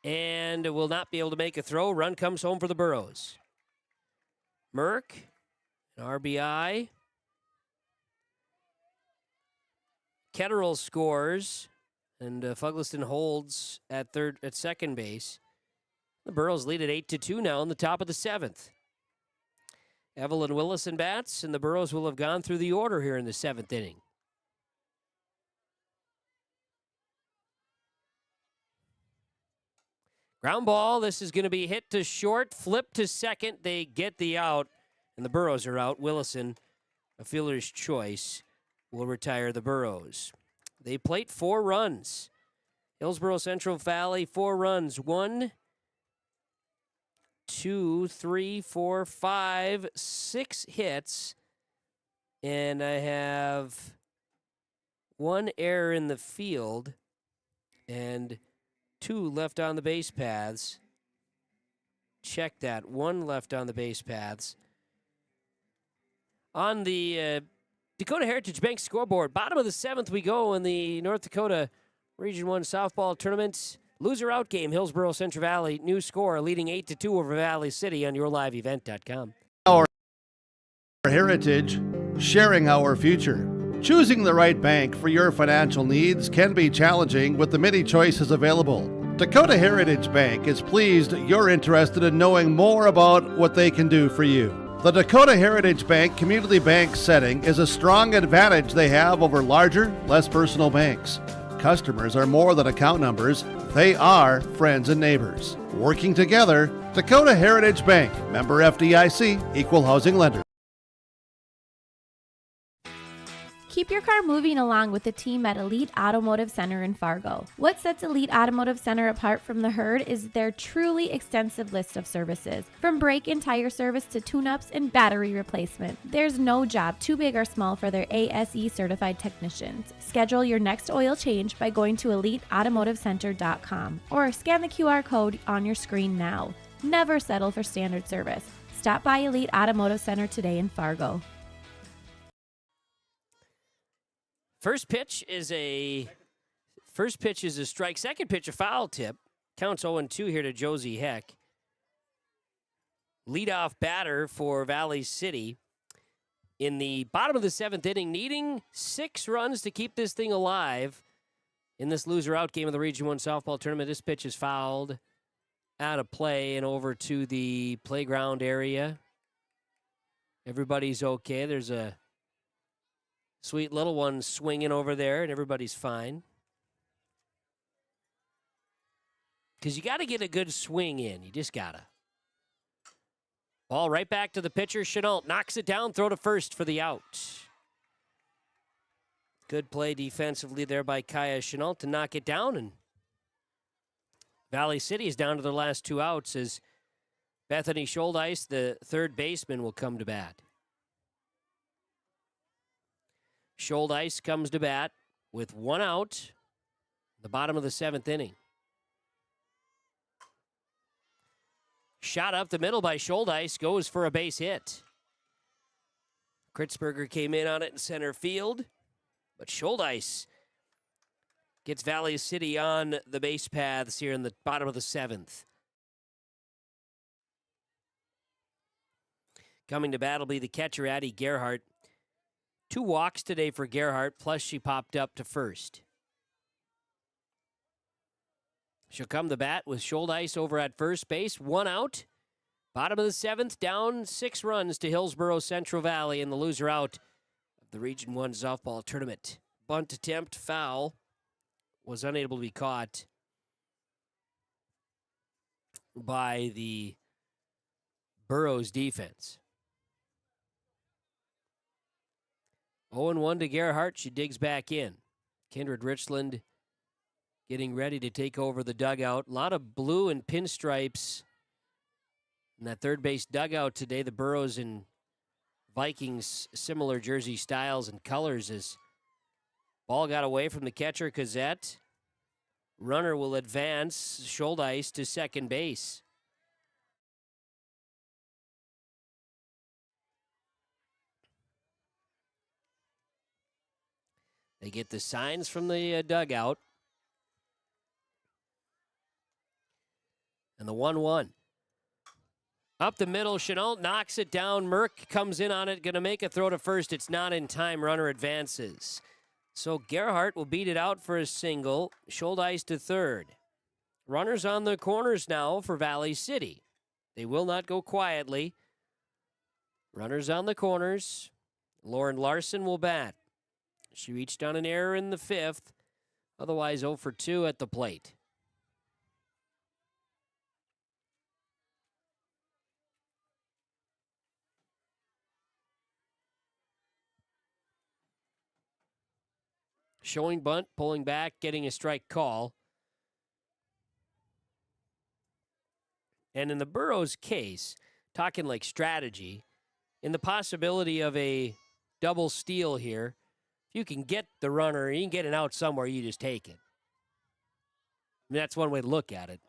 and will not be able to make a throw. Run comes home for the Burros. Merck, an RBI. Ketterall scores, and Fugliston holds at second base. The Burros lead at 8-2 now in the top of the 7th. Evelyn Willison bats, and the Burros will have gone through the order here in the 7th inning. Ground ball, this is going to be hit to short, flip to second. They get the out, and the Burros are out. Willison, a fielder's choice, will retire the Burros. They plate 4 runs. Hillsboro Central Valley, 4 runs. 1, 2, 3, 4, 5, 6 hits. And I have 1 error in the field and 2 left on the base paths. Check that. 1 left on the base paths. On the Dakota Heritage Bank scoreboard, bottom of the 7th we go in the North Dakota Region 1 softball tournament. Loser out game, Hillsboro Central Valley. New score, leading 8-2 over Valley City on yourliveevent.com. Our heritage, sharing our future. Choosing the right bank for your financial needs can be challenging with the many choices available. Dakota Heritage Bank is pleased you're interested in knowing more about what they can do for you. The Dakota Heritage Bank community bank setting is a strong advantage they have over larger, less personal banks. Customers are more than account numbers, they are friends and neighbors. Working together, Dakota Heritage Bank, member FDIC, equal housing lender. Keep your car moving along with the team at Elite Automotive Center in Fargo. What sets Elite Automotive Center apart from the herd is their truly extensive list of services. From brake and tire service to tune-ups and battery replacement, there's no job too big or small for their ASE certified technicians. Schedule your next oil change by going to EliteAutomotiveCenter.com or scan the QR code on your screen now. Never settle for standard service. Stop by Elite Automotive Center today in Fargo. First pitch is a strike. Second pitch, a foul tip. Counts 0-2 here to Josie Heck. Leadoff batter for Valley City in the bottom of the 7th inning, needing 6 runs to keep this thing alive in this loser-out game of the Region 1 softball tournament. This pitch is fouled out of play and over to the playground area. Everybody's okay. There's a sweet little one swinging over there, and everybody's fine. Because you got to get a good swing in. You just got to. Ball right back to the pitcher. Chenault knocks it down, throw to first for the out. Good play defensively there by Kaya Chenault to knock it down, and Valley City is down to their last 2 outs as Bethany Scholdice, the third baseman, will come to bat. Scholdice comes to bat with 1 out, the bottom of the 7th inning. Shot up the middle by Scholdice, goes for a base hit. Kritzberger came in on it in center field, but Scholdice gets Valley City on the base paths here in the bottom of the 7th. Coming to bat will be the catcher, Addie Gerhardt. 2 walks today for Gerhardt, plus she popped up to first. She'll come to bat with Scholdice over at first base. 1 out. Bottom of the 7th, down 6 runs to Hillsboro Central Valley in the loser out of the Region 1 softball tournament. Bunt attempt, foul, was unable to be caught by the Burros defense. 0-1 to Gerhardt. She digs back in. Kindred Richland getting ready to take over the dugout. A lot of blue and pinstripes in that third base dugout today. The Burros and Vikings similar jersey styles and colors as ball got away from the catcher, Cazette. Runner will advance, Schuldeis to second base. They get the signs from the dugout. And the 1-1. Up the middle, Chenault knocks it down. Merck comes in on it, going to make a throw to first. It's not in time. Runner advances. So Gerhardt will beat it out for a single. Schuldeis to third. Runners on the corners now for Valley City. They will not go quietly. Runners on the corners. Lauren Larson will bat. She reached on an error in the fifth. Otherwise 0 for 2 at the plate. Showing bunt, pulling back, getting a strike call. And in the Burros case, talking like strategy, in the possibility of a double steal here, if you can get the runner, you can get it out somewhere, you just take it. I mean, that's one way to look at it.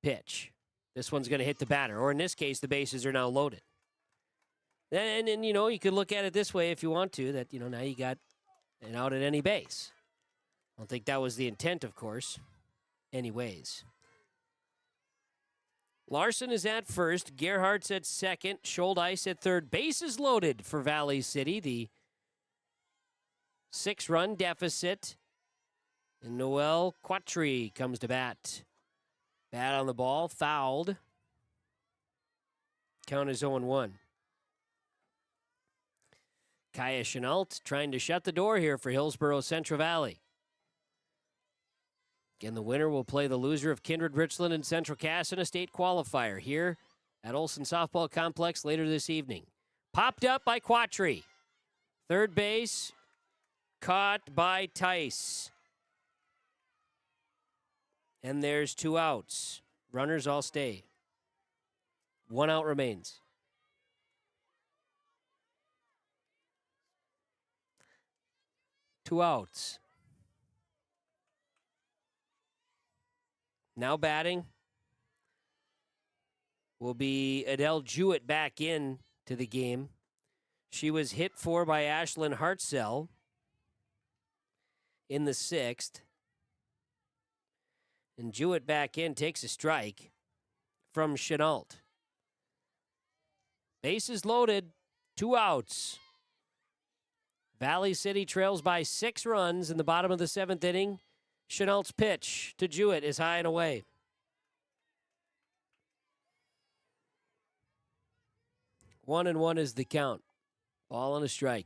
Pitch. This one's going to hit the batter. Or in this case, the bases are now loaded. And you could look at it this way if you want to, that, now you got an out at any base. I don't think that was the intent, of course. Anyways. Larson is at first. Gerhardt's at second. Schuldeis at third. Bases loaded for Valley City. The 6-run deficit. And Noel Quattry comes to bat. Bat on the ball. Fouled. Count is 0-1. Kaya Chenault trying to shut the door here for Hillsboro Central Valley. Again, the winner will play the loser of Kindred Richland and Central Cass in a state qualifier here at Olson Softball Complex later this evening. Popped up by Quattry. Third base, caught by Tice. And there's 2 outs. Runners all stay. 1 out remains. Two outs. Now batting will be Adele Jewett back in to the game. She was hit for by Ashlyn Hartzell in the 6th. And Jewett back in takes a strike from Chenault. Bases loaded, 2 outs. Valley City trails by 6 runs in the bottom of the 7th inning. Chenault's pitch to Jewett is high and away. One and one is the count. Ball and a strike.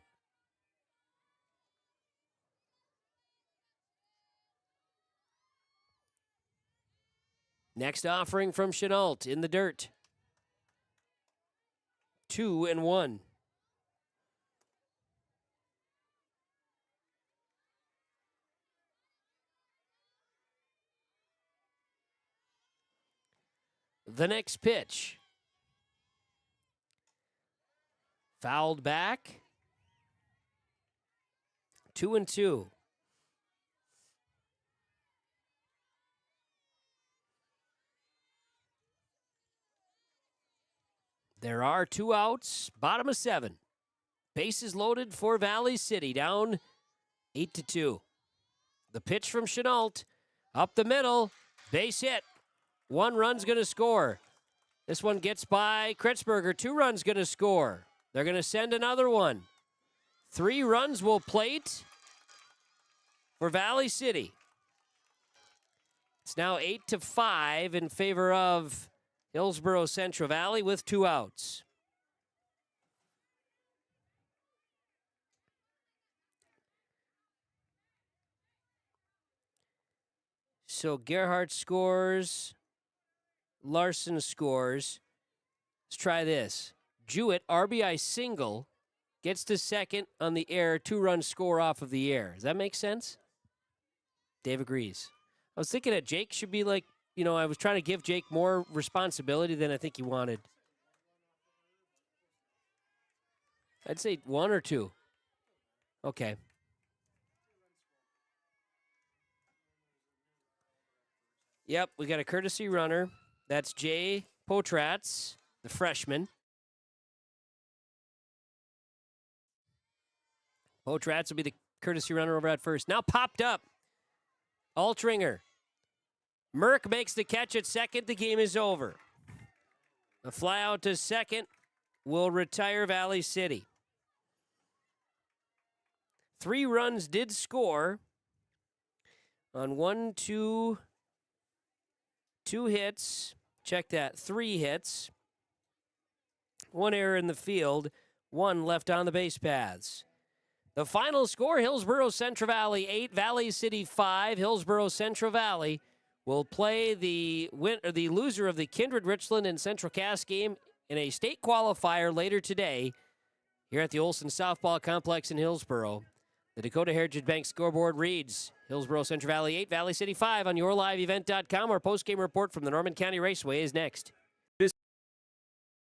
Next offering from Chenault in the dirt. 2-1. The next pitch. Fouled back. 2-2. There are 2 outs, bottom of 7. Bases loaded for Valley City, down 8-2. The pitch from Chenault, up the middle, base hit. 1 run's going to score. This one gets by Kritzberger. 2 runs going to score. They're going to send another one. 3 runs will plate for Valley City. It's now 8-5 in favor of Hillsboro Central Valley with 2 outs. So Gerhardt scores. Larson scores. Let's try this. Jewett, RBI single gets to second on the air, 2-run score off of the air. Does that make sense? Dave agrees. I was thinking that Jake should be like, I was trying to give Jake more responsibility than I think he wanted. I'd say 1 or 2. Okay. Yep, we got a courtesy runner. That's Jay Potratz, the freshman. Potratz will be the courtesy runner over at first. Now popped up. Altringer. Merck makes the catch at second. The game is over. A fly out to second will retire Valley City. 3 runs did score on 2 hits. Check that. 3 hits. 1 error in the field. 1 left on the base paths. The final score, Hillsboro Central Valley 8, Valley City 5. Hillsboro Central Valley will play the loser of the Kindred Richland and Central Cass game in a state qualifier later today here at the Olson Softball Complex in Hillsboro. The Dakota Heritage Bank scoreboard reads Hillsboro Central Valley 8, Valley City 5 on yourliveevent.com. Our postgame report from the Norman County Raceway is next.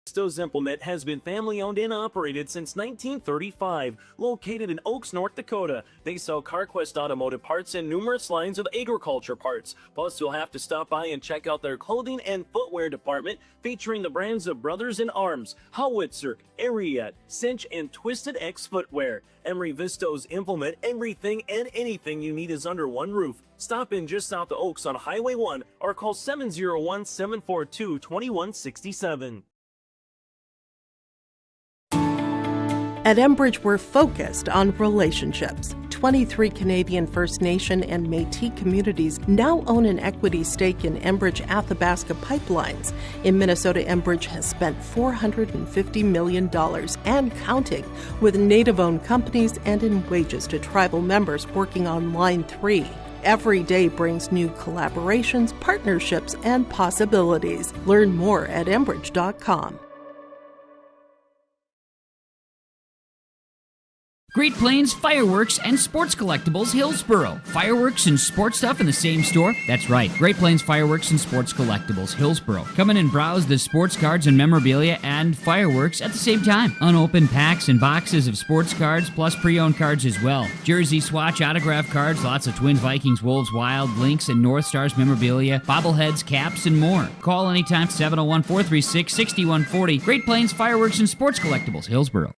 Visto's Implement has been family-owned and operated since 1935. Located in Oaks, North Dakota, they sell CarQuest automotive parts and numerous lines of agriculture parts. Plus, you'll have to stop by and check out their clothing and footwear department, featuring the brands of Brothers in Arms, Howitzer, Ariat, Cinch, and Twisted X Footwear. Emery Visto's Implement, everything and anything you need is under one roof. Stop in just south of Oaks on Highway 1 or call 701-742-2167. At Enbridge, we're focused on relationships. 23 Canadian First Nation and Métis communities now own an equity stake in Enbridge Athabasca Pipelines. In Minnesota, Enbridge has spent $450 million and counting with Native-owned companies and in wages to tribal members working on Line 3. Every day brings new collaborations, partnerships, and possibilities. Learn more at Enbridge.com. Great Plains Fireworks and Sports Collectibles, Hillsboro. Fireworks and sports stuff in the same store? That's right. Great Plains Fireworks and Sports Collectibles, Hillsboro. Come in and browse the sports cards and memorabilia and fireworks at the same time. Unopened packs and boxes of sports cards, plus pre-owned cards as well. Jersey, swatch, autograph cards, lots of Twins, Vikings, Wolves, Wild, Lynx, and North Stars memorabilia, bobbleheads, caps, and more. Call anytime, 701-436-6140. Great Plains Fireworks and Sports Collectibles, Hillsboro.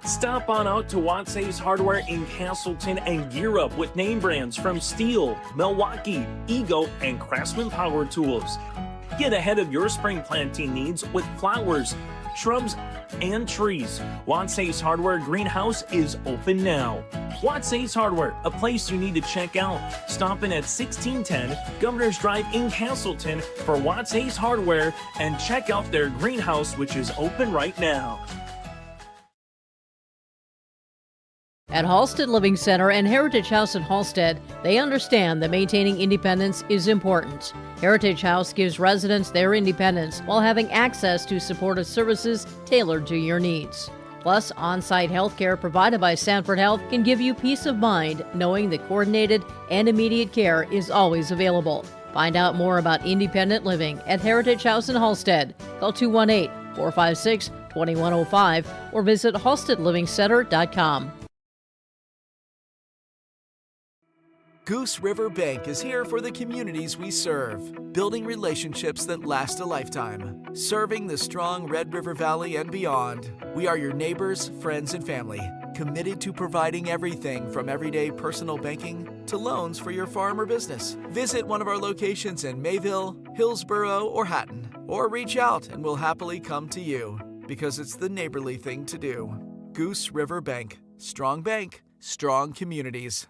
Stop on out to Watts Ace Hardware in Castleton and gear up with name brands from Steel, Milwaukee, Ego, and Craftsman Power Tools. Get ahead of your spring planting needs with flowers, shrubs, and trees. Watts Ace Hardware Greenhouse is open now. Watts Ace Hardware, a place you need to check out. Stop in at 1610 Governor's Drive in Castleton for Watts Ace Hardware and check out their greenhouse, which is open right now. At Halstead Living Center and Heritage House in Halstead, they understand that maintaining independence is important. Heritage House gives residents their independence while having access to supportive services tailored to your needs. Plus, on-site health care provided by Sanford Health can give you peace of mind knowing that coordinated and immediate care is always available. Find out more about independent living at Heritage House in Halstead. Call 218-456-2105 or visit halsteadlivingcenter.com. Goose River Bank is here for the communities we serve, building relationships that last a lifetime, serving the strong Red River Valley and beyond. We are your neighbors, friends, and family, committed to providing everything from everyday personal banking to loans for your farm or business. Visit one of our locations in Mayville, Hillsboro, or Hatton, or reach out and we'll happily come to you, because it's the neighborly thing to do. Goose River Bank, strong communities.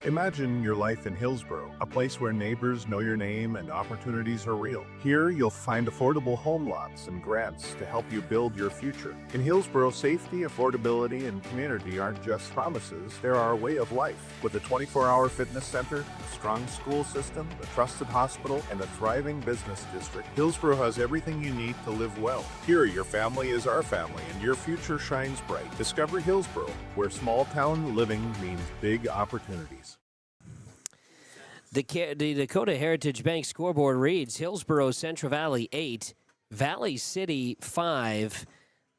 Imagine your life in Hillsboro, a place where neighbors know your name and opportunities are real. Here, you'll find affordable home lots and grants to help you build your future. In Hillsboro, safety, affordability, and community aren't just promises, they're our way of life. With a 24-hour fitness center, a strong school system, a trusted hospital, and a thriving business district, Hillsboro has everything you need to live well. Here, your family is our family, and your future shines bright. Discover Hillsboro, where small-town living means big opportunities. The Dakota Heritage Bank scoreboard reads Hillsboro Central Valley 8, Valley City 5.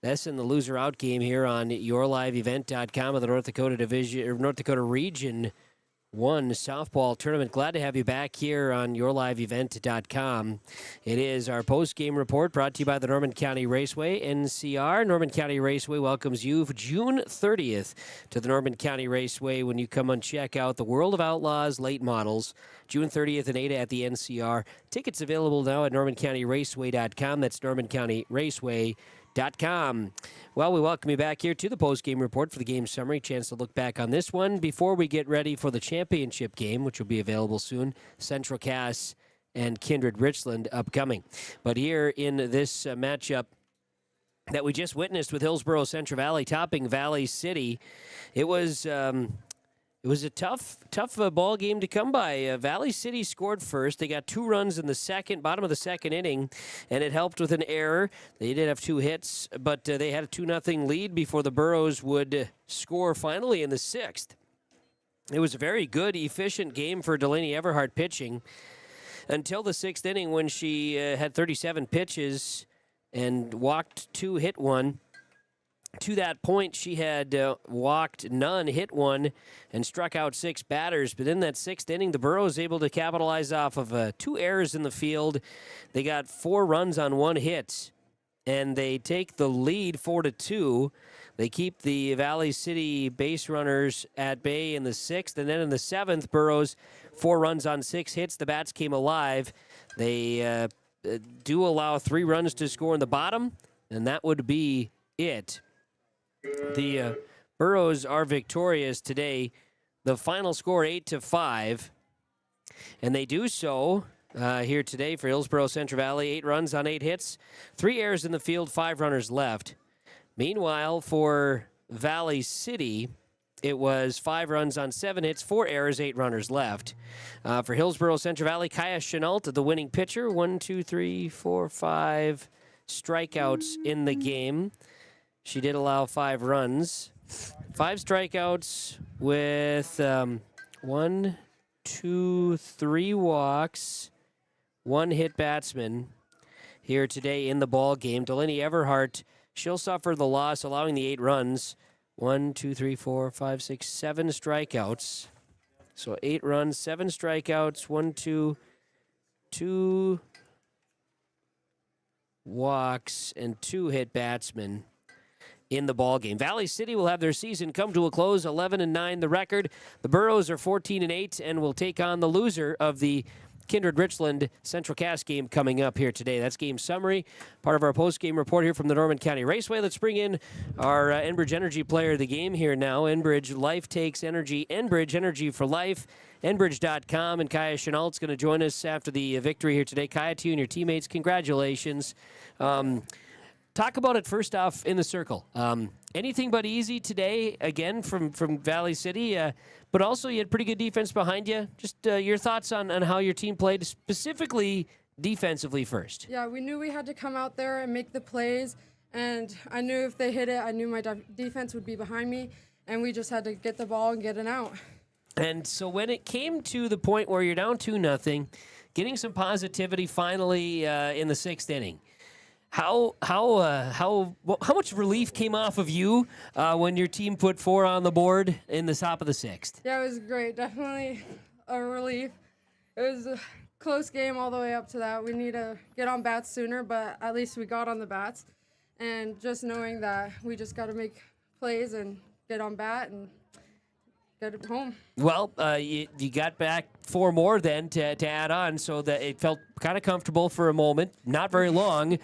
That's in the loser out game here on yourliveevent.com of the North Dakota Region 1 softball tournament. Glad to have you back here on yourliveevent.com. It is our post-game report brought to you by the Norman County Raceway, NCR. Norman County Raceway welcomes you for June 30th to the Norman County Raceway when you come and check out the World of Outlaws late models. June 30th and 8th at the NCR. Tickets available now at normancounty.raceway.com. That's normancounty.raceway.com. Well, we welcome you back here to the post-game report for the game summary. Chance to look back on this one before we get ready for the championship game, which will be available soon. Central Cass and Kindred Richland upcoming. But here in this matchup that we just witnessed with Hillsboro Central Valley topping Valley City, it was a tough ball game to come by. Valley City scored first. They got 2 runs in the bottom of the second inning, and it helped with an error. They did have 2 hits, but they had a 2-0 lead before the Burros would score finally in the 6th. It was a very good, efficient game for Delaney Everhart pitching until the 6th inning when she had 37 pitches and walked 2, hit 1. To that point, she had walked none, hit 1, and struck out 6 batters. But in that 6th inning, the Burros able to capitalize off of 2 errors in the field. They got 4 runs on 1 hit, and they take the lead 4-2. They keep the Valley City base runners at bay in the 6th, and then in the 7th, Burros 4 runs on 6 hits. The bats came alive. They do allow 3 runs to score in the bottom, and that would be it. The Burros are victorious today. The final score 8-5, and they do so here today for Hillsboro Central Valley. 8 runs on 8 hits, 3 errors in the field, 5 runners left. Meanwhile, for Valley City, it was 5 runs on 7 hits, 4 errors, 8 runners left. For Hillsboro Central Valley, Kaya Chenault, the winning pitcher, 5 strikeouts in the game. She did allow 5 runs. 5 strikeouts with 3 walks, 1 hit batsman here today in the ball game. Delaney Everhart, she'll suffer the loss, allowing the 8 runs. 7 strikeouts. So 8 runs, 7 strikeouts, 2 walks, and 2 hit batsmen in the ball game. Valley City will have their season come to a close, 11-9 the record. The Burros are 14-8 and will take on the loser of the Kindred Richland Central Cass game coming up here today. That's game summary, part of our post-game report here from the Norman County Raceway. Let's bring in our Enbridge Energy player of the game here now. Enbridge, life takes energy. Enbridge, energy for life. Enbridge.com, and Kaya Chenault's going to join us after the victory here today. Kaya, to you and your teammates, congratulations. Talk about it first off in the circle. Anything but easy today, again, from Valley City, but also you had pretty good defense behind you. Just your thoughts on how your team played, specifically defensively first. Yeah, we knew we had to come out there and make the plays, and I knew if they hit it, I knew my defense would be behind me, and we just had to get the ball and get it out. And so when it came to the point where you're down 2-0, getting some positivity finally in the 6th inning, How much relief came off of you when your team put 4 on the board in the top of the 6th? Yeah, it was great. Definitely a relief. It was a close game all the way up to that. We need to get on bats sooner, but at least we got on the bats. And just knowing that we just got to make plays and get on bat and get it home. Well, you got back 4 more then to add on, so that it felt kind of comfortable for a moment. Not very long.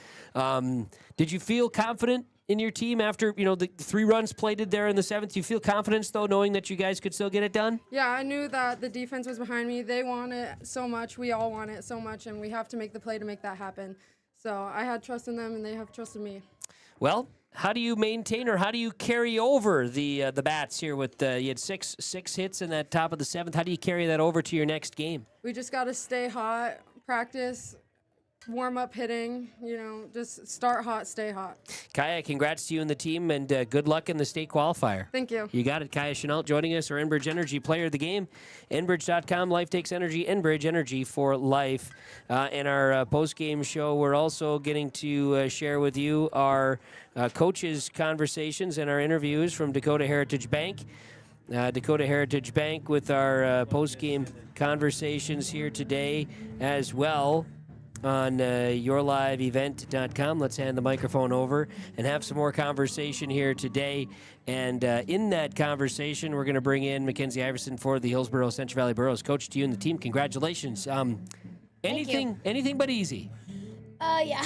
Did you feel confident in your team after, the 3 runs plated there in the 7th? You feel confidence, though, knowing that you guys could still get it done? Yeah, I knew that the defense was behind me. They want it so much. We all want it so much, and we have to make the play to make that happen. So I had trust in them, and they have trust in me. Well, how do you maintain or how do you carry over the bats here with you had six hits in that top of the 7th? How do you carry that over to your next game? We just got to stay hot, practice, warm up hitting, just start hot, stay hot. Kaya, congrats to you and the team, and good luck in the state qualifier. Thank you. You got it. Kaya Chenault joining us, our Enbridge Energy player of the game. Enbridge.com, life takes energy, Enbridge Energy for life. In our post-game show, we're also getting to share with you our coaches' conversations and our interviews from Dakota Heritage Bank. Dakota Heritage Bank with our post-game conversations here today as well on yourliveevent.com. Let's hand the microphone over and have some more conversation here today. And in that conversation, we're going to bring in Mackenzie Iverson for the Hillsboro Central Valley Burros. Coach, to you and the team, congratulations. Anything but easy. Yeah.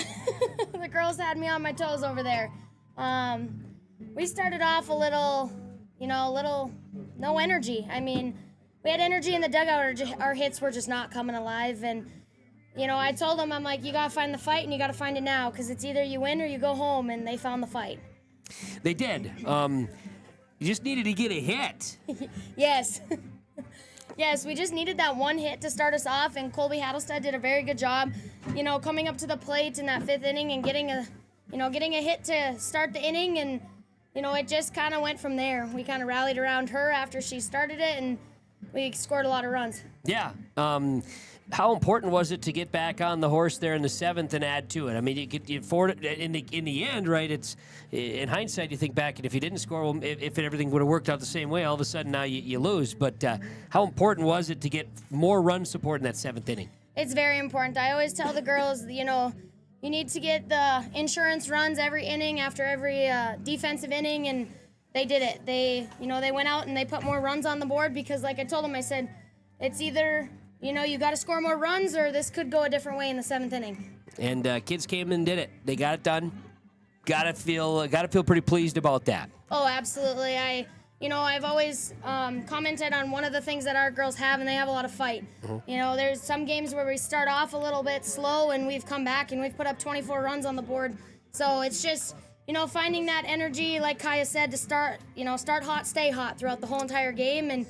The girls had me on my toes over there. We started off a little no energy. I mean, we had energy in the dugout. Our hits were just not coming alive. And I told them, I'm like, you got to find the fight, and you got to find it now, because it's either you win or you go home, and they found the fight. They did. You just needed to get a hit. Yes. Yes, we just needed that one hit to start us off, and Colby Hattelstead did a very good job, coming up to the plate in that 5th inning and getting a hit to start the inning, and, it just kind of went from there. We kind of rallied around her after she started it, and we scored a lot of runs. Yeah. How important was it to get back on the horse there in the 7th and add to it? I mean, in the end, right? It's in hindsight, you think back, and if you didn't score, well, if everything would have worked out the same way, all of a sudden now you lose. But how important was it to get more run support in that 7th inning? It's very important. I always tell the girls, you need to get the insurance runs every inning after every defensive inning, and they did it. They went out and they put more runs on the board because, like I told them, I said, it's either you got to score more runs, or this could go a different way in the 7th inning. And kids came and did it. They got it done. Got to feel pretty pleased about that. Oh, absolutely. I've always commented on one of the things that our girls have, and they have a lot of fight. Mm-hmm. There's some games where we start off a little bit slow, and we've come back and we've put up 24 runs on the board. So it's just, finding that energy, like Kaya said, to start hot, stay hot throughout the whole entire game, and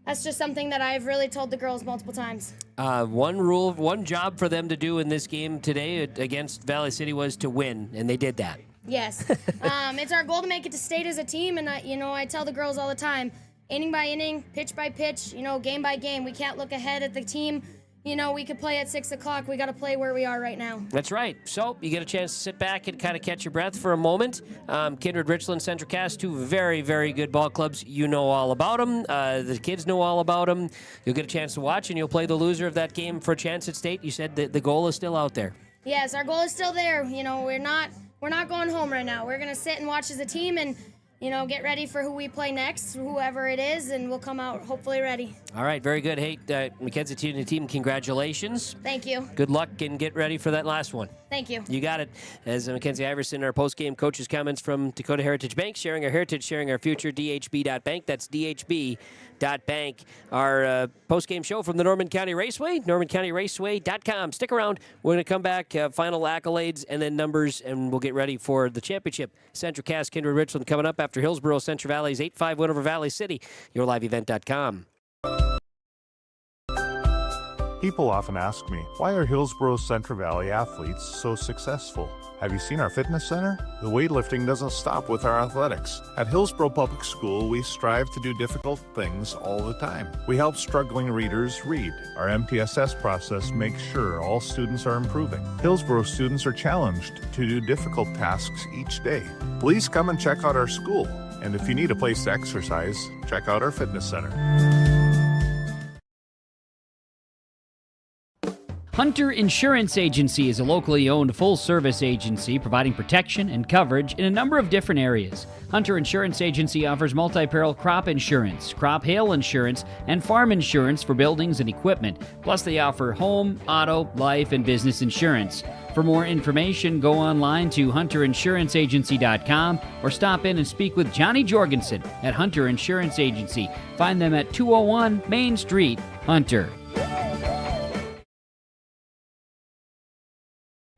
that's just something that I've really told the girls multiple times. One job for them to do in this game today against Valley City was to win, and they did that. Yes. It's our goal to make it to state as a team, and I tell the girls all the time, inning by inning, pitch by pitch, game by game. We can't look ahead at the team. We could play at 6 o'clock. We got to play where we are right now. That's right. So you get a chance to sit back and kind of catch your breath for a moment. Kindred, Richland, Central Cass, 2 very, very good ball clubs. You know all about them. The kids know all about them. You'll get a chance to watch, and you'll play the loser of that game for a chance at state. You said that the goal is still out there. Yes, our goal is still there. We're not going home right now. We're going to sit and watch as a team and get ready for who we play next, whoever it is, and we'll come out hopefully ready. All right, very good. Hey, Mackenzie to the team, congratulations. Thank you. Good luck, and get ready for that last one. Thank you. You got it. As Mackenzie Iverson, our post-game coaches' comments from Dakota Heritage Bank, sharing our heritage, sharing our future, dhb.bank. That's dhb.bank. Our post-game show from the Norman County Raceway, normancountyraceway.com. Stick around. We're going to come back, final accolades, and then numbers, and we'll get ready for the championship. Central Cass, Kindred, Richland coming up after Hillsboro, Central Valley's 8-5 win over Valley City. yourliveevent.com. People often ask me, why are Hillsboro Central Valley athletes so successful? Have you seen our fitness center? The weightlifting doesn't stop with our athletics. At Hillsboro Public School, we strive to do difficult things all the time. We help struggling readers read. Our MTSS process makes sure all students are improving. Hillsboro students are challenged to do difficult tasks each day. Please come and check out our school. And if you need a place to exercise, check out our fitness center. Hunter Insurance Agency is a locally owned full-service agency providing protection and coverage in a number of different areas. Hunter Insurance Agency offers multi-peril crop insurance, crop hail insurance, and farm insurance for buildings and equipment. Plus, they offer home, auto, life, and business insurance. For more information, go online to hunterinsuranceagency.com or stop in and speak with Johnny Jorgensen at Hunter Insurance Agency. Find them at 201 Main Street, Hunter.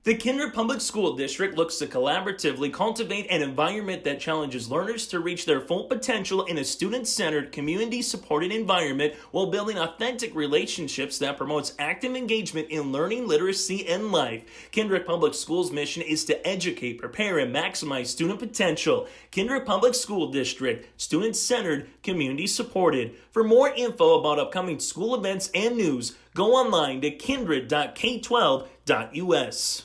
The Kindred Public School District looks to collaboratively cultivate an environment that challenges learners to reach their full potential in a student-centered, community-supported environment while building authentic relationships that promotes active engagement in learning, literacy, and life. Kindred Public Schools' mission is to educate, prepare, and maximize student potential. Kindred Public School District, student-centered, community-supported. For more info about upcoming school events and news, go online to kindred.k12.us.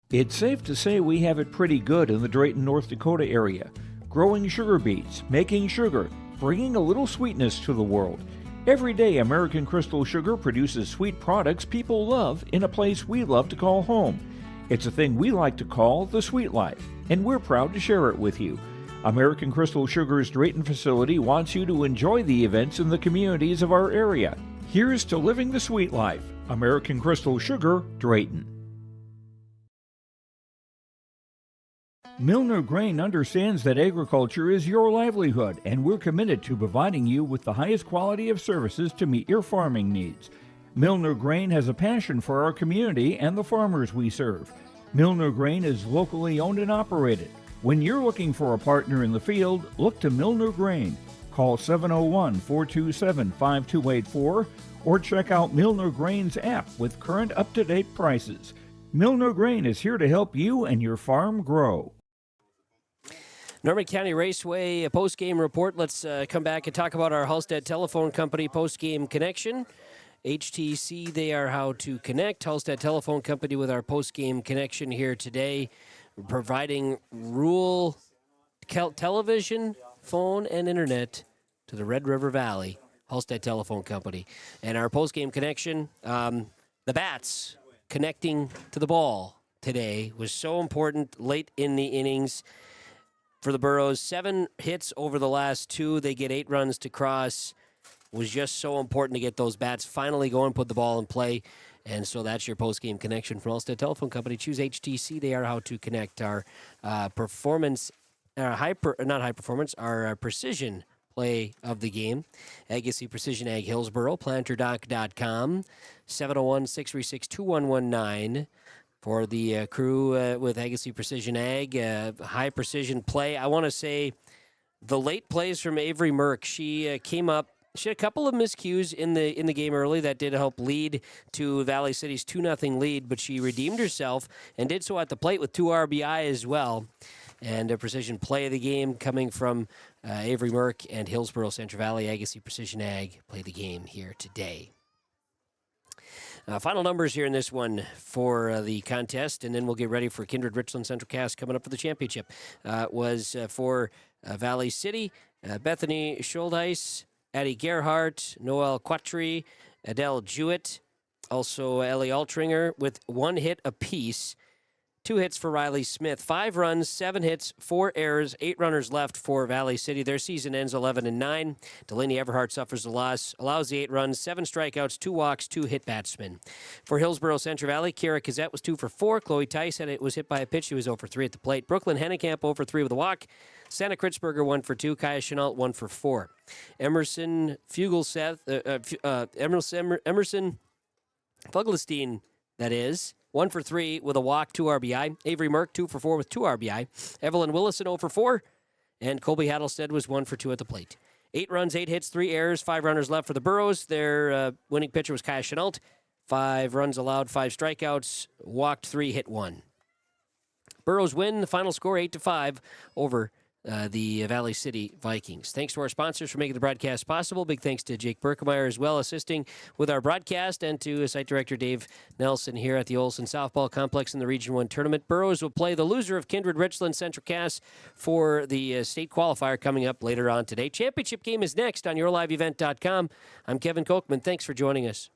It's safe to say we have it pretty good in the Drayton, North Dakota area. Growing sugar beets, making sugar, bringing a little sweetness to the world. Every day, American Crystal Sugar produces sweet products people love in a place we love to call home. It's a thing we like to call the sweet life, and we're proud to share it with you. American Crystal Sugar's Drayton facility wants you to enjoy the events in the communities of our area. Here's to living the sweet life. American Crystal Sugar, Drayton. Milner Grain understands that agriculture is your livelihood, and we're committed to providing you with the highest quality of services to meet your farming needs. Milner Grain has a passion for our community and the farmers we serve. Milner Grain is locally owned and operated. When you're looking for a partner in the field, look to Milner Grain. Call 701-427-5284 or check out Milner Grain's app with current up-to-date prices. Milner Grain is here to help you and your farm grow. Norman County Raceway, a post-game report. Let's come back and talk about our Halstead Telephone Company post-game connection. HTC, they are how to connect. Halstead Telephone Company with our post-game connection here today, providing rural television, phone, and internet to the Red River Valley. Halstead Telephone Company. And our post-game connection, the bats connecting to the ball today was so important late in the innings. For the Burros, 7 hits over the last 2. They get 8 runs to cross. Was just so important to get those bats finally going, put the ball in play. And so that's your post-game connection from Halstead Telephone Company. Choose HTC. They are how to connect our performance, our precision play of the game. Agassi Precision Ag Hillsboro, planterdoc.com, 701-636-2119. For the crew with Agassi Precision Ag, high precision play. I want to say the late plays from Avery Merck. She came up. She had a couple of miscues in the game early that did help lead to Valley City's 2-0 lead, but she redeemed herself and did so at the plate with 2 RBI as well. And a precision play of the game coming from Avery Merck and Hillsboro Central Valley. Agassi Precision Ag play the game here today. Final numbers here in this one for the contest, and then we'll get ready for Kindred Richland Central Cast coming up for the championship. Was for Valley City, Bethany Schuldeis, Addie Gerhardt, Noel Quattry, Adele Jewett, also Ellie Altringer with 1 hit apiece. 2 hits for Riley Smith. 5 runs, 7 hits, 4 errors, 8 runners left for Valley City. Their season ends 11-9. Delaney Everhart suffers a loss, allows the 8 runs, 7 strikeouts, 2 walks, 2 hit batsmen. For Hillsboro Central Valley, Kira Kazette was 2 for 4. Chloe Tice was hit by a pitch. She was 0 for 3 at the plate. Brooklyn Hennekamp 0 for 3 with a walk. Santa Kritzberger 1 for 2. Kaya Chenault 1 for 4. Emerson Fugleseth, Emerson Fuglestein, that is, 1 for 3 with a walk, 2 RBI. Avery Merck, 2 for 4 with 2 RBI. Evelyn Willison, 0 for 4. And Colby Hattlestead was 1 for 2 at the plate. 8 runs, 8 hits, 3 errors, 5 runners left for the Burros. Their winning pitcher was Kaya Chenault. 5 runs allowed, 5 strikeouts, walked 3, hit 1. Burros win. The final score 8-5 over the Valley City Vikings. Thanks to our sponsors for making the broadcast possible. Big thanks to Jake Berkemeyer as well, assisting with our broadcast, and to site director Dave Nelson here at the Olson Softball Complex in the Region 1 tournament. Burros will play the loser of Kindred Richland Central Cass for the state qualifier coming up later on today. Championship game is next on yourliveevent.com. I'm Kevin Kochman. Thanks for joining us.